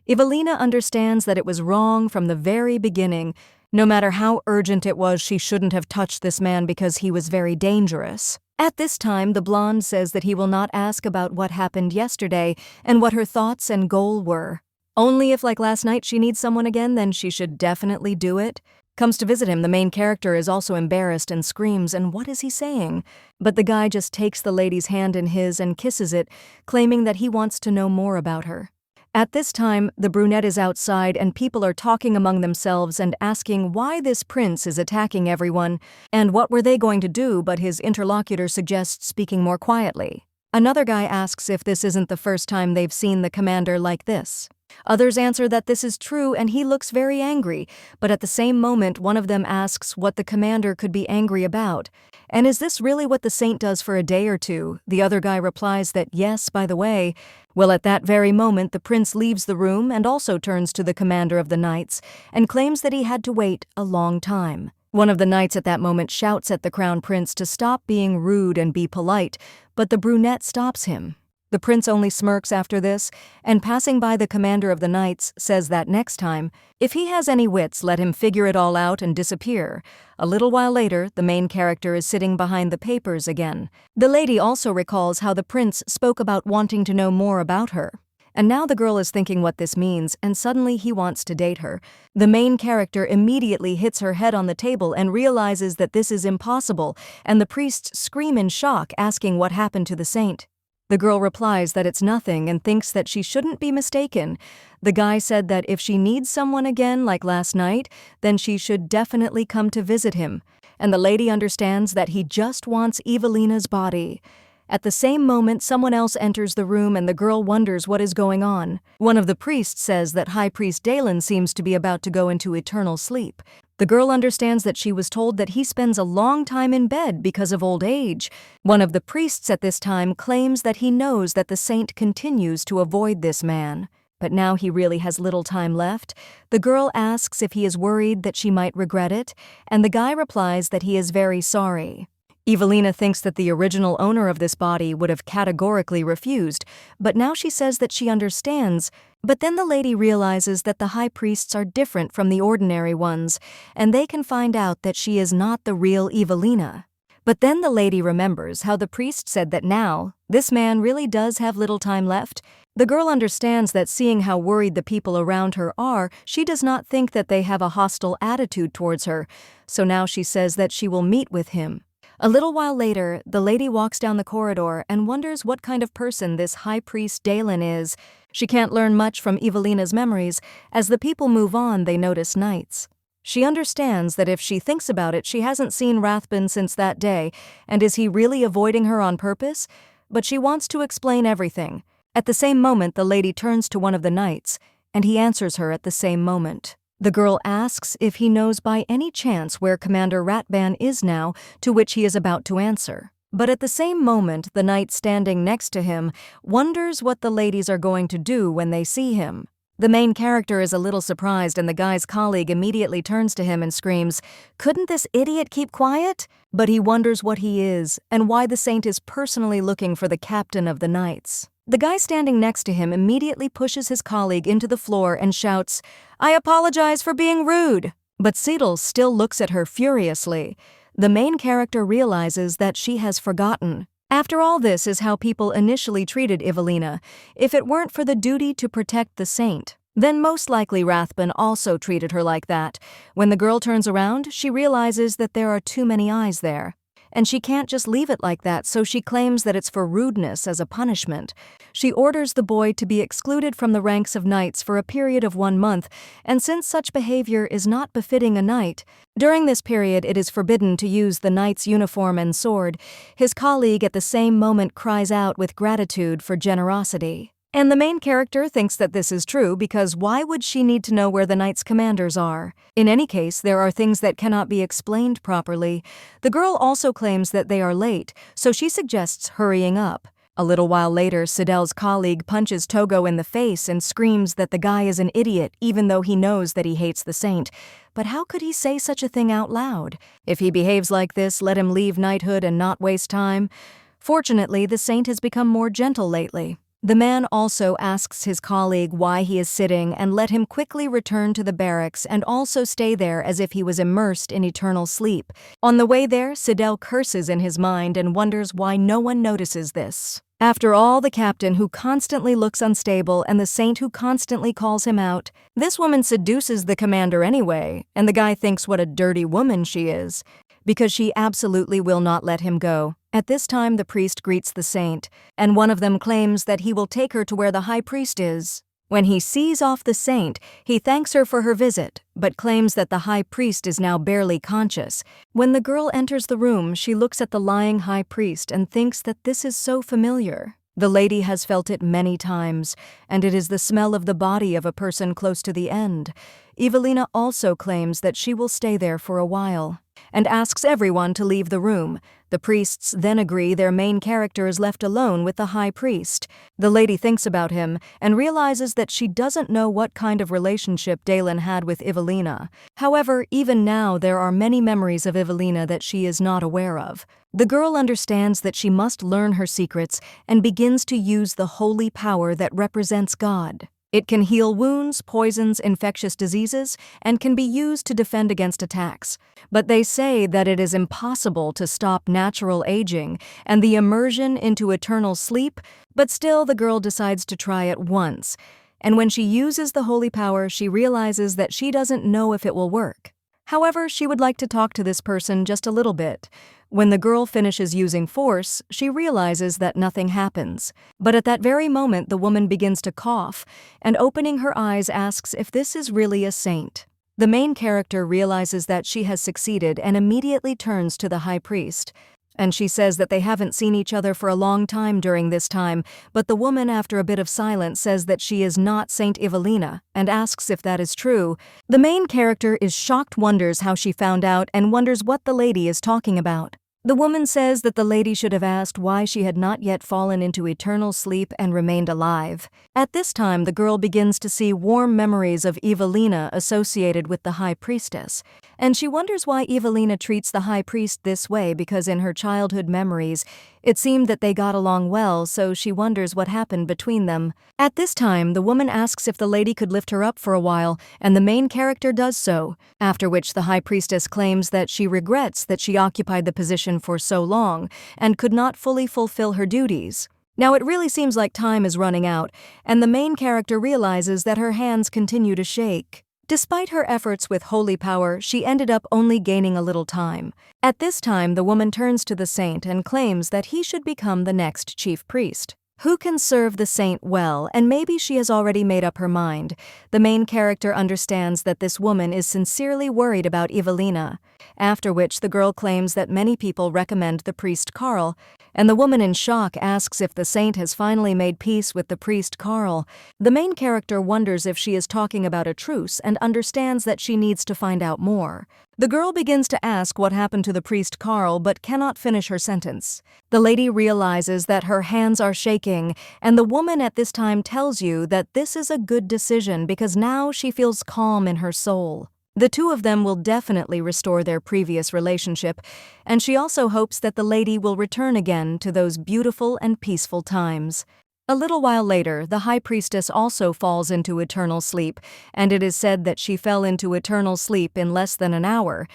Ivelina understands that it was wrong from the very beginning. No matter how urgent it was, she shouldn't have touched this man because he was very dangerous. At this time, the blonde says that he will not ask about what happened yesterday and what her thoughts and goal were. Only if, like last night, she needs someone again, then she should definitely do it. Comes to visit him, the main character is also embarrassed and screams, and what is he saying? But the guy just takes the lady's hand in his and kisses it, claiming that he wants to know more about her. At this time, the brunette is outside and people are talking among themselves and asking why this prince is attacking everyone, and what were they going to do, but his interlocutor suggests speaking more quietly. Another guy asks if this isn't the first time they've seen the commander like this. Others answer that this is true and he looks very angry, but at the same moment one of them asks what the commander could be angry about. And is this really what the saint does for a day or two? The other guy replies that yes, by the way. Well, at that very moment the prince leaves the room and also turns to the commander of the knights and claims that he had to wait a long time. One of the knights at that moment shouts at the crown prince to stop being rude and be polite, but the brunette stops him. The prince only smirks after this, and passing by the commander of the knights, says that next time, if he has any wits, let him figure it all out and disappear. A little while later, the main character is sitting behind the papers again. The lady also recalls how the prince spoke about wanting to know more about her. And now the girl is thinking what this means, and suddenly he wants to date her. The main character immediately hits her head on the table and realizes that this is impossible, and the priests scream in shock, asking what happened to the saint. The girl replies that it's nothing and thinks that she shouldn't be mistaken. The guy said that if she needs someone again like last night, then she should definitely come to visit him. And the lady understands that he just wants Ivelina's body. At the same moment, someone else enters the room and the girl wonders what is going on. One of the priests says that High Priest Dalen seems to be about to go into eternal sleep. The girl understands that she was told that he spends a long time in bed because of old age. One of the priests at this time claims that he knows that the saint continues to avoid this man. But now he really has little time left. The girl asks if he is worried that she might regret it, and the guy replies that he is very sorry. Ivelina thinks that the original owner of this body would have categorically refused, but now she says that she understands. But then the lady realizes that the high priests are different from the ordinary ones, and they can find out that she is not the real Ivelina. But then the lady remembers how the priest said that now, this man really does have little time left. The girl understands that seeing how worried the people around her are, she does not think that they have a hostile attitude towards her, so now she says that she will meet with him. A little while later, the lady walks down the corridor and wonders what kind of person this High Priest Dalen is. She can't learn much from Ivelina's memories. As the people move on, they notice knights. She understands that if she thinks about it, she hasn't seen Wrathben since that day, and is he really avoiding her on purpose? But she wants to explain everything. At the same moment, the lady turns to one of the knights, and he answers her at the same moment. The girl asks if he knows by any chance where Commander Wrathben is now, to which he is about to answer. But at the same moment, the knight standing next to him wonders what the ladies are going to do when they see him. The main character is a little surprised, and the guy's colleague immediately turns to him and screams, "Couldn't this idiot keep quiet?" But he wonders what he is, and why the saint is personally looking for the captain of the knights. The guy standing next to him immediately pushes his colleague into the floor and shouts, "I apologize for being rude." But Seidel still looks at her furiously. The main character realizes that she has forgotten. After all, this is how people initially treated Ivelina. If it weren't for the duty to protect the saint, then most likely Wrathben also treated her like that. When the girl turns around, she realizes that there are too many eyes there. And she can't just leave it like that, so she claims that it's for rudeness as a punishment. She orders the boy to be excluded from the ranks of knights for a period of 1 month, and since such behavior is not befitting a knight, during this period it is forbidden to use the knight's uniform and sword. His colleague at the same moment cries out with gratitude for generosity. And the main character thinks that this is true because why would she need to know where the knight's commanders are? In any case, there are things that cannot be explained properly. The girl also claims that they are late, so she suggests hurrying up. A little while later, Seidel's colleague punches Togo in the face and screams that the guy is an idiot even though he knows that he hates the saint. But how could he say such a thing out loud? If he behaves like this, let him leave knighthood and not waste time. Fortunately, the saint has become more gentle lately. The man also asks his colleague why he is sitting and let him quickly return to the barracks and also stay there as if he was immersed in eternal sleep. On the way there, Seidel curses in his mind and wonders why no one notices this. After all, the captain who constantly looks unstable and the saint who constantly calls him out, this woman seduces the commander anyway, and the guy thinks what a dirty woman she is, because she absolutely will not let him go. At this time, the priest greets the saint, and one of them claims that he will take her to where the high priest is. When he sees off the saint, he thanks her for her visit, but claims that the high priest is now barely conscious. When the girl enters the room, she looks at the lying high priest and thinks that this is so familiar. The lady has felt it many times, and it is the smell of the body of a person close to the end. Ivelina also claims that she will stay there for a while, and asks everyone to leave the room. The priests then agree their main character is left alone with the high priest. The lady thinks about him and realizes that she doesn't know what kind of relationship Dalen had with Ivelina. However, even now there are many memories of Ivelina that she is not aware of. The girl understands that she must learn her secrets and begins to use the holy power that represents God. It can heal wounds, poisons, infectious diseases, and can be used to defend against attacks. But they say that it is impossible to stop natural aging and the immersion into eternal sleep, but still the girl decides to try it once. And when she uses the holy power, she realizes that she doesn't know if it will work. However, she would like to talk to this person just a little bit. When the girl finishes using force, she realizes that nothing happens. But at that very moment, the woman begins to cough, and opening her eyes asks if this is really a saint. The main character realizes that she has succeeded and immediately turns to the high priest. And she says that they haven't seen each other for a long time during this time, but the woman, after a bit of silence, says that she is not Saint Ivelina, and asks if that is true. The main character is shocked, wonders how she found out, and wonders what the lady is talking about. The woman says that the lady should have asked why she had not yet fallen into eternal sleep and remained alive. At this time, the girl begins to see warm memories of Ivelina associated with the high priestess, and she wonders why Ivelina treats the high priest this way, because in her childhood memories, it seemed that they got along well, so she wonders what happened between them. At this time, the woman asks if the lady could lift her up for a while, and the main character does so, after which the high priestess claims that she regrets that she occupied the position for so long and could not fully fulfill her duties. Now it really seems like time is running out, and the main character realizes that her hands continue to shake. Despite her efforts with holy power, she ended up only gaining a little time. At this time, the woman turns to the saint and claims that he should become the next chief priest, who can serve the saint well, and maybe she has already made up her mind. The main character understands that this woman is sincerely worried about Ivelina, after which the girl claims that many people recommend the priest Carl, and the woman in shock asks if the saint has finally made peace with the priest Carl. The main character wonders if she is talking about a truce and understands that she needs to find out more. The girl begins to ask what happened to the priest Carl but cannot finish her sentence. The lady realizes that her hands are shaking, and the woman at this time tells you that this is a good decision because now she feels calm in her soul. The two of them will definitely restore their previous relationship, and she also hopes that the lady will return again to those beautiful and peaceful times. A little while later, the high priestess also falls into eternal sleep, and it is said that she fell into eternal sleep in less than an hour.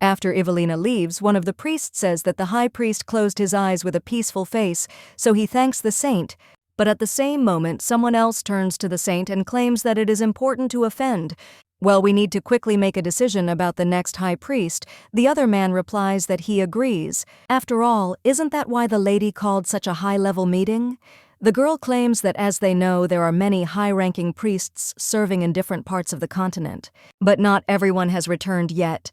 After Ivelina leaves, one of the priests says that the high priest closed his eyes with a peaceful face, so he thanks the saint. But at the same moment, someone else turns to the saint and claims that it is important to offend. Well, we need to quickly make a decision about the next high priest. The other man replies that he agrees. After all, isn't that why the lady called such a high-level meeting? The girl claims that as they know, there are many high-ranking priests serving in different parts of the continent, but not everyone has returned yet.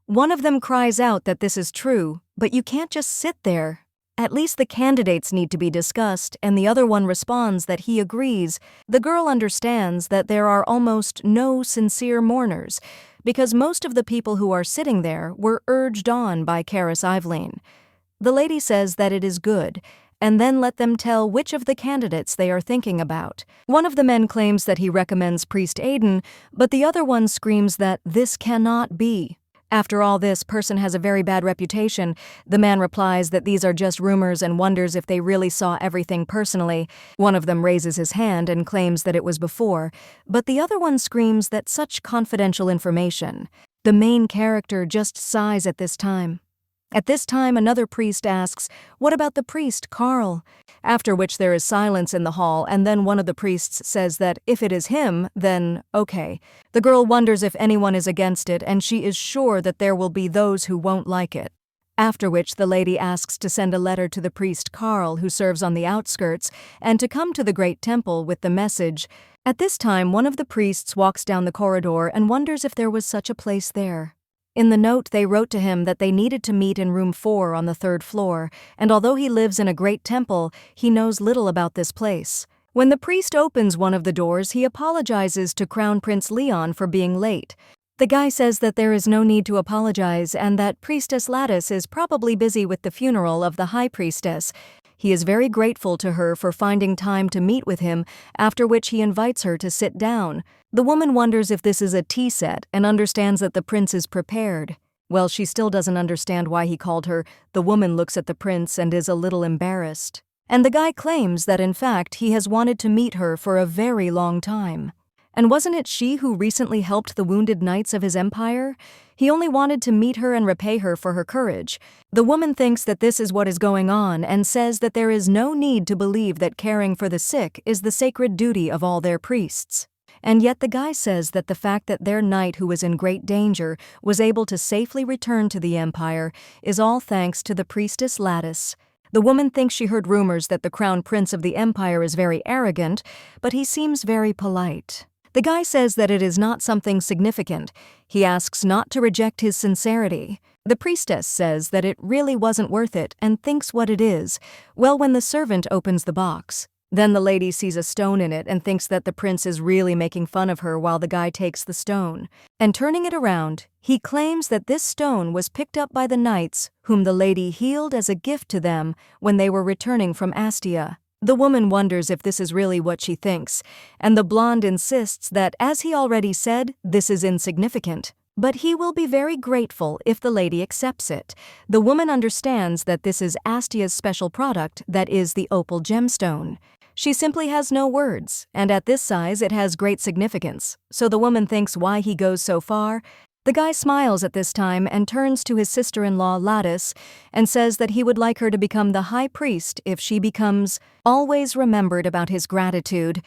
One of them cries out that this is true, but you can't just sit there. At least the candidates need to be discussed, and the other one responds that he agrees. The girl understands that there are almost no sincere mourners, because most of the people who are sitting there were urged on by Karis Ivelina. The lady says that it is good, and then let them tell which of the candidates they are thinking about. One of the men claims that he recommends Priest Aiden, but the other one screams that this cannot be. After all, this person has a very bad reputation. The man replies that these are just rumors and wonders if they really saw everything personally. One of them raises his hand and claims that it was before, but the other one screams that such confidential information. The main character just sighs at this time. At this time, another priest asks, "What about the priest, Carl?" After which there is silence in the hall, and then one of the priests says that if it is him, then okay. The girl wonders if anyone is against it, and she is sure that there will be those who won't like it. After which the lady asks to send a letter to the priest Carl, who serves on the outskirts, and to come to the great temple with the message. At this time, one of the priests walks down the corridor and wonders if there was such a place there. In the note, they wrote to him that they needed to meet in room 4 on the 3rd floor, and although he lives in a great temple, he knows little about this place. When the priest opens one of the doors, he apologizes to Crown Prince Leyon for being late. The guy says that there is no need to apologize and that Priestess Lattice is probably busy with the funeral of the High Priestess. He is very grateful to her for finding time to meet with him, after which he invites her to sit down. The woman wonders if this is a tea set and understands that the prince is prepared. Well, she still doesn't understand why he called her. The woman looks at the prince and is a little embarrassed. And the guy claims that in fact he has wanted to meet her for a very long time. And wasn't it she who recently helped the wounded knights of his empire? He only wanted to meet her and repay her for her courage. The woman thinks that this is what is going on and says that there is no need to believe that caring for the sick is the sacred duty of all their priests. And yet the guy says that the fact that their knight who was in great danger was able to safely return to the empire is all thanks to the priestess Lattice. The woman thinks she heard rumors that the crown prince of the empire is very arrogant, but he seems very polite. The guy says that it is not something significant. He asks not to reject his sincerity. The priestess says that it really wasn't worth it and thinks what it is. Well, when the servant opens the box, then the lady sees a stone in it and thinks that the prince is really making fun of her while the guy takes the stone. And turning it around, he claims that this stone was picked up by the knights whom the lady healed as a gift to them when they were returning from Astia. The woman wonders if this is really what she thinks, and the blonde insists that, as he already said, this is insignificant. But he will be very grateful if the lady accepts it. The woman understands that this is Astia's special product, that is the opal gemstone. She simply has no words, and at this size it has great significance, so the woman thinks why he goes so far. The guy smiles at this time and turns to his sister-in-law Lattice and says that he would like her to become the high priest if she becomes always remembered about his gratitude.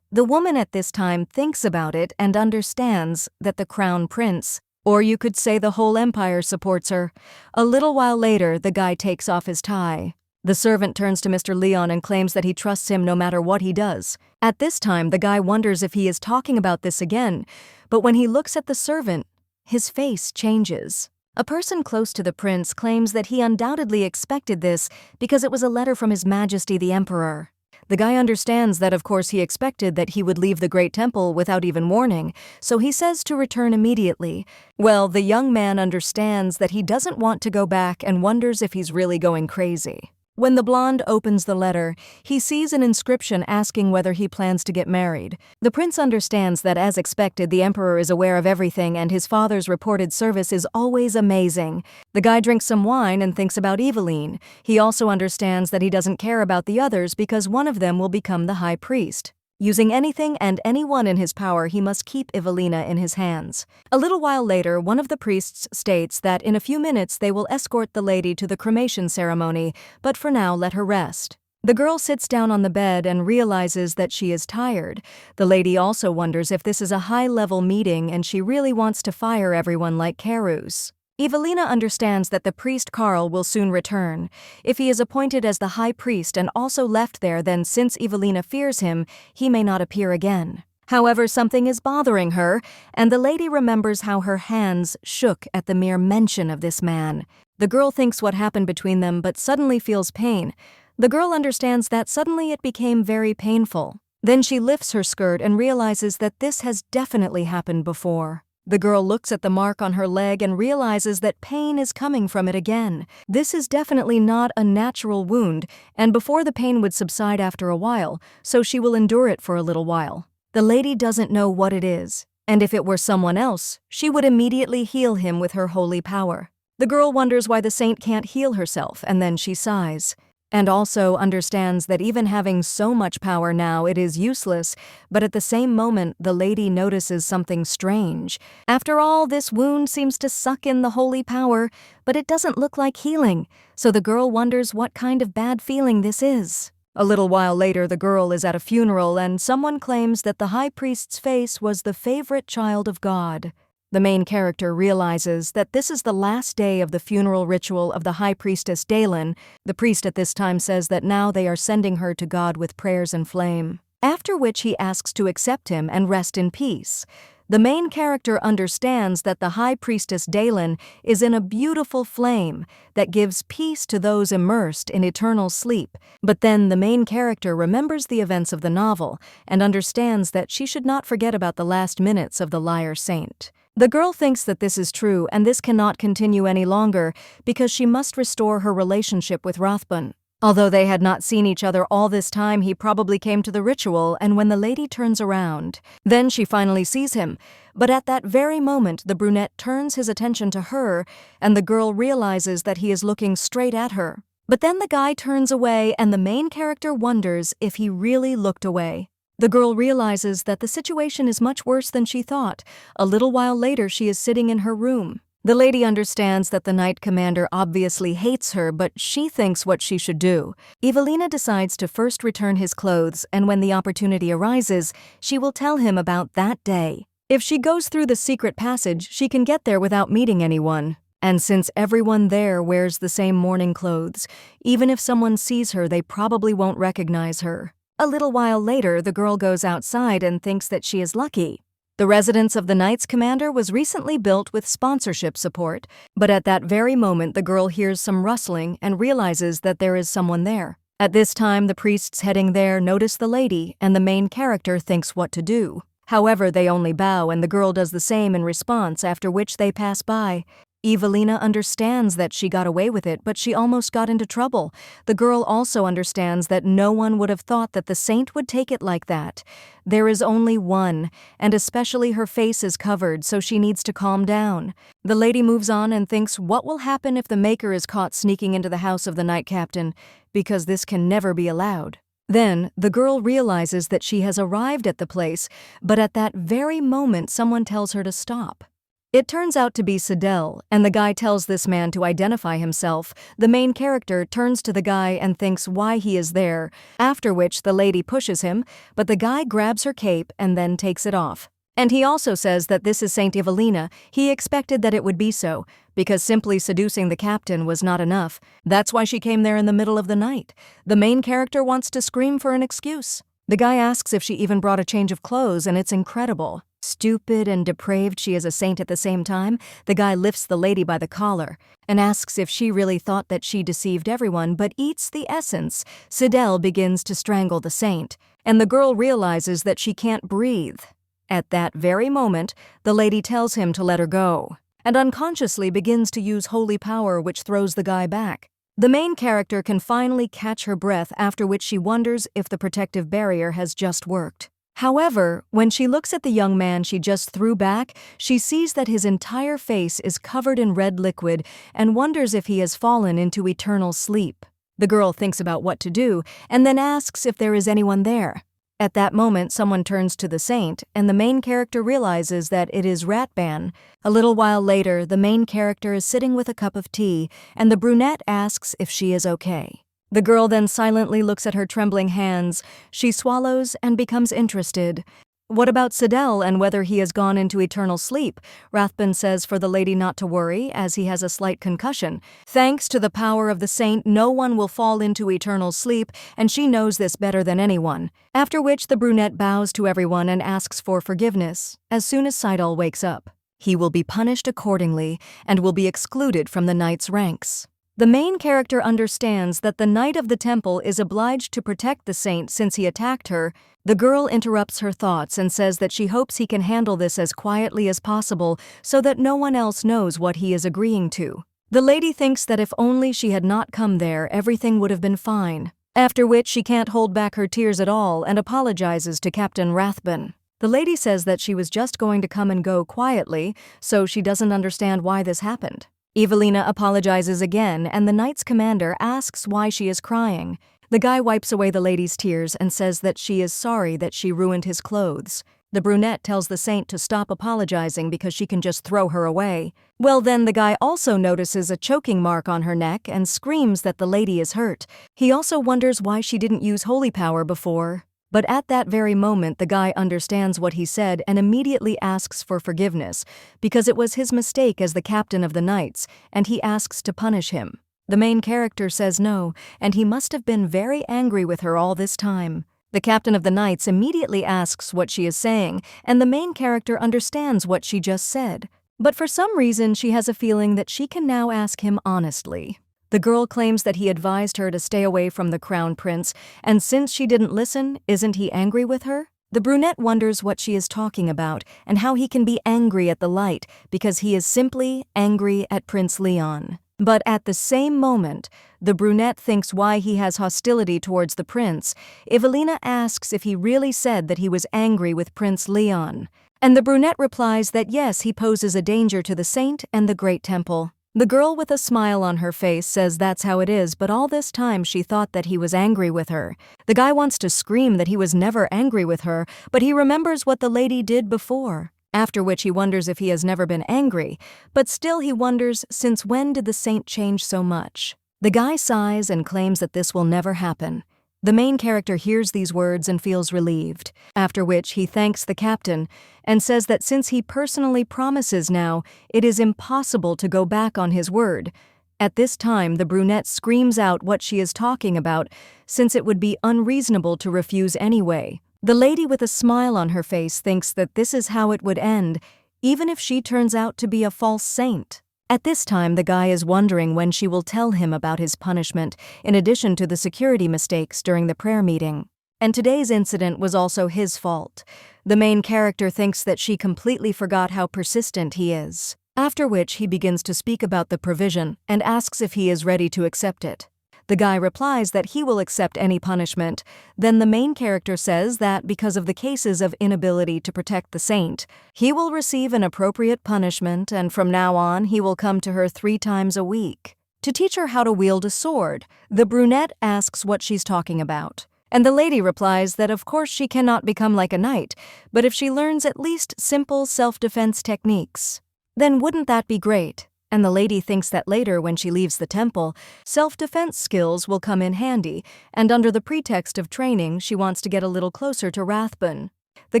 The woman at this time thinks about it and understands that the crown prince, or you could say the whole empire, supports her. A little while later, the guy takes off his tie. The servant turns to Mr. Leyon and claims that he trusts him no matter what he does. At this time, the guy wonders if he is talking about this again, but when he looks at the servant, his face changes. A person close to the prince claims that he undoubtedly expected this because it was a letter from His Majesty the Emperor. The guy understands that of course he expected that he would leave the Great Temple without even warning, so he says to return immediately. Well, the young man understands that he doesn't want to go back and wonders if he's really going crazy. When the blonde opens the letter, he sees an inscription asking whether he plans to get married. The prince understands that, as expected, the emperor is aware of everything and his father's reported service is always amazing. The guy drinks some wine and thinks about Ivelina. He also understands that he doesn't care about the others because one of them will become the high priest. Using anything and anyone in his power, he must keep Ivelina in his hands. A little while later, one of the priests states that in a few minutes they will escort the lady to the cremation ceremony, but for now let her rest. The girl sits down on the bed and realizes that she is tired. The lady also wonders if this is a high-level meeting and she really wants to fire everyone like Carus. Ivelina understands that the priest Karl will soon return. If he is appointed as the high priest and also left there, then since Ivelina fears him, he may not appear again. However, something is bothering her, and the lady remembers how her hands shook at the mere mention of this man. The girl thinks what happened between them but suddenly feels pain. The girl understands that suddenly it became very painful. Then she lifts her skirt and realizes that this has definitely happened before. The girl looks at the mark on her leg and realizes that pain is coming from it again. This is definitely not a natural wound, and before the pain would subside after a while, so she will endure it for a little while. The lady doesn't know what it is, and if it were someone else, she would immediately heal him with her holy power. The girl wonders why the saint can't heal herself, and then she sighs. And also understands that even having so much power now, it is useless, but at the same moment, the lady notices something strange. After all, this wound seems to suck in the holy power, but it doesn't look like healing, so the girl wonders what kind of bad feeling this is. A little while later, the girl is at a funeral and someone claims that the high priest's face was the favorite child of God. The main character realizes that this is the last day of the funeral ritual of the high priestess Dalen. The priest at this time says that now they are sending her to God with prayers and flame, after which he asks to accept him and rest in peace. The main character understands that the High Priestess Dalen is in a beautiful flame that gives peace to those immersed in eternal sleep. But then the main character remembers the events of the novel and understands that she should not forget about the last minutes of the liar saint. The girl thinks that this is true and this cannot continue any longer because she must restore her relationship with Wrathben. Although they had not seen each other all this time, he probably came to the ritual, and when the lady turns around, then she finally sees him. But at that very moment, the brunette turns his attention to her, and the girl realizes that he is looking straight at her. But then the guy turns away, and the main character wonders if he really looked away. The girl realizes that the situation is much worse than she thought. A little while later, she is sitting in her room. The lady understands that the Knight Commander obviously hates her, but she thinks what she should do. Ivelina decides to first return his clothes, and when the opportunity arises, she will tell him about that day. If she goes through the secret passage, she can get there without meeting anyone. And since everyone there wears the same mourning clothes, even if someone sees her, they probably won't recognize her. A little while later, the girl goes outside and thinks that she is lucky. The residence of the Knights Commander was recently built with sponsorship support, but at that very moment the girl hears some rustling and realizes that there is someone there. At this time, the priests heading there notice the lady, and the main character thinks what to do. However, they only bow, and the girl does the same in response, after which they pass by. Ivelina understands that she got away with it, but she almost got into trouble. The girl also understands that no one would have thought that the saint would take it like that. There is only one, and especially her face is covered, so she needs to calm down. The lady moves on and thinks, what will happen if the Maker is caught sneaking into the house of the Knight Captain? Because this can never be allowed. Then, the girl realizes that she has arrived at the place, but at that very moment someone tells her to stop. It turns out to be Sidel, and the guy tells this man to identify himself. The main character turns to the guy and thinks why he is there, after which the lady pushes him, but the guy grabs her cape and then takes it off. And he also says that this is Saint Ivelina. He expected that it would be so, because simply seducing the captain was not enough. That's why she came there in the middle of the night. The main character wants to scream for an excuse. The guy asks if she even brought a change of clothes, and it's incredible. Stupid and depraved she is a saint at the same time, the guy lifts the lady by the collar and asks if she really thought that she deceived everyone but eats the essence. Sidel begins to strangle the saint, and the girl realizes that she can't breathe. At that very moment, the lady tells him to let her go, and unconsciously begins to use holy power, which throws the guy back. The main character can finally catch her breath, after which she wonders if the protective barrier has just worked. However, when she looks at the young man she just threw back, she sees that his entire face is covered in red liquid and wonders if he has fallen into eternal sleep. The girl thinks about what to do and then asks if there is anyone there. At that moment, someone turns to the saint, and the main character realizes that it is Wrathben. A little while later, the main character is sitting with a cup of tea, and the brunette asks if she is okay. The girl then silently looks at her trembling hands. She swallows and becomes interested. What about Sidel and whether he has gone into eternal sleep? Wrathben says for the lady not to worry, as he has a slight concussion. Thanks to the power of the saint, no one will fall into eternal sleep, and she knows this better than anyone. After which the brunette bows to everyone and asks for forgiveness. As soon as Sidel wakes up, he will be punished accordingly and will be excluded from the knight's ranks. The main character understands that the Knight of the Temple is obliged to protect the saint since he attacked her. The girl interrupts her thoughts and says that she hopes he can handle this as quietly as possible so that no one else knows what he is agreeing to. The lady thinks that if only she had not come there, everything would have been fine. After which she can't hold back her tears at all and apologizes to Captain Wrathben. The lady says that she was just going to come and go quietly, so she doesn't understand why this happened. Ivelina apologizes again, and the Knight's commander asks why she is crying. The guy wipes away the lady's tears and says that she is sorry that she ruined his clothes. The brunette tells the saint to stop apologizing because she can just throw her away. Well, then the guy also notices a choking mark on her neck and screams that the lady is hurt. He also wonders why she didn't use holy power before. But at that very moment, the guy understands what he said and immediately asks for forgiveness, because it was his mistake as the captain of the knights, and he asks to punish him. The main character says no, and he must have been very angry with her all this time. The captain of the knights immediately asks what she is saying, and the main character understands what she just said. But for some reason, she has a feeling that she can now ask him honestly. The girl claims that he advised her to stay away from the crown prince, and since she didn't listen, isn't he angry with her? The brunette wonders what she is talking about and how he can be angry at the light because he is simply angry at Prince Leyon. But at the same moment, the brunette thinks why he has hostility towards the prince. Ivelina asks if he really said that he was angry with Prince Leyon. And the brunette replies that yes, he poses a danger to the saint and the great temple. The girl with a smile on her face says that's how it is, but all this time she thought that he was angry with her. The guy wants to scream that he was never angry with her, but he remembers what the lady did before. After which he wonders if he has never been angry, but still he wonders since when did the saint change so much. The guy sighs and claims that this will never happen. The main character hears these words and feels relieved, after which he thanks the captain and says that since he personally promises now, it is impossible to go back on his word. At this time, the brunette screams out what she is talking about, since it would be unreasonable to refuse anyway. The lady with a smile on her face thinks that this is how it would end, even if she turns out to be a false saint. At this time, the guy is wondering when she will tell him about his punishment, in addition to the security mistakes during the prayer meeting. And today's incident was also his fault. The main character thinks that she completely forgot how persistent he is. After which he begins to speak about the provision and asks if he is ready to accept it. The guy replies that he will accept any punishment. Then the main character says that because of the cases of inability to protect the saint, he will receive an appropriate punishment, and from now on he will come to her 3 times a week to teach her how to wield a sword. The brunette asks what she's talking about, and the lady replies that of course she cannot become like a knight, but if she learns at least simple self-defense techniques, then wouldn't that be great? And the lady thinks that later, when she leaves the temple, self-defense skills will come in handy, and under the pretext of training, she wants to get a little closer to Wrathben. The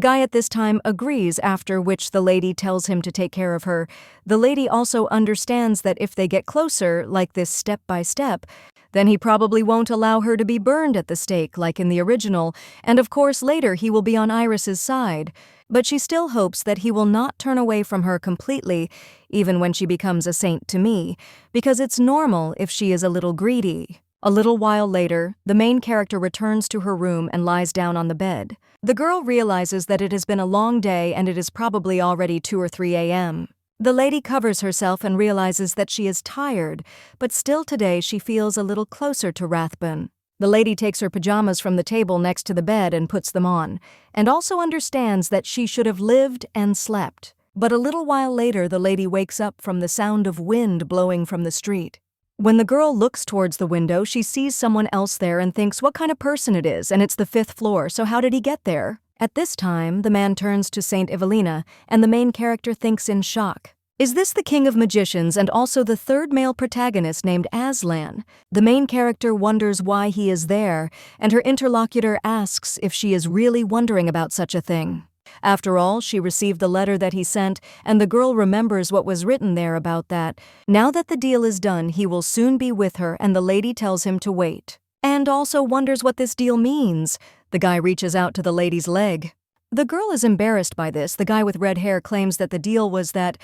guy at this time agrees, after which the lady tells him to take care of her. The lady also understands that if they get closer, like this step by step, then he probably won't allow her to be burned at the stake like in the original, and of course later he will be on Iris's side. But she still hopes that he will not turn away from her completely, even when she becomes a saint to me, because it's normal if she is a little greedy. A little while later, the main character returns to her room and lies down on the bed. The girl realizes that it has been a long day and it is probably already 2 or 3 a.m. The lady covers herself and realizes that she is tired, but still today she feels a little closer to Wrathben. The lady takes her pajamas from the table next to the bed and puts them on, and also understands that she should have lived and slept. But a little while later, the lady wakes up from the sound of wind blowing from the street. When the girl looks towards the window, she sees someone else there and thinks what kind of person it is, and it's the 5th floor, so how did he get there? At this time, the man turns to Saint Ivelina, and the main character thinks in shock. Is this the king of magicians and also the 3rd male protagonist named Aslan? The main character wonders why he is there, and her interlocutor asks if she is really wondering about such a thing. After all, she received the letter that he sent, and the girl remembers what was written there about that. Now that the deal is done, he will soon be with her, and the lady tells him to wait. And also wonders what this deal means. The guy reaches out to the lady's leg. The girl is embarrassed by this. The guy with red hair claims that the deal was that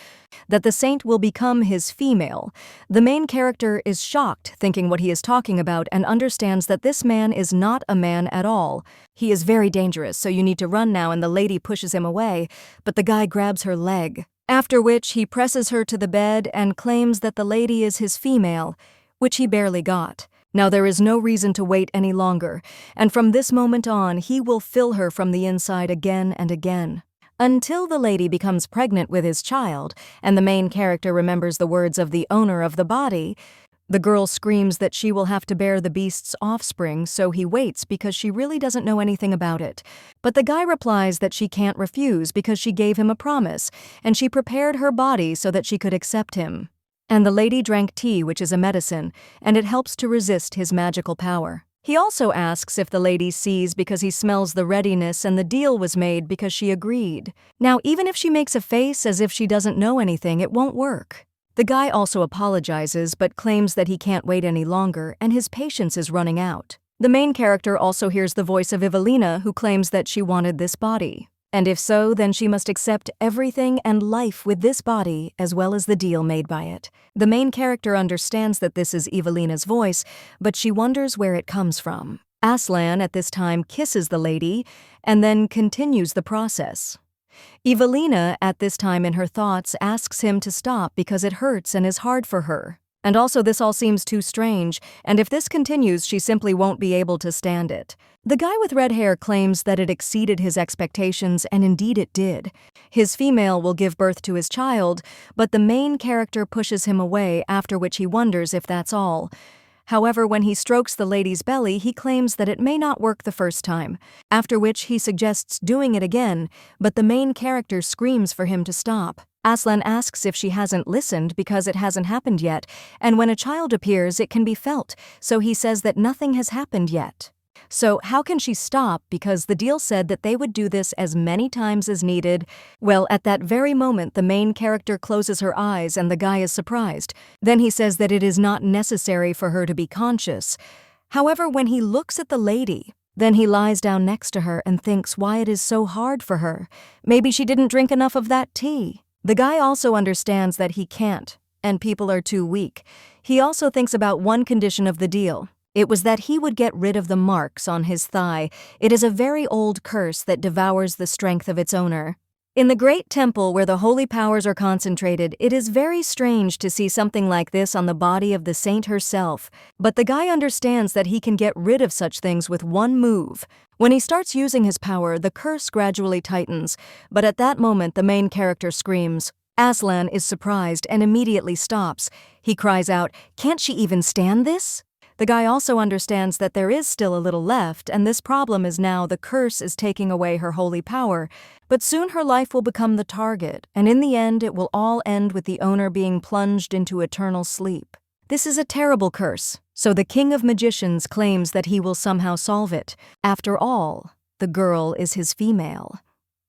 the saint will become his female. The main character is shocked, thinking what he is talking about, and understands that this man is not a man at all. He is very dangerous, so you need to run now, and the lady pushes him away, but the guy grabs her leg. After which he presses her to the bed and claims that the lady is his female, which he barely got. Now there is no reason to wait any longer, and from this moment on he will fill her from the inside again and again, until the lady becomes pregnant with his child, and the main character remembers the words of the owner of the body. The girl screams that she will have to bear the beast's offspring, so he waits because she really doesn't know anything about it. But the guy replies that she can't refuse because she gave him a promise, and she prepared her body so that she could accept him. And the lady drank tea, which is a medicine, and it helps to resist his magical power. He also asks if the lady sees because he smells the readiness, and the deal was made because she agreed. Now, even if she makes a face as if she doesn't know anything, it won't work. The guy also apologizes but claims that he can't wait any longer and his patience is running out. The main character also hears the voice of Ivelina, who claims that she wanted this body. And if so, then she must accept everything and life with this body, as well as the deal made by it. The main character understands that this is Ivelina's voice, but she wonders where it comes from. Aslan at this time kisses the lady, and then continues the process. Ivelina at this time in her thoughts asks him to stop because it hurts and is hard for her. And also this all seems too strange, and if this continues, she simply won't be able to stand it. The guy with red hair claims that it exceeded his expectations, and indeed it did. His female will give birth to his child, but the main character pushes him away, after which he wonders if that's all. However, when he strokes the lady's belly, he claims that it may not work the first time, after which he suggests doing it again, but the main character screams for him to stop. Aslan asks if she hasn't listened because it hasn't happened yet, and when a child appears, it can be felt, so he says that nothing has happened yet. So how can she stop because the deal said that they would do this as many times as needed? Well, at that very moment, the main character closes her eyes and the guy is surprised. Then he says that it is not necessary for her to be conscious. However, when he looks at the lady, then he lies down next to her and thinks why it is so hard for her. Maybe she didn't drink enough of that tea. The guy also understands that he can't, and people are too weak. He also thinks about one condition of the deal. It was that he would get rid of the marks on his thigh. It is a very old curse that devours the strength of its owner. In the great temple where the holy powers are concentrated, it is very strange to see something like this on the body of the saint herself. But the guy understands that he can get rid of such things with one move. When he starts using his power, the curse gradually tightens, but at that moment the main character screams. Aslan is surprised and immediately stops. He cries out, "Can't she even stand this?" The guy also understands that there is still a little left, and this problem is now the curse is taking away her holy power. But soon her life will become the target, and in the end it will all end with the owner being plunged into eternal sleep. This is a terrible curse, so the king of magicians claims that he will somehow solve it. After all, the girl is his female.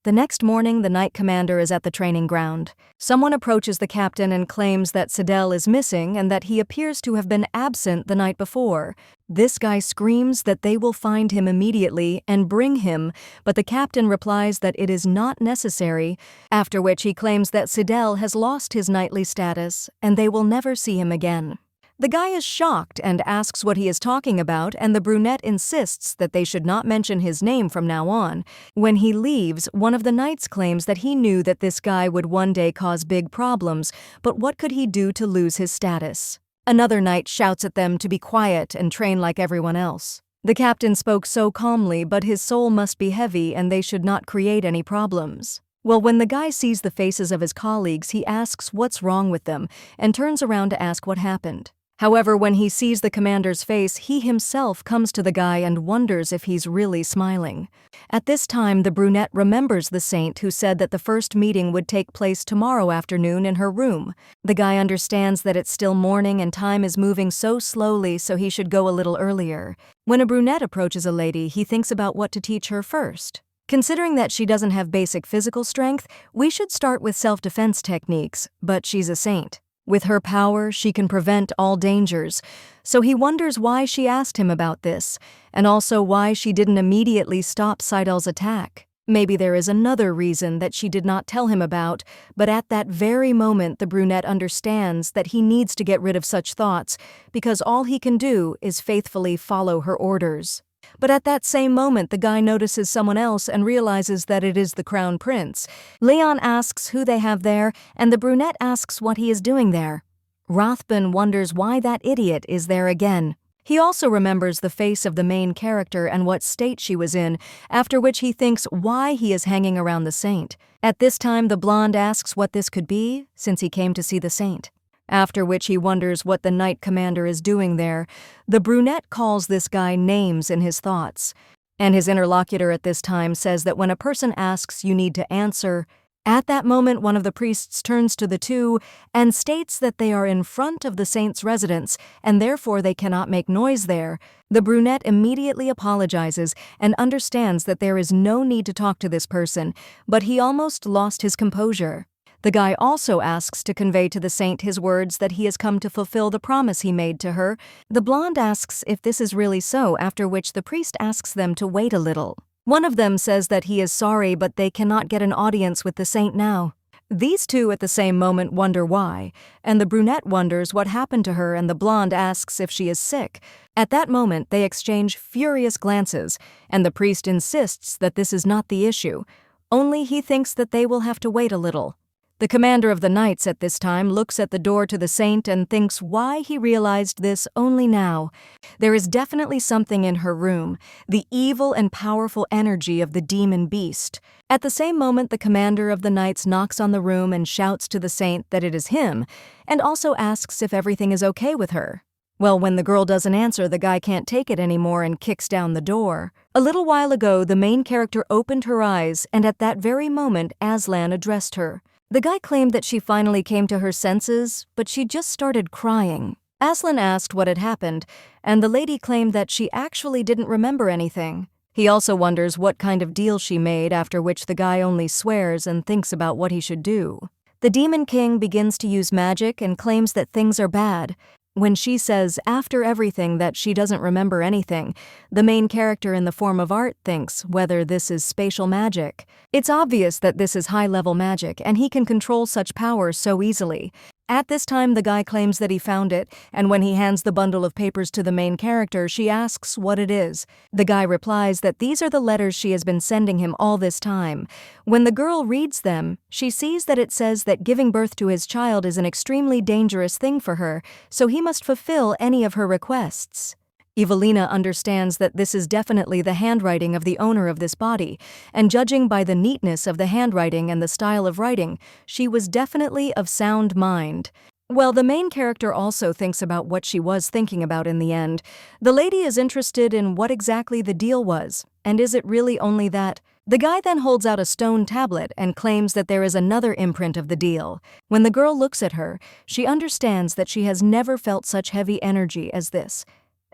The next morning, the knight commander is at the training ground. Someone approaches the captain and claims that Sidel is missing and that he appears to have been absent the night before. This guy screams that they will find him immediately and bring him, but the captain replies that it is not necessary, after which he claims that Sidel has lost his knightly status and they will never see him again. The guy is shocked and asks what he is talking about, and the brunette insists that they should not mention his name from now on. When he leaves, one of the knights claims that he knew that this guy would one day cause big problems, but what could he do to lose his status? Another knight shouts at them to be quiet and train like everyone else. The captain spoke so calmly, but his soul must be heavy and they should not create any problems. Well, when the guy sees the faces of his colleagues, he asks what's wrong with them and turns around to ask what happened. However, when he sees the commander's face, he himself comes to the guy and wonders if he's really smiling. At this time, the brunette remembers the saint who said that the first meeting would take place tomorrow afternoon in her room. The guy understands that it's still morning and time is moving so slowly, so he should go a little earlier. When a brunette approaches a lady, he thinks about what to teach her first. Considering that she doesn't have basic physical strength, we should start with self-defense techniques, but she's a saint. With her power, she can prevent all dangers, so he wonders why she asked him about this, and also why she didn't immediately stop Sidel's attack. Maybe there is another reason that she did not tell him about, but at that very moment the brunette understands that he needs to get rid of such thoughts, because all he can do is faithfully follow her orders. But at that same moment, the guy notices someone else and realizes that it is the crown prince. Leyon asks who they have there, and the brunette asks what he is doing there. Wrathben wonders why that idiot is there again. He also remembers the face of the main character and what state she was in, after which he thinks why he is hanging around the saint. At this time, the blonde asks what this could be, since he came to see the saint. After which he wonders what the knight commander is doing there. The brunette calls this guy names in his thoughts, and his interlocutor at this time says that when a person asks, you need to answer. At that moment, one of the priests turns to the two and states that they are in front of the saint's residence, and therefore they cannot make noise there. The brunette immediately apologizes and understands that there is no need to talk to this person, but he almost lost his composure. The guy also asks to convey to the saint his words that he has come to fulfill the promise he made to her. The blonde asks if this is really so, after which the priest asks them to wait a little. One of them says that he is sorry, but they cannot get an audience with the saint now. These two at the same moment wonder why, and the brunette wonders what happened to her, and the blonde asks if she is sick. At that moment, they exchange furious glances, and the priest insists that this is not the issue, only he thinks that they will have to wait a little. The commander of the knights at this time looks at the door to the saint and thinks why he realized this only now. There is definitely something in her room, the evil and powerful energy of the demon beast. At the same moment, the commander of the knights knocks on the room and shouts to the saint that it is him, and also asks if everything is okay with her. Well, when the girl doesn't answer, the guy can't take it anymore and kicks down the door. A little while ago, the main character opened her eyes, and at that very moment, Aslan addressed her. The guy claimed that she finally came to her senses, but she just started crying. Aslan asked what had happened, and the lady claimed that she actually didn't remember anything. He also wonders what kind of deal she made, after which the guy only swears and thinks about what he should do. The Demon King begins to use magic and claims that things are bad. When she says, after everything, that she doesn't remember anything, the main character in the form of art thinks whether this is spatial magic. It's obvious that this is high-level magic, and he can control such powers so easily. At this time, the guy claims that he found it, and when he hands the bundle of papers to the main character, she asks what it is. The guy replies that these are the letters she has been sending him all this time. When the girl reads them, she sees that it says that giving birth to his child is an extremely dangerous thing for her, so he must fulfill any of her requests. Ivelina understands that this is definitely the handwriting of the owner of this body, and judging by the neatness of the handwriting and the style of writing, she was definitely of sound mind. Well, the main character also thinks about what she was thinking about in the end. The lady is interested in what exactly the deal was, and is it really only that? The guy then holds out a stone tablet and claims that there is another imprint of the deal. When the girl looks at her, she understands that she has never felt such heavy energy as this.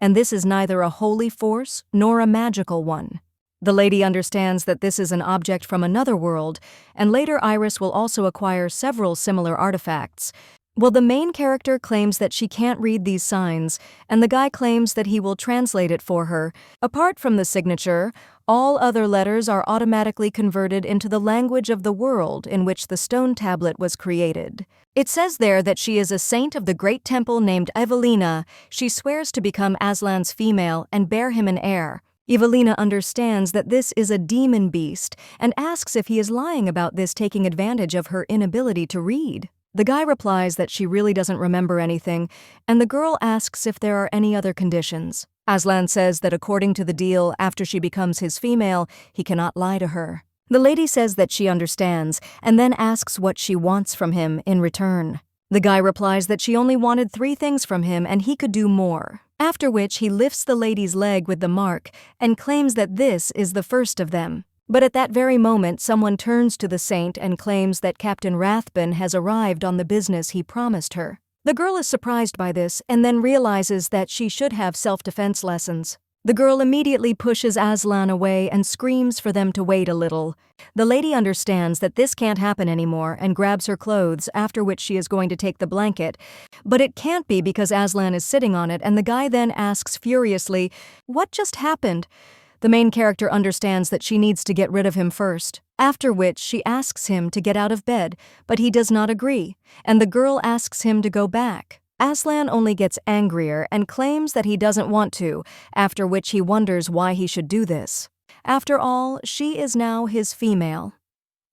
And this is neither a holy force nor a magical one. The lady understands that this is an object from another world, and later Iris will also acquire several similar artifacts. Well, the main character claims that she can't read these signs, and the guy claims that he will translate it for her. Apart from the signature, all other letters are automatically converted into the language of the world in which the stone tablet was created. It says there that she is a saint of the great temple named Ivelina. She swears to become Aslan's female and bear him an heir. Ivelina understands that this is a demon beast and asks if he is lying about this, taking advantage of her inability to read. The guy replies that she really doesn't remember anything, and the girl asks if there are any other conditions. Aslan says that according to the deal, after she becomes his female, he cannot lie to her. The lady says that she understands, and then asks what she wants from him in return. The guy replies that she only wanted 3 things from him and he could do more. After which he lifts the lady's leg with the mark and claims that this is the first of them. But at that very moment, someone turns to the saint and claims that Captain Wrathben has arrived on the business he promised her. The girl is surprised by this and then realizes that she should have self-defense lessons. The girl immediately pushes Aslan away and screams for them to wait a little. The lady understands that this can't happen anymore and grabs her clothes, after which she is going to take the blanket. But it can't be because Aslan is sitting on it, and the guy then asks furiously, "What just happened?" The main character understands that she needs to get rid of him first, after which she asks him to get out of bed, but he does not agree, and the girl asks him to go back. Aslan only gets angrier and claims that he doesn't want to, after which he wonders why he should do this. After all, she is now his female.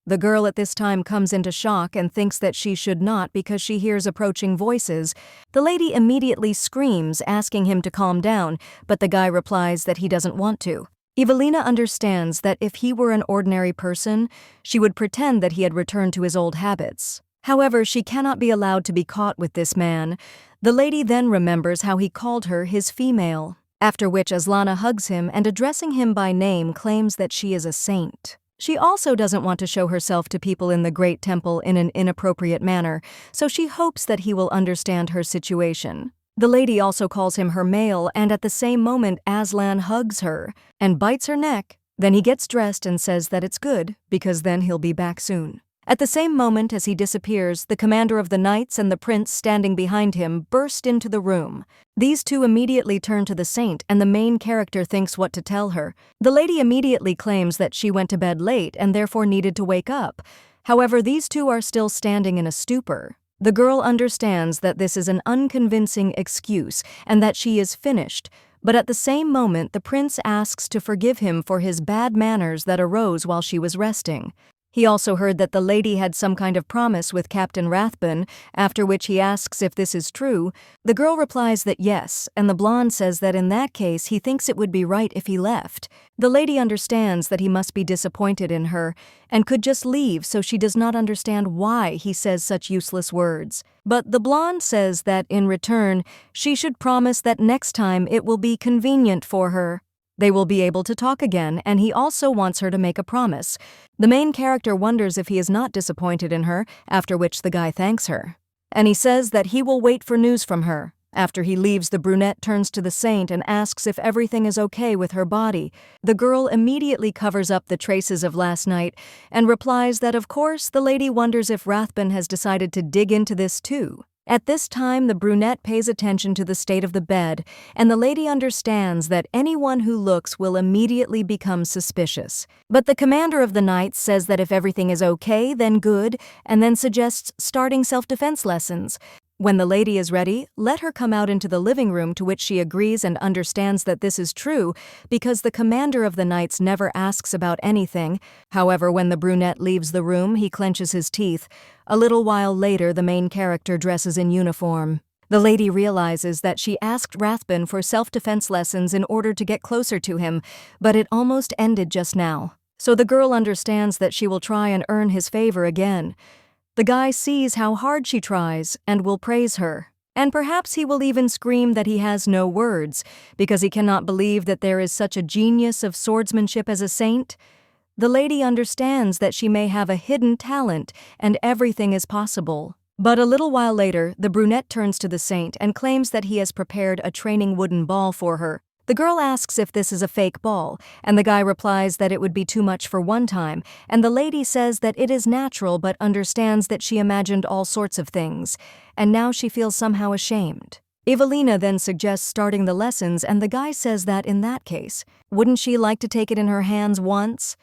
The girl at this time comes into shock and thinks that she should not because she hears approaching voices. The lady immediately screams, asking him to calm down, but the guy replies that he doesn't want to. Ivelina understands that if he were an ordinary person, she would pretend that he had returned to his old habits. However, she cannot be allowed to be caught with this man. The lady then remembers how he called her his female, after which Aslana hugs him and, addressing him by name, claims that she is a saint. She also doesn't want to show herself to people in the Great Temple in an inappropriate manner, so she hopes that he will understand her situation. The lady also calls him her male, and at the same moment Aslan hugs her and bites her neck. Then he gets dressed and says that it's good, because then he'll be back soon. At the same moment as he disappears, the commander of the knights and the prince standing behind him burst into the room. These two immediately turn to the saint, and the main character thinks what to tell her. The lady immediately claims that she went to bed late and therefore needed to wake up. However, these two are still standing in a stupor. The girl understands that this is an unconvincing excuse and that she is finished, but at the same moment the prince asks to forgive him for his bad manners that arose while she was resting. He also heard that the lady had some kind of promise with Captain Wrathben, after which he asks if this is true. The girl replies that yes, and the blonde says that in that case he thinks it would be right if he left. The lady understands that he must be disappointed in her, and could just leave, so she does not understand why he says such useless words. But the blonde says that in return, she should promise that next time it will be convenient for her. They will be able to talk again, and he also wants her to make a promise. The main character wonders if he is not disappointed in her, after which the guy thanks her. And he says that he will wait for news from her. After he leaves, the brunette turns to the saint and asks if everything is okay with her body. The girl immediately covers up the traces of last night and replies that of course the lady wonders if Wrathben has decided to dig into this too. At this time, the brunette pays attention to the state of the bed, and the lady understands that anyone who looks will immediately become suspicious. But the commander of the knights says that if everything is okay, then good, and then suggests starting self-defense lessons. When the lady is ready, let her come out into the living room, to which she agrees and understands that this is true because the commander of the knights never asks about anything. However, when the brunette leaves the room, he clenches his teeth. A little while later, the main character dresses in uniform. The lady realizes that she asked Wrathben for self-defense lessons in order to get closer to him, but it almost ended just now. So the girl understands that she will try and earn his favor again. The guy sees how hard she tries and will praise her. And perhaps he will even scream that he has no words, because he cannot believe that there is such a genius of swordsmanship as a saint. The lady understands that she may have a hidden talent, and everything is possible. But a little while later, the brunette turns to the saint and claims that he has prepared a training wooden ball for her. The girl asks if this is a fake ball, and the guy replies that it would be too much for one time, and the lady says that it is natural but understands that she imagined all sorts of things, and now she feels somehow ashamed. Ivelina then suggests starting the lessons, and the guy says that in that case, wouldn't she like to take it in her hands once?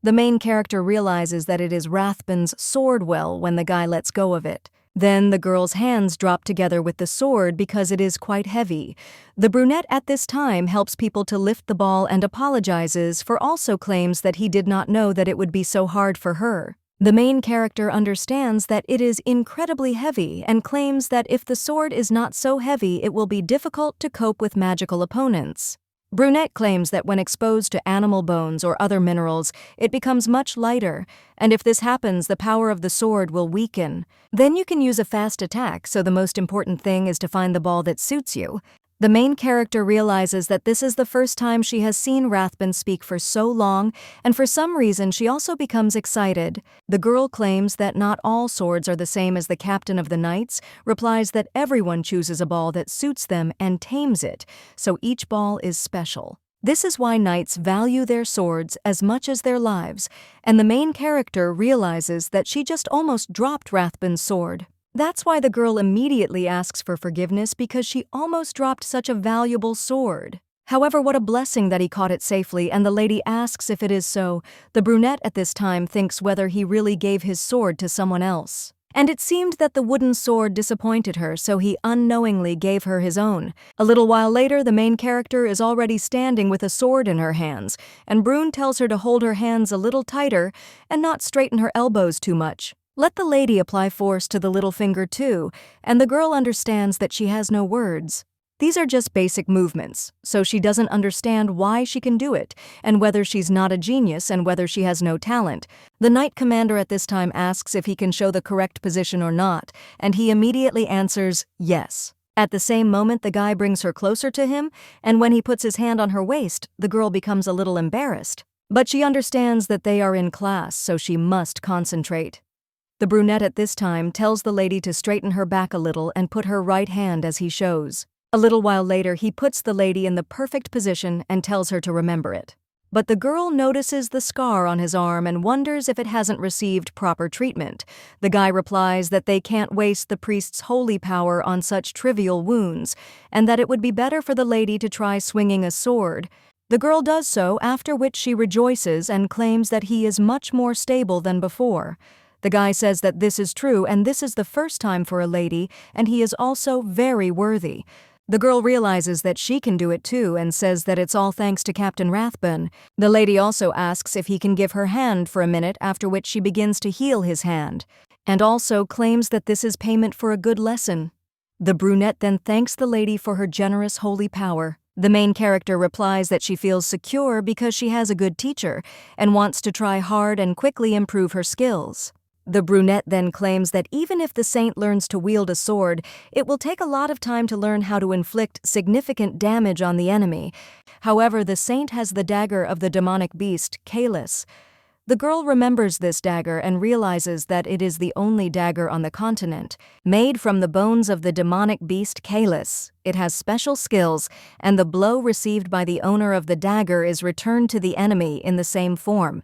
The main character realizes that it is Wrathben's sword well when the guy lets go of it. Then the girl's hands drop together with the sword because it is quite heavy. The brunette at this time helps people to lift the ball and apologizes, for also claims that he did not know that it would be so hard for her. The main character understands that it is incredibly heavy and claims that if the sword is not so heavy, it will be difficult to cope with magical opponents. Brunette claims that when exposed to animal bones or other minerals, it becomes much lighter, and if this happens, the power of the sword will weaken. Then you can use a fast attack, so the most important thing is to find the ball that suits you. The main character realizes that this is the first time she has seen Wrathben speak for so long, and for some reason she also becomes excited. The girl claims that not all swords are the same as the captain of the knights, replies that everyone chooses a ball that suits them and tames it, so each ball is special. This is why knights value their swords as much as their lives, and the main character realizes that she just almost dropped Wrathben's sword. That's why the girl immediately asks for forgiveness, because she almost dropped such a valuable sword. However, what a blessing that he caught it safely, and the lady asks if it is so. The brunette at this time thinks whether he really gave his sword to someone else. And it seemed that the wooden sword disappointed her, so he unknowingly gave her his own. A little while later, the main character is already standing with a sword in her hands, and Brune tells her to hold her hands a little tighter and not straighten her elbows too much. Let the lady apply force to the little finger too, and the girl understands that she has no words. These are just basic movements, so she doesn't understand why she can do it, and whether she's not a genius and whether she has no talent. The knight commander at this time asks if he can show the correct position or not, and he immediately answers yes. At the same moment, the guy brings her closer to him, and when he puts his hand on her waist, the girl becomes a little embarrassed. But she understands that they are in class, so she must concentrate. The brunette at this time tells the lady to straighten her back a little and put her right hand as he shows. A little while later, he puts the lady in the perfect position and tells her to remember it. But the girl notices the scar on his arm and wonders if it hasn't received proper treatment. The guy replies that they can't waste the priest's holy power on such trivial wounds, and that it would be better for the lady to try swinging a sword. The girl does so, after which she rejoices and claims that he is much more stable than before. The guy says that this is true and this is the first time for a lady, and he is also very worthy. The girl realizes that she can do it too and says that it's all thanks to Captain Wrathben. The lady also asks if he can give her hand for a minute, after which she begins to heal his hand, and also claims that this is payment for a good lesson. The brunette then thanks the lady for her generous holy power. The main character replies that she feels secure because she has a good teacher and wants to try hard and quickly improve her skills. The brunette then claims that even if the saint learns to wield a sword, it will take a lot of time to learn how to inflict significant damage on the enemy. However, the saint has the dagger of the demonic beast, Caelus. The girl remembers this dagger and realizes that it is the only dagger on the continent. Made from the bones of the demonic beast Caelus, it has special skills, and the blow received by the owner of the dagger is returned to the enemy in the same form.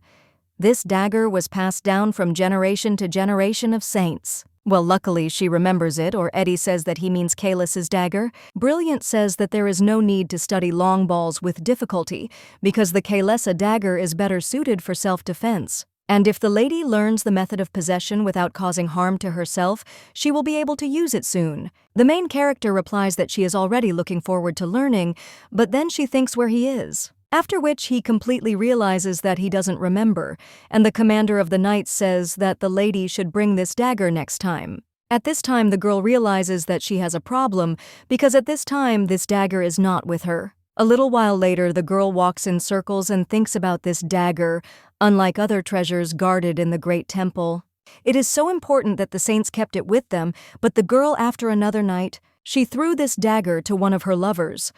This dagger was passed down from generation to generation of saints. Well, luckily she remembers it, or Eddie says that he means Caelus's dagger. Brilliant says that there is no need to study long balls with difficulty, because the Caelessa dagger is better suited for self-defense. And if the lady learns the method of possession without causing harm to herself, she will be able to use it soon. The main character replies that she is already looking forward to learning, but then she thinks where he is. After which he completely realizes that he doesn't remember, and the commander of the knights says that the lady should bring this dagger next time. At this time, the girl realizes that she has a problem, because at this time this dagger is not with her. A little while later, the girl walks in circles and thinks about this dagger, unlike other treasures guarded in the great temple. It is so important that the saints kept it with them, but the girl, after another night, she threw this dagger to one of her lovers.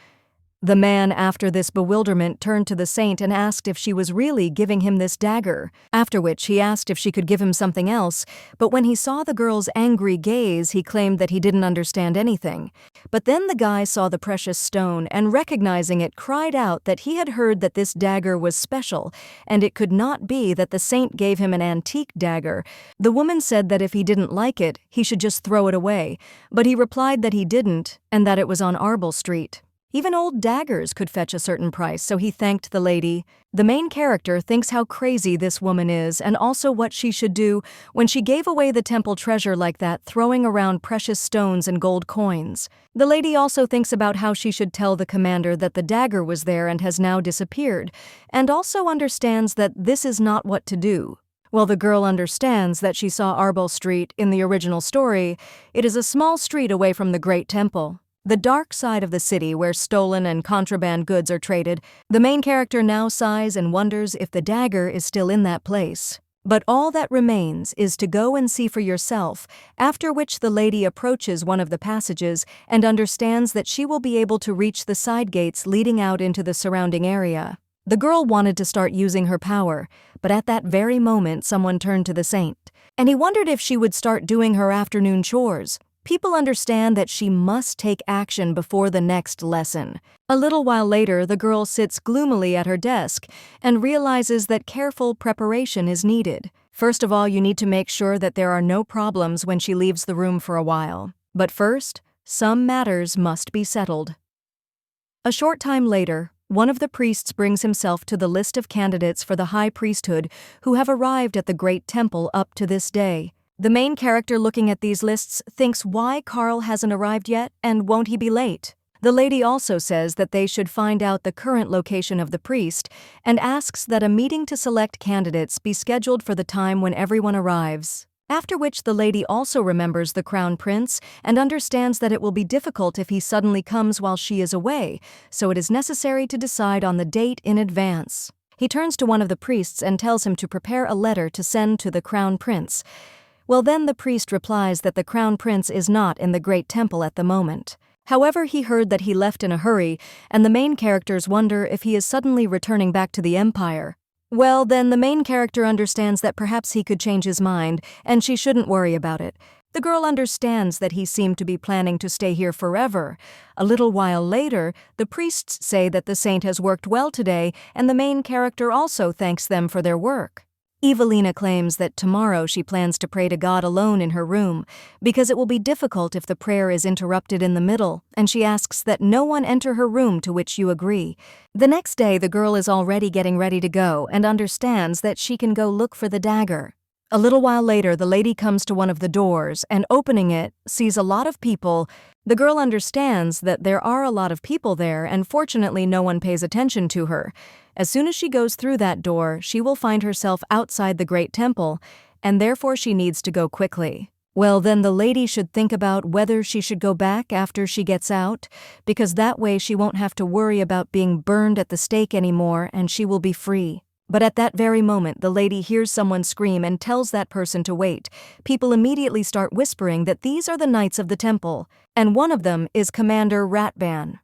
The man, after this bewilderment, turned to the saint and asked if she was really giving him this dagger, after which he asked if she could give him something else, but when he saw the girl's angry gaze, he claimed that he didn't understand anything. But then the guy saw the precious stone and, recognizing it, cried out that he had heard that this dagger was special, and it could not be that the saint gave him an antique dagger. The woman said that if he didn't like it, he should just throw it away, but he replied that he didn't, and that it was on Arble Street. Even old daggers could fetch a certain price, so he thanked the lady. The main character thinks how crazy this woman is, and also what she should do when she gave away the temple treasure like that, throwing around precious stones and gold coins. The lady also thinks about how she should tell the commander that the dagger was there and has now disappeared, and also understands that this is not what to do. While the girl understands that she saw Arble Street in the original story, it is a small street away from the Great Temple, the dark side of the city where stolen and contraband goods are traded. The main character now sighs and wonders if the dagger is still in that place. But all that remains is to go and see for yourself, after which the lady approaches one of the passages and understands that she will be able to reach the side gates leading out into the surrounding area. The girl wanted to start using her power, but at that very moment someone turned to the saint, and he wondered if she would start doing her afternoon chores. People understand that she must take action before the next lesson. A little while later, the girl sits gloomily at her desk and realizes that careful preparation is needed. First of all, you need to make sure that there are no problems when she leaves the room for a while. But first, some matters must be settled. A short time later, one of the priests brings himself to the list of candidates for the high priesthood who have arrived at the great temple up to this day. The main character, looking at these lists, thinks why Carl hasn't arrived yet and won't he be late. The lady also says that they should find out the current location of the priest and asks that a meeting to select candidates be scheduled for the time when everyone arrives. After which the lady also remembers the crown prince and understands that it will be difficult if he suddenly comes while she is away, so it is necessary to decide on the date in advance. He turns to one of the priests and tells him to prepare a letter to send to the crown prince. Well, then the priest replies that the crown prince is not in the great temple at the moment. However, he heard that he left in a hurry, and the main characters wonder if he is suddenly returning back to the Empire. Well, then the main character understands that perhaps he could change his mind, and she shouldn't worry about it. The girl understands that he seemed to be planning to stay here forever. A little while later, the priests say that the saint has worked well today, and the main character also thanks them for their work. Ivelina claims that tomorrow she plans to pray to God alone in her room, because it will be difficult if the prayer is interrupted in the middle, and she asks that no one enter her room, to which you agree. The next day, the girl is already getting ready to go and understands that she can go look for the dagger. A little while later, the lady comes to one of the doors and, opening it, sees a lot of people. The girl understands that there are a lot of people there, and fortunately no one pays attention to her. As soon as she goes through that door, she will find herself outside the great temple, and therefore she needs to go quickly. Well, then the lady should think about whether she should go back after she gets out, because that way she won't have to worry about being burned at the stake anymore, and she will be free. But at that very moment, the lady hears someone scream and tells that person to wait. People immediately start whispering that these are the knights of the temple, and one of them is Commander Wrathben.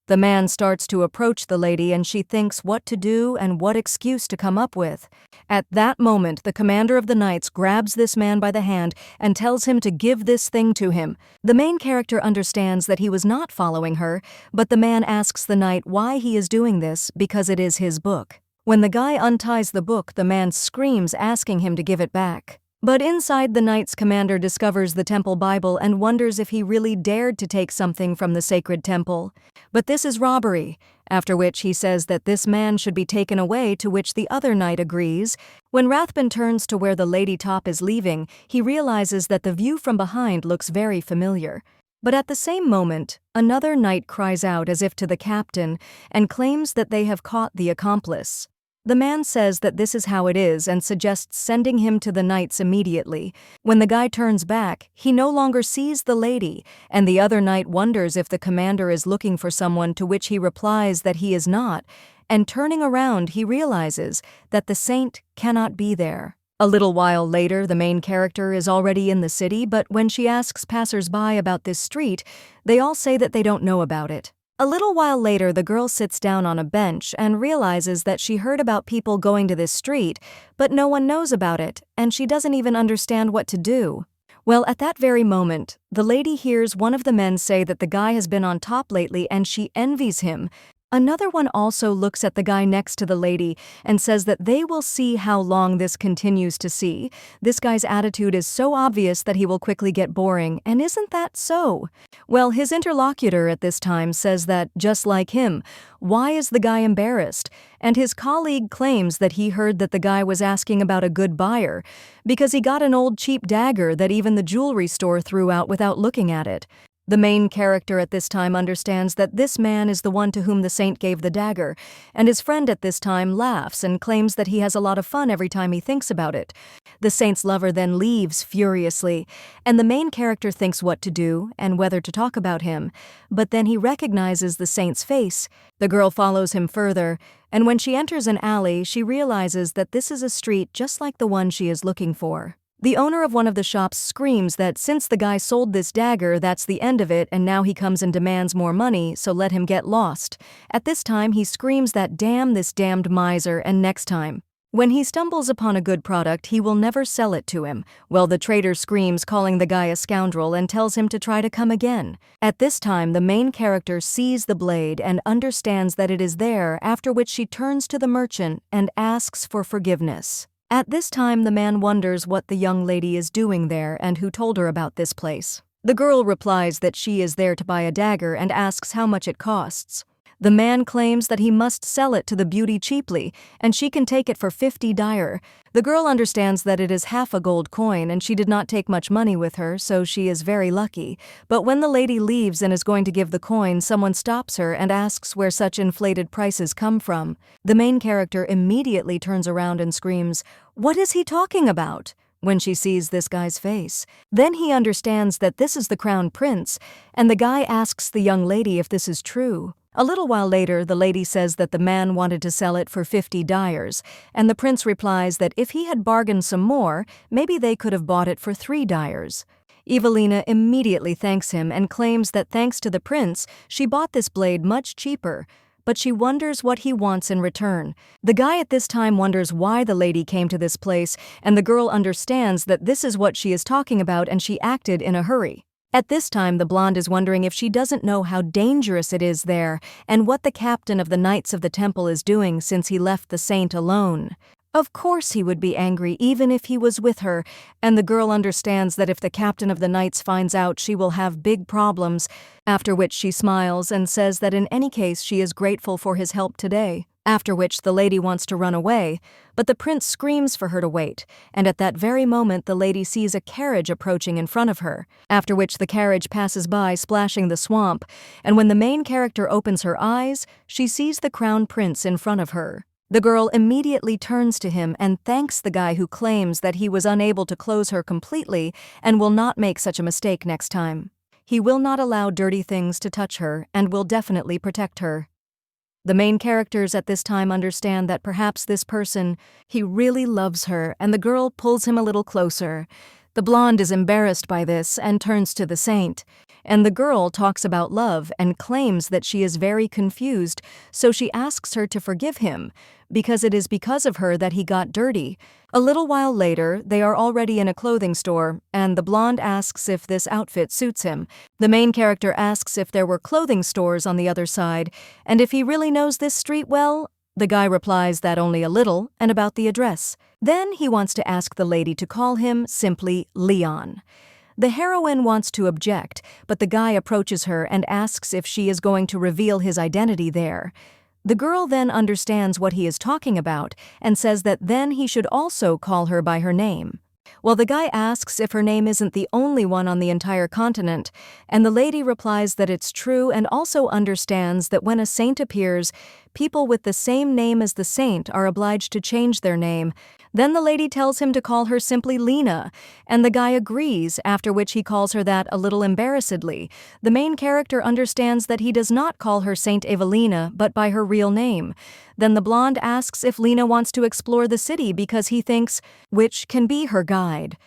The man starts to approach the lady, and she thinks what to do and what excuse to come up with. At that moment, the commander of the knights grabs this man by the hand and tells him to give this thing to him. The main character understands that he was not following her, but the man asks the knight why he is doing this, because it is his book. When the guy unties the book, the man screams, asking him to give it back. But inside, the knight's commander discovers the temple Bible and wonders if he really dared to take something from the sacred temple. But this is robbery, after which he says that this man should be taken away, to which the other knight agrees. When Wrathben turns to where the lady top is leaving, he realizes that the view from behind looks very familiar. But at the same moment, another knight cries out as if to the captain and claims that they have caught the accomplice. The man says that this is how it is and suggests sending him to the knights immediately. When the guy turns back, he no longer sees the lady, and the other knight wonders if the commander is looking for someone, to which he replies that he is not, and turning around he realizes that the saint cannot be there. A little while later, the main character is already in the city, but when she asks passers-by about this street, they all say that they don't know about it. A little while later, the girl sits down on a bench and realizes that she heard about people going to this street, but no one knows about it, and she doesn't even understand what to do. Well, at that very moment, the lady hears one of the men say that the guy has been on top lately and she envies him. Another one also looks at the guy next to the lady and says that they will see how long this continues to see. This guy's attitude is so obvious that he will quickly get boring, and isn't that so? Well, his interlocutor at this time says that, just like him, why is the guy embarrassed? And his colleague claims that he heard that the guy was asking about a good buyer, because he got an old cheap dagger that even the jewelry store threw out without looking at it. The main character at this time understands that this man is the one to whom the saint gave the dagger, and his friend at this time laughs and claims that he has a lot of fun every time he thinks about it. The saint's lover then leaves furiously, and the main character thinks what to do and whether to talk about him, but then he recognizes the saint's face. The girl follows him further, and when she enters an alley, she realizes that this is a street just like the one she is looking for. The owner of one of the shops screams that since the guy sold this dagger, that's the end of it, and now he comes and demands more money, so let him get lost. At this time, he screams that damn this damned miser, and next time, when he stumbles upon a good product, he will never sell it to him. Well, the trader screams, calling the guy a scoundrel, and tells him to try to come again. At this time, the main character sees the blade and understands that it is there, after which she turns to the merchant and asks for forgiveness. At this time, the man wonders what the young lady is doing there and who told her about this place. The girl replies that she is there to buy a dagger and asks how much it costs. The man claims that he must sell it to the beauty cheaply, and she can take it for 50 dyer. The girl understands that it is half a gold coin, and she did not take much money with her, so she is very lucky. But when the lady leaves and is going to give the coin, someone stops her and asks where such inflated prices come from. The main character immediately turns around and screams, "What is he talking about?" when she sees this guy's face. Then he understands that this is the crown prince, and the guy asks the young lady if this is true. A little while later, the lady says that the man wanted to sell it for 50 dyers, and the prince replies that if he had bargained some more, maybe they could have bought it for 3 dyers. Ivelina immediately thanks him and claims that thanks to the prince, she bought this blade much cheaper. but she wonders what he wants in return. The guy at this time wonders why the lady came to this place, and the girl understands that this is what she is talking about and she acted in a hurry. At this time, the blonde is wondering if she doesn't know how dangerous it is there and what the captain of the Knights of the Temple is doing since he left the saint alone. Of course he would be angry even if he was with her, and the girl understands that if the captain of the Knights finds out, she will have big problems, after which she smiles and says that in any case she is grateful for his help today. After which the lady wants to run away, but the prince screams for her to wait, and at that very moment the lady sees a carriage approaching in front of her, after which the carriage passes by splashing the swamp, and when the main character opens her eyes, she sees the crown prince in front of her. The girl immediately turns to him and thanks the guy who claims that he was unable to close her completely and will not make such a mistake next time. He will not allow dirty things to touch her and will definitely protect her. The main characters at this time understand that perhaps this person, he really loves her, and the girl pulls him a little closer. The blonde is embarrassed by this and turns to the saint, and the girl talks about love and claims that she is very confused, so she asks her to forgive him, because it is because of her that he got dirty. A little while later, they are already in a clothing store, and the blonde asks if this outfit suits him. The main character asks if there were clothing stores on the other side, and if he really knows this street well. The guy replies that only a little, and about the address. Then he wants to ask the lady to call him simply Leyon. The heroine wants to object, but the guy approaches her and asks if she is going to reveal his identity there. The girl then understands what he is talking about and says that then he should also call her by her name. Well, the guy asks if her name isn't the only one on the entire continent, and the lady replies that it's true and also understands that when a saint appears, people with the same name as the saint are obliged to change their name. Then the lady tells him to call her simply Lena, and the guy agrees, after which he calls her that a little embarrassedly. The main character understands that he does not call her Saint Ivelina, but by her real name. Then the blonde asks if Lena wants to explore the city because he thinks, which can be her guide.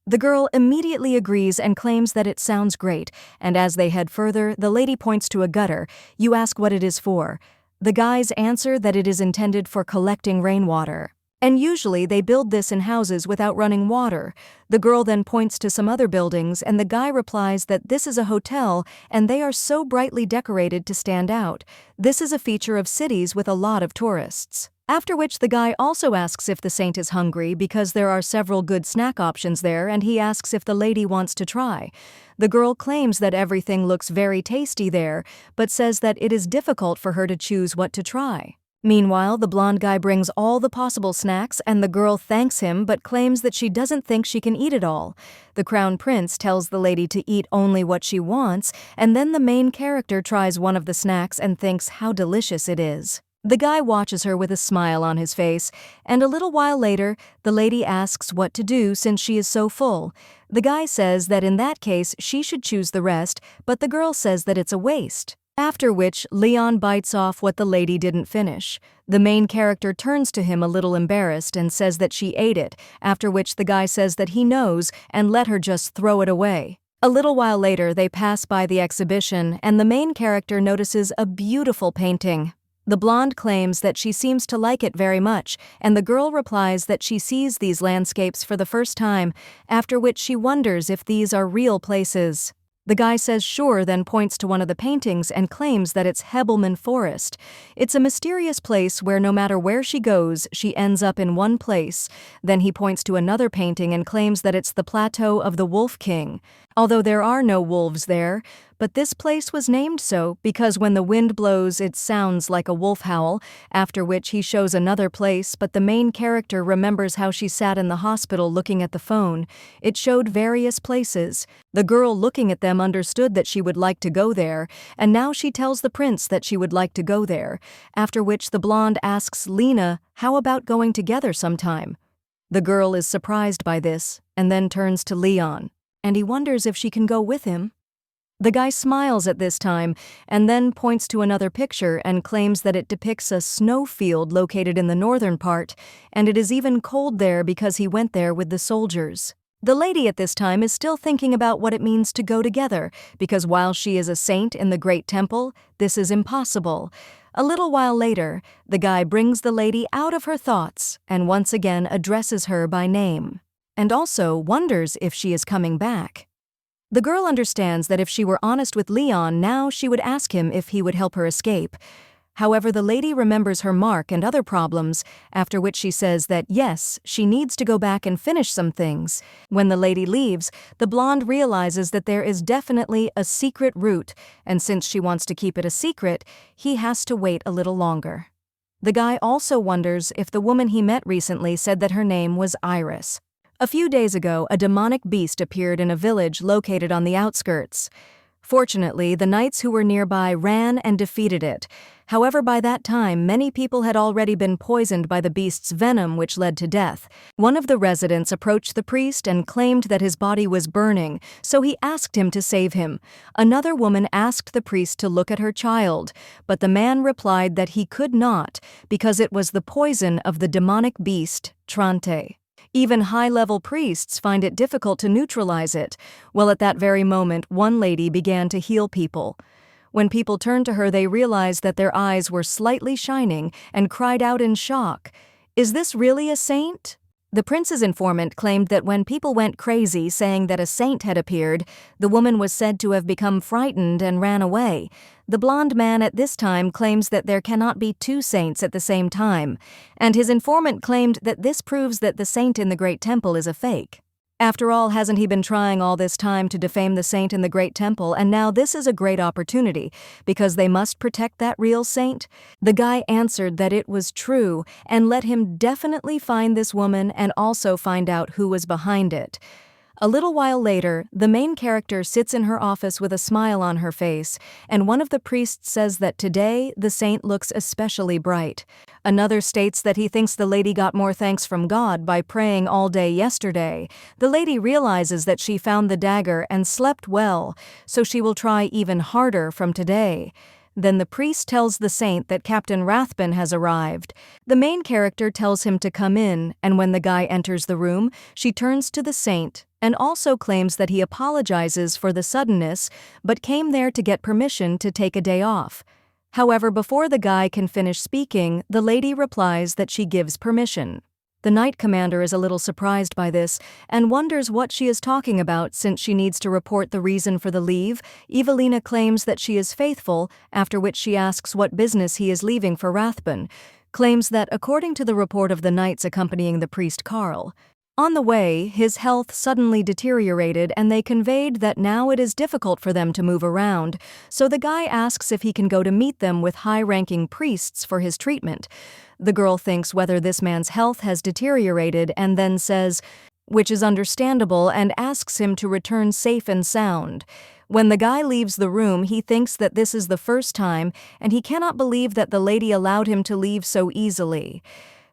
The girl immediately agrees and claims that it sounds great, and as they head further, the lady points to a gutter. You ask what it is for. The guys answer that it is intended for collecting rainwater. And usually they build this in houses without running water. The girl then points to some other buildings, and the guy replies that this is a hotel and they are so brightly decorated to stand out. This is a feature of cities with a lot of tourists. After which the guy also asks if the saint is hungry because there are several good snack options there, and he asks if the lady wants to try. The girl claims that everything looks very tasty there, but says that it is difficult for her to choose what to try. Meanwhile, the blonde guy brings all the possible snacks and the girl thanks him but claims that she doesn't think she can eat it all. The crown prince tells the lady to eat only what she wants, and then the main character tries one of the snacks and thinks how delicious it is. The guy watches her with a smile on his face, and a little while later, the lady asks what to do since she is so full. The guy says that in that case she should choose the rest, but the girl says that it's a waste. After which, Leon bites off what the lady didn't finish. The main character turns to him a little embarrassed and says that she ate it, after which the guy says that he knows and let her just throw it away. A little while later, they pass by the exhibition, and the main character notices a beautiful painting. The blonde claims that she seems to like it very much, and the girl replies that she sees these landscapes for the first time, after which she wonders if these are real places. The guy says sure, then points to one of the paintings and claims that it's Hebelman Forest. It's a mysterious place where no matter where she goes, she ends up in one place. Then he points to another painting and claims that it's the Plateau of the Wolf King. Although there are no wolves there, but this place was named so because when the wind blows it sounds like a wolf howl, after which he shows another place, but the main character remembers how she sat in the hospital looking at the phone. It showed various places. The girl looking at them understood that she would like to go there, and now she tells the prince that she would like to go there, after which the blonde asks Lena, how about going together sometime? The girl is surprised by this, and then turns to Leon, and he wonders if she can go with him. The guy smiles at this time and then points to another picture and claims that it depicts a snowfield located in the northern part, and it is even cold there because he went there with the soldiers. The lady at this time is still thinking about what it means to go together, because while she is a saint in the great temple, this is impossible. A little while later, the guy brings the lady out of her thoughts and once again addresses her by name, and also wonders if she is coming back. The girl understands that if she were honest with Leyon now, she would ask him if he would help her escape. However, the lady remembers her mark and other problems, after which she says that yes, she needs to go back and finish some things. When the lady leaves, the blonde realizes that there is definitely a secret route, and since she wants to keep it a secret, he has to wait a little longer. The guy also wonders if the woman he met recently said that her name was Iris. A few days ago, a demonic beast appeared in a village located on the outskirts. Fortunately, the knights who were nearby ran and defeated it. However, by that time, many people had already been poisoned by the beast's venom, which led to death. One of the residents approached the priest and claimed that his body was burning, so he asked him to save him. Another woman asked the priest to look at her child, but the man replied that he could not because it was the poison of the demonic beast, Trante. Even high-level priests find it difficult to neutralize it. Well, at that very moment, one lady began to heal people. When people turned to her, they realized that their eyes were slightly shining and cried out in shock, "Is this really a saint?" The prince's informant claimed that when people went crazy saying that a saint had appeared, the woman was said to have become frightened and ran away. The blonde man at this time claims that there cannot be two saints at the same time, and his informant claimed that this proves that the saint in the Great Temple is a fake. After all, hasn't he been trying all this time to defame the saint in the Great Temple, and now this is a great opportunity, because they must protect that real saint? The guy answered that it was true, and let him definitely find this woman and also find out who was behind it. A little while later, the main character sits in her office with a smile on her face, and one of the priests says that today the saint looks especially bright. Another states that he thinks the lady got more thanks from God by praying all day yesterday. The lady realizes that she found the dagger and slept well, so she will try even harder from today. Then the priest tells the saint that Captain Wrathben has arrived. The main character tells him to come in, and when the guy enters the room, she turns to the saint and also claims that he apologizes for the suddenness, but came there to get permission to take a day off. However, before the guy can finish speaking, the lady replies that she gives permission. The knight commander is a little surprised by this and wonders what she is talking about since she needs to report the reason for the leave. Ivelina claims that she is faithful, after which she asks what business he is leaving for Wrathben, claims that according to the report of the knights accompanying the priest Karl, on the way, his health suddenly deteriorated and they conveyed that now it is difficult for them to move around, so the guy asks if he can go to meet them with high-ranking priests for his treatment. The girl thinks whether this man's health has deteriorated and then says, which is understandable, and asks him to return safe and sound. When the guy leaves the room, he thinks that this is the first time and he cannot believe that the lady allowed him to leave so easily.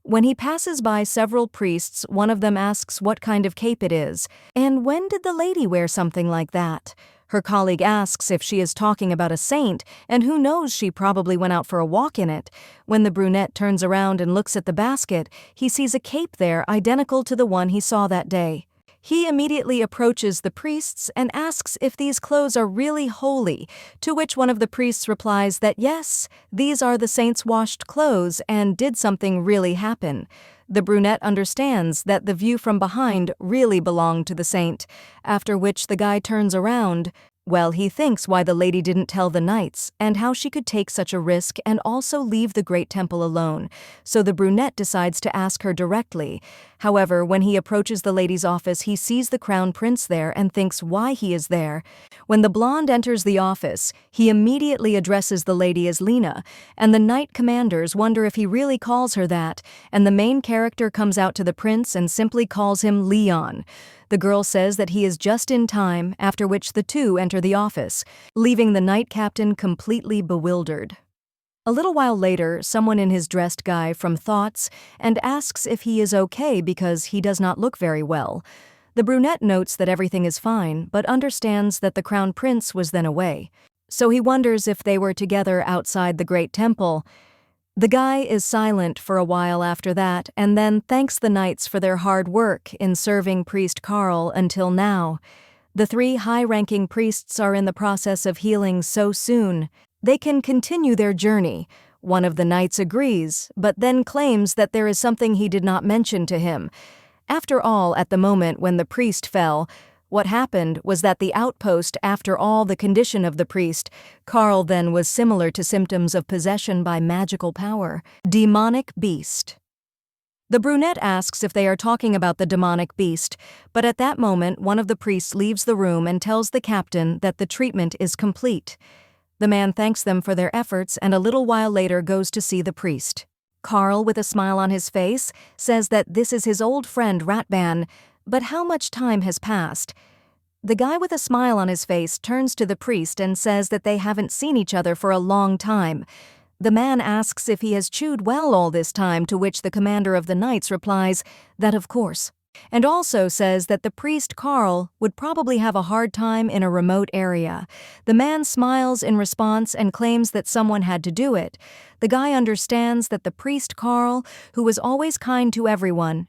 When he passes by several priests, one of them asks what kind of cape it is, and when did the lady wear something like that? Her colleague asks if she is talking about a saint, and who knows, she probably went out for a walk in it. When the brunette turns around and looks at the basket, he sees a cape there identical to the one he saw that day. He immediately approaches the priests and asks if these clothes are really holy, to which one of the priests replies that yes, these are the saint's washed clothes and did something really happen. The brunette understands that the view from behind really belonged to the saint, after which the guy turns around. Well, he thinks why the lady didn't tell the knights and how she could take such a risk and also leave the Great Temple alone, so the brunette decides to ask her directly. However, when he approaches the lady's office, he sees the crown prince there and thinks why he is there. When the blonde enters the office, he immediately addresses the lady as Lena, and the knight commanders wonder if he really calls her that, and the main character comes out to the prince and simply calls him Leyon. The girl says that he is just in time, after which the two enter the office, leaving the knight captain completely bewildered. A little while later, someone in his dressed guy from Thoughts and asks if he is okay because he does not look very well. The brunette notes that everything is fine, but understands that the crown prince was then away. So he wonders if they were together outside the Great Temple. The guy is silent for a while after that and then thanks the knights for their hard work in serving priest Karl until now. The three high-ranking priests are in the process of healing so soon they can continue their journey. One of the knights agrees, but then claims that there is something he did not mention to him. After all, at the moment when the priest fell, what happened was that the outpost, after all, the condition of the priest, Carl then was similar to symptoms of possession by magical power. Demonic beast. The brunette asks if they are talking about the demonic beast, but at that moment one of the priests leaves the room and tells the captain that the treatment is complete. The man thanks them for their efforts and a little while later goes to see the priest. Carl, with a smile on his face, says that this is his old friend Wrathben, but how much time has passed? The guy with a smile on his face turns to the priest and says that they haven't seen each other for a long time. The man asks if he has chewed well all this time, to which the commander of the knights replies that of course, and also says that the priest Carl would probably have a hard time in a remote area. The man smiles in response and claims that someone had to do it. The guy understands that the priest Carl, who was always kind to everyone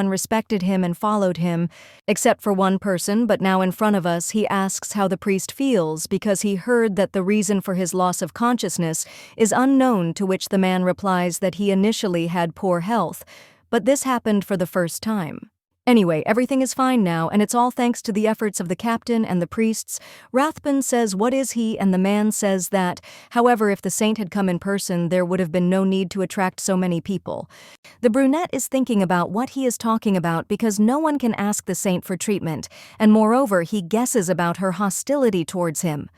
respected him and followed him, except for one person, but now in front of us he asks how the priest feels because he heard that the reason for his loss of consciousness is unknown, to which the man replies that he initially had poor health, but this happened for the first time. Anyway, everything is fine now, and it's all thanks to the efforts of the captain and the priests. Wrathben says what is he, and the man says that, however, if the saint had come in person, there would have been no need to attract so many people. The brunette is thinking about what he is talking about because no one can ask the saint for treatment, and moreover, he guesses about her hostility towards him.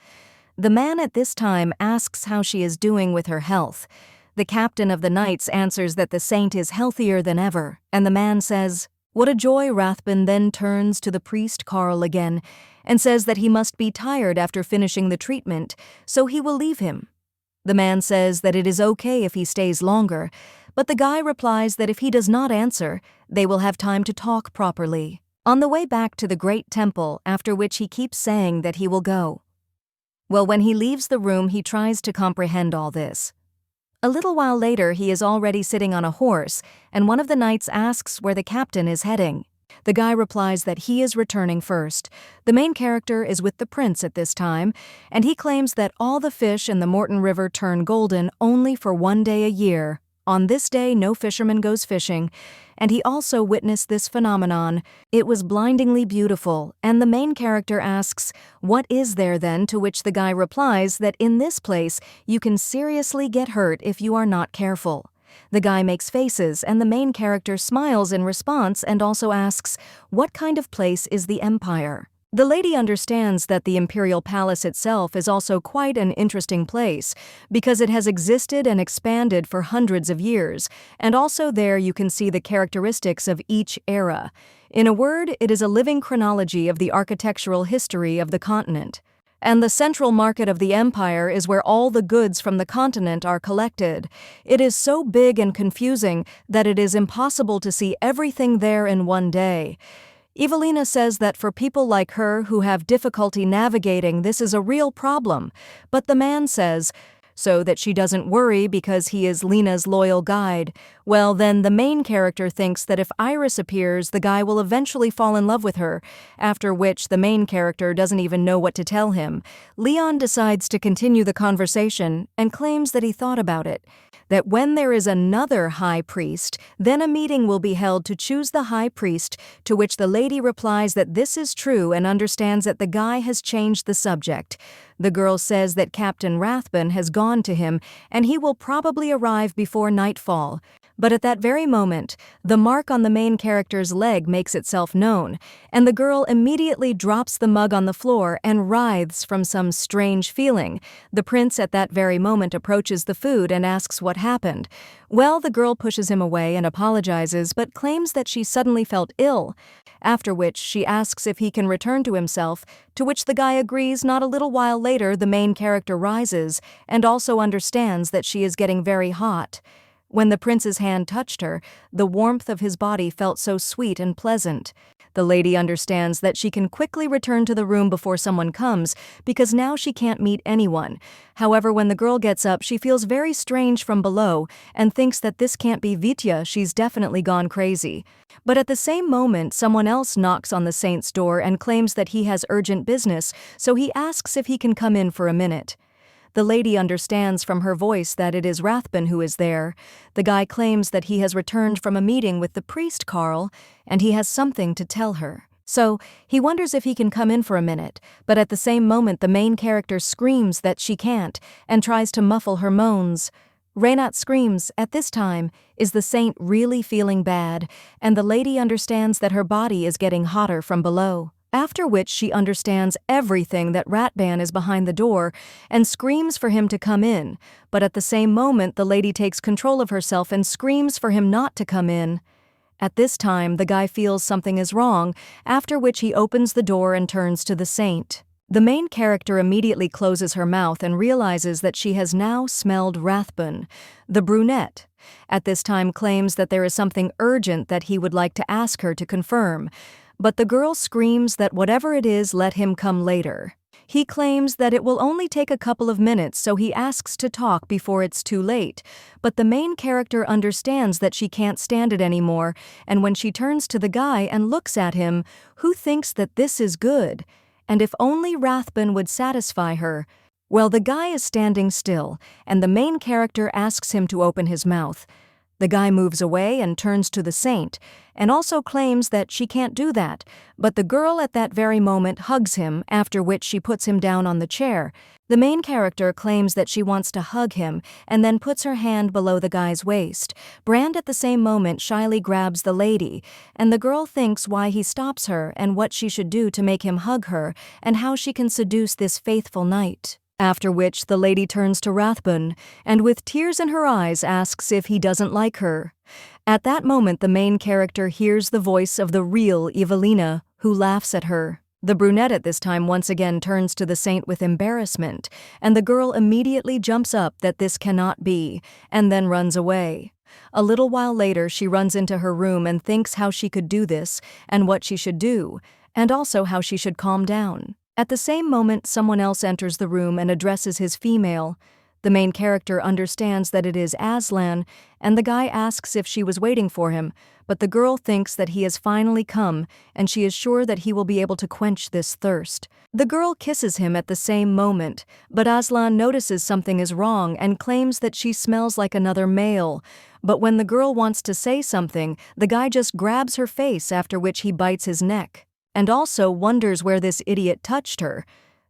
The man at this time asks how she is doing with her health. The captain of the knights answers that the saint is healthier than ever, and the man says, "What a joy." Wrathben then turns to the priest Carl again and says that he must be tired after finishing the treatment, so he will leave him. The man says that it is okay if he stays longer, but the guy replies that if he does not answer, they will have time to talk properly. On the way back to the great temple, after which he keeps saying that he will go. Well, when he leaves the room, he tries to comprehend all this. A little while later, he is already sitting on a horse, and one of the knights asks where the captain is heading. The guy replies that he is returning first. The main character is with the prince at this time, and he claims that all the fish in the Morton River turn golden only for one day a year. On this day, no fisherman goes fishing, and he also witnessed this phenomenon. It was blindingly beautiful, and the main character asks, "What is there then?" To which the guy replies that in this place you can seriously get hurt if you are not careful. The guy makes faces, and the main character smiles in response and also asks, "What kind of place is the empire?" The lady understands that the imperial palace itself is also quite an interesting place because it has existed and expanded for hundreds of years, and also there you can see the characteristics of each era. In a word, it is a living chronology of the architectural history of the continent. And the central market of the empire is where all the goods from the continent are collected. It is so big and confusing that it is impossible to see everything there in one day. Ivelina says that for people like her who have difficulty navigating, this is a real problem, but the man says, so that she doesn't worry because he is Lena's loyal guide. Well, then the main character thinks that if Iris appears, the guy will eventually fall in love with her, after which the main character doesn't even know what to tell him. Leon decides to continue the conversation and claims that he thought about it, that when there is another high priest, then a meeting will be held to choose the high priest, to which the lady replies that this is true and understands that the guy has changed the subject. The girl says that Captain Wrathben has gone to him and he will probably arrive before nightfall. But at that very moment, the mark on the main character's leg makes itself known, and the girl immediately drops the mug on the floor and writhes from some strange feeling. The prince at that very moment approaches the food and asks what happened. Well, the girl pushes him away and apologizes, but claims that she suddenly felt ill, after which she asks if he can return to himself, to which the guy agrees. Not a little while later, the main character rises and also understands that she is getting very hot. When the prince's hand touched her, the warmth of his body felt so sweet and pleasant. The lady understands that she can quickly return to the room before someone comes, because now she can't meet anyone. However, when the girl gets up, she feels very strange from below and thinks that this can't be Vitya, she's definitely gone crazy. But at the same moment, someone else knocks on the saint's door and claims that he has urgent business, so he asks if he can come in for a minute. The lady understands from her voice that it is Wrathben who is there. The guy claims that he has returned from a meeting with the priest Carl, and he has something to tell her. So, he wonders if he can come in for a minute, but at the same moment the main character screams that she can't, and tries to muffle her moans. Reynat screams, at this time, is the saint really feeling bad, and the lady understands that her body is getting hotter from below. After which she understands everything that Wrathben is behind the door, and screams for him to come in, but at the same moment the lady takes control of herself and screams for him not to come in. At this time, the guy feels something is wrong, after which he opens the door and turns to the saint. The main character immediately closes her mouth and realizes that she has now smelled Wrathben. The brunette, at this time, claims that there is something urgent that he would like to ask her to confirm, but the girl screams that whatever it is, let him come later. He claims that it will only take a couple of minutes, so he asks to talk before it's too late. But the main character understands that she can't stand it anymore, and when she turns to the guy and looks at him, who thinks that this is good, and if only Wrathben would satisfy her. Well, the guy is standing still, and the main character asks him to open his mouth. The guy moves away and turns to the saint, and also claims that she can't do that, but the girl at that very moment hugs him, after which she puts him down on the chair. The main character claims that she wants to hug him, and then puts her hand below the guy's waist. Brand at the same moment shyly grabs the lady, and the girl thinks why he stops her and what she should do to make him hug her, and how she can seduce this faithful knight. After which the lady turns to Wrathben, and with tears in her eyes asks if he doesn't like her. At that moment the main character hears the voice of the real Ivelina, who laughs at her. The brunette at this time once again turns to the saint with embarrassment, and the girl immediately jumps up that this cannot be, and then runs away. A little while later she runs into her room and thinks how she could do this, and what she should do, and also how she should calm down. At the same moment, someone else enters the room and addresses his female. The main character understands that it is Aslan, and the guy asks if she was waiting for him, but the girl thinks that he has finally come, and she is sure that he will be able to quench this thirst. The girl kisses him at the same moment, but Aslan notices something is wrong and claims that she smells like another male. But when the girl wants to say something, the guy just grabs her face, after which he bites his neck, and also wonders where this idiot touched her.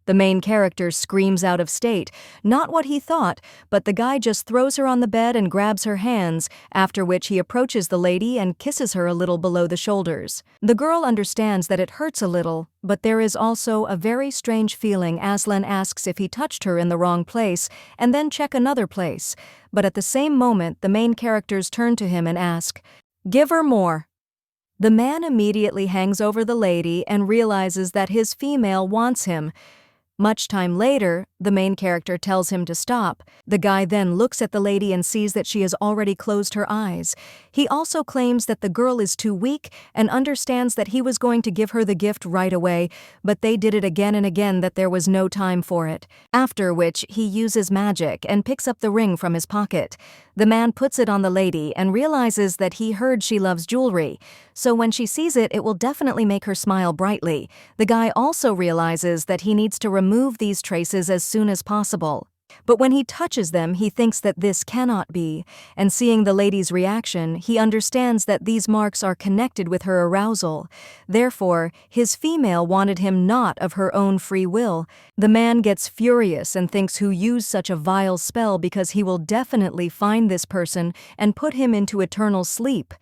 The main character screams out of state, not what he thought, but the guy just throws her on the bed and grabs her hands, after which he approaches the lady and kisses her a little below the shoulders. The girl understands that it hurts a little, but there is also a very strange feeling. Aslan asks if he touched her in the wrong place, and then check another place, but at the same moment the main characters turn to him and ask, "Give her more." The man immediately hangs over the lady and realizes that his female wants him. Much time later, the main character tells him to stop. The guy then looks at the lady and sees that she has already closed her eyes. He also claims that the girl is too weak and understands that he was going to give her the gift right away, but they did it again and again, that there was no time for it. After which, he uses magic and picks up the ring from his pocket. The man puts it on the lady and realizes that he heard she loves jewelry, so when she sees it, it will definitely make her smile brightly. The guy also realizes that he needs to remove these traces as soon as possible. But when he touches them, he thinks that this cannot be, and seeing the lady's reaction, he understands that these marks are connected with her arousal. Therefore, his female wanted him not of her own free will. The man gets furious and thinks who used such a vile spell, because he will definitely find this person and put him into eternal sleep.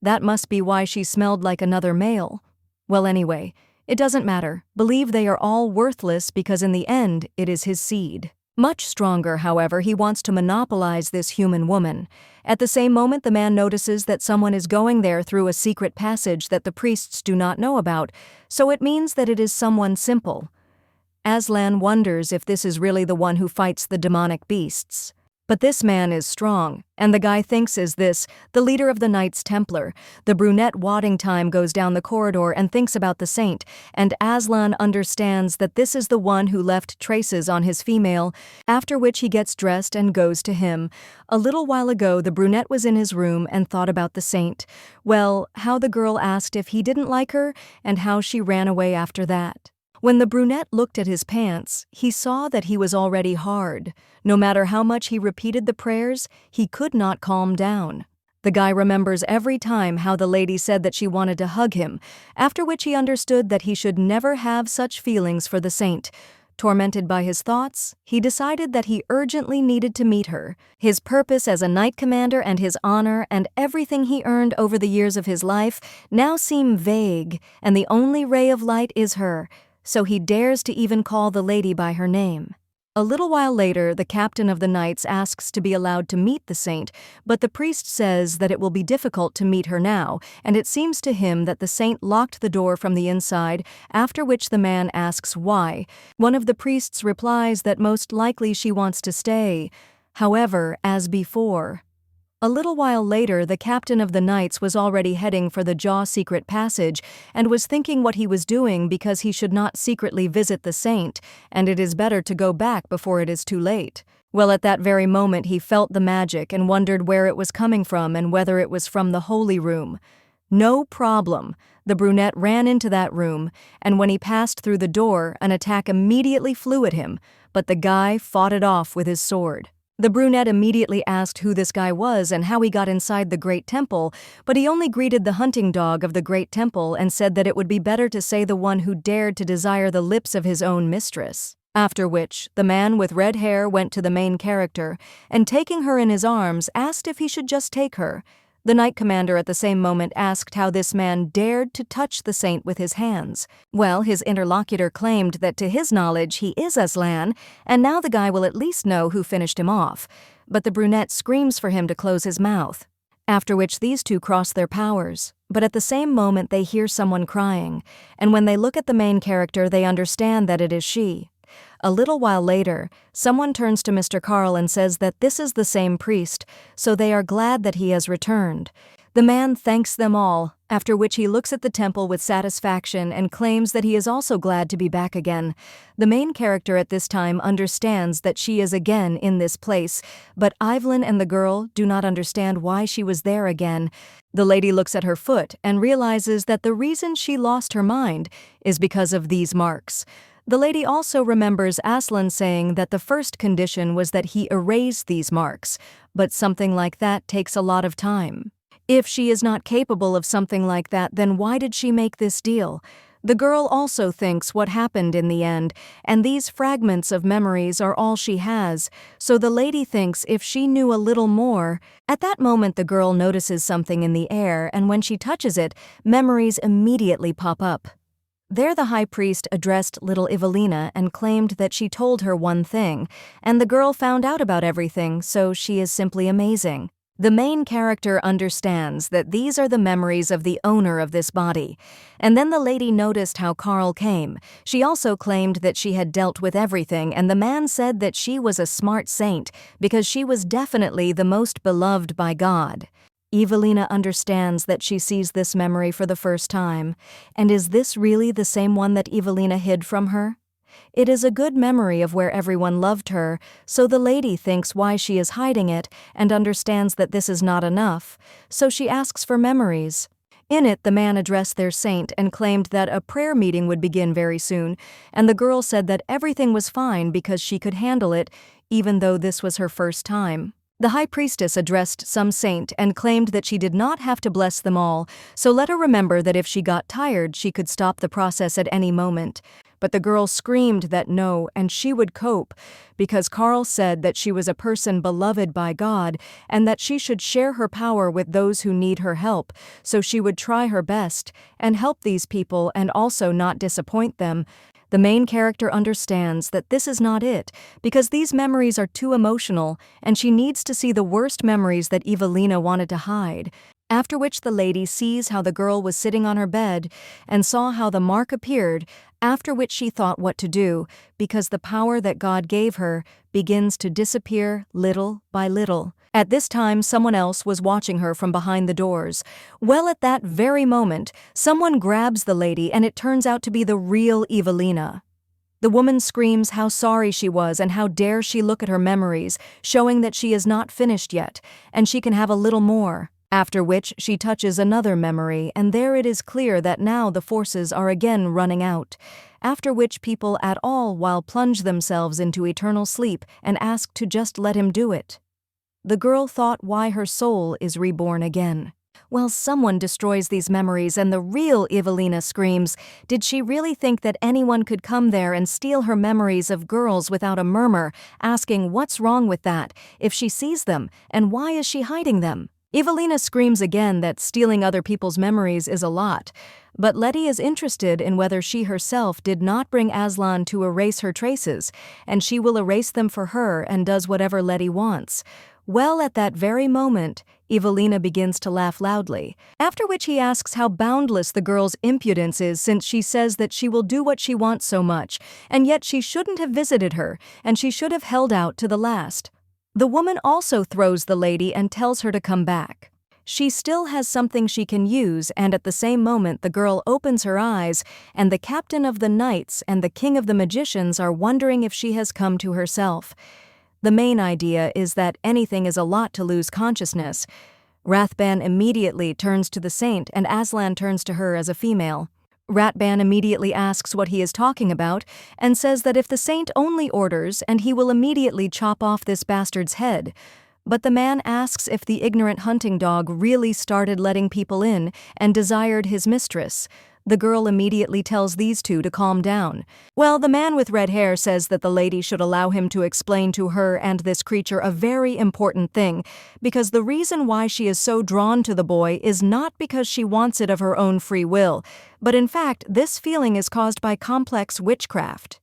That must be why she smelled like another male. Well, anyway, it doesn't matter. Believe they are all worthless, because in the end, it is his seed. Much stronger, however, he wants to monopolize this human woman. At the same moment, the man notices that someone is going there through a secret passage that the priests do not know about, so it means that it is someone simple. Aslan wonders if this is really the one who fights the demonic beasts. But this man is strong, and the guy thinks is this, the leader of the Knights Templar. The brunette wadding time goes down the corridor and thinks about the saint, and Aslan understands that this is the one who left traces on his female, after which he gets dressed and goes to him. A little while ago, the brunette was in his room and thought about the saint. Well, how the girl asked if he didn't like her, and how she ran away after that. When the brunette looked at his pants, he saw that he was already hard. No matter how much he repeated the prayers, he could not calm down. The guy remembers every time how the lady said that she wanted to hug him, after which he understood that he should never have such feelings for the saint. Tormented by his thoughts, he decided that he urgently needed to meet her. His purpose as a knight commander and his honor and everything he earned over the years of his life now seem vague, and the only ray of light is her, so he dares to even call the lady by her name. A little while later, the captain of the knights asks to be allowed to meet the saint, but the priest says that it will be difficult to meet her now, and it seems to him that the saint locked the door from the inside, after which the man asks why. One of the priests replies that most likely she wants to stay. However, as before, a little while later, the captain of the knights was already heading for the Jaw secret passage and was thinking what he was doing because he should not secretly visit the saint, and it is better to go back before it is too late. Well, at that very moment he felt the magic and wondered where it was coming from and whether it was from the holy room. No problem. The brunette ran into that room, and when he passed through the door, an attack immediately flew at him, but the guy fought it off with his sword. The brunette immediately asked who this guy was and how he got inside the great temple, but he only greeted the hunting dog of the great temple and said that it would be better to say the one who dared to desire the lips of his own mistress. After which, the man with red hair went to the main character, and taking her in his arms, asked if he should just take her. The knight commander at the same moment asked how this man dared to touch the saint with his hands. Well, his interlocutor claimed that to his knowledge he is Aslan, and now the guy will at least know who finished him off. But the brunette screams for him to close his mouth. After which these two cross their powers, but at the same moment they hear someone crying, and when they look at the main character they understand that it is she. A little while later, someone turns to Mr. Carl and says that this is the same priest, so they are glad that he has returned. The man thanks them all, after which he looks at the temple with satisfaction and claims that he is also glad to be back again. The main character at this time understands that she is again in this place, but Ivelina and the girl do not understand why she was there again. The lady looks at her foot and realizes that the reason she lost her mind is because of these marks. The lady also remembers Aslan saying that the first condition was that he erase these marks, but something like that takes a lot of time. If she is not capable of something like that, then why did she make this deal? The girl also thinks what happened in the end, and these fragments of memories are all she has, so the lady thinks if she knew a little more. At that moment the girl notices something in the air, and when she touches it, memories immediately pop up. There the high priest addressed little Ivelina and claimed that she told her one thing, and the girl found out about everything, so she is simply amazing. The main character understands that these are the memories of the owner of this body. And then the lady noticed how Carl came. She also claimed that she had dealt with everything, and the man said that she was a smart saint because she was definitely the most beloved by God. Ivelina understands that she sees this memory for the first time. And is this really the same one that Ivelina hid from her? It is a good memory of where everyone loved her, so the lady thinks why she is hiding it and understands that this is not enough, so she asks for memories. In it, the man addressed their saint and claimed that a prayer meeting would begin very soon, and the girl said that everything was fine because she could handle it, even though this was her first time. The high priestess addressed some saint and claimed that she did not have to bless them all, so let her remember that if she got tired, she could stop the process at any moment. But the girl screamed that no, and she would cope, because Carl said that she was a person beloved by God and that she should share her power with those who need her help, so she would try her best and help these people and also not disappoint them. The main character understands that this is not it, because these memories are too emotional, and she needs to see the worst memories that Ivelina wanted to hide. After which the lady sees how the girl was sitting on her bed and saw how the mark appeared, after which she thought what to do, because the power that God gave her begins to disappear little by little. At this time, someone else was watching her from behind the doors. Well, at that very moment, someone grabs the lady and it turns out to be the real Ivelina. The woman screams how sorry she was and how dare she look at her memories, showing that she is not finished yet, and she can have a little more. After which she touches another memory, and there it is clear that now the forces are again running out. after which people at all while plunge themselves into eternal sleep and ask to just let him do it. The girl thought why her soul is reborn again. Well, someone destroys these memories and the real Ivelina screams. Did she really think that anyone could come there and steal her memories of girls without a murmur, asking what's wrong with that, if she sees them, and why is she hiding them? Ivelina screams again that stealing other people's memories is a lot, but Letty is interested in whether she herself did not bring Aslan to erase her traces, and she will erase them for her and does whatever Letty wants. Well, at that very moment, Ivelina begins to laugh loudly, after which he asks how boundless the girl's impudence is since she says that she will do what she wants so much, and yet she shouldn't have visited her, and she should have held out to the last. The woman also throws the lady and tells her to come back. She still has something she can use, and at the same moment the girl opens her eyes, and the captain of the knights and the king of the magicians are wondering if she has come to herself. The main idea is that anything is a lot to lose consciousness. Wrathben immediately turns to the saint and Aslan turns to her as a female. Wrathben immediately asks what he is talking about and says that if the saint only orders and he will immediately chop off this bastard's head. But the man asks if the ignorant hunting dog really started letting people in and desired his mistress. The girl immediately tells these two to calm down. Well, the man with red hair says that the lady should allow him to explain to her and this creature a very important thing, because the reason why she is so drawn to the boy is not because she wants it of her own free will, but in fact this feeling is caused by complex witchcraft.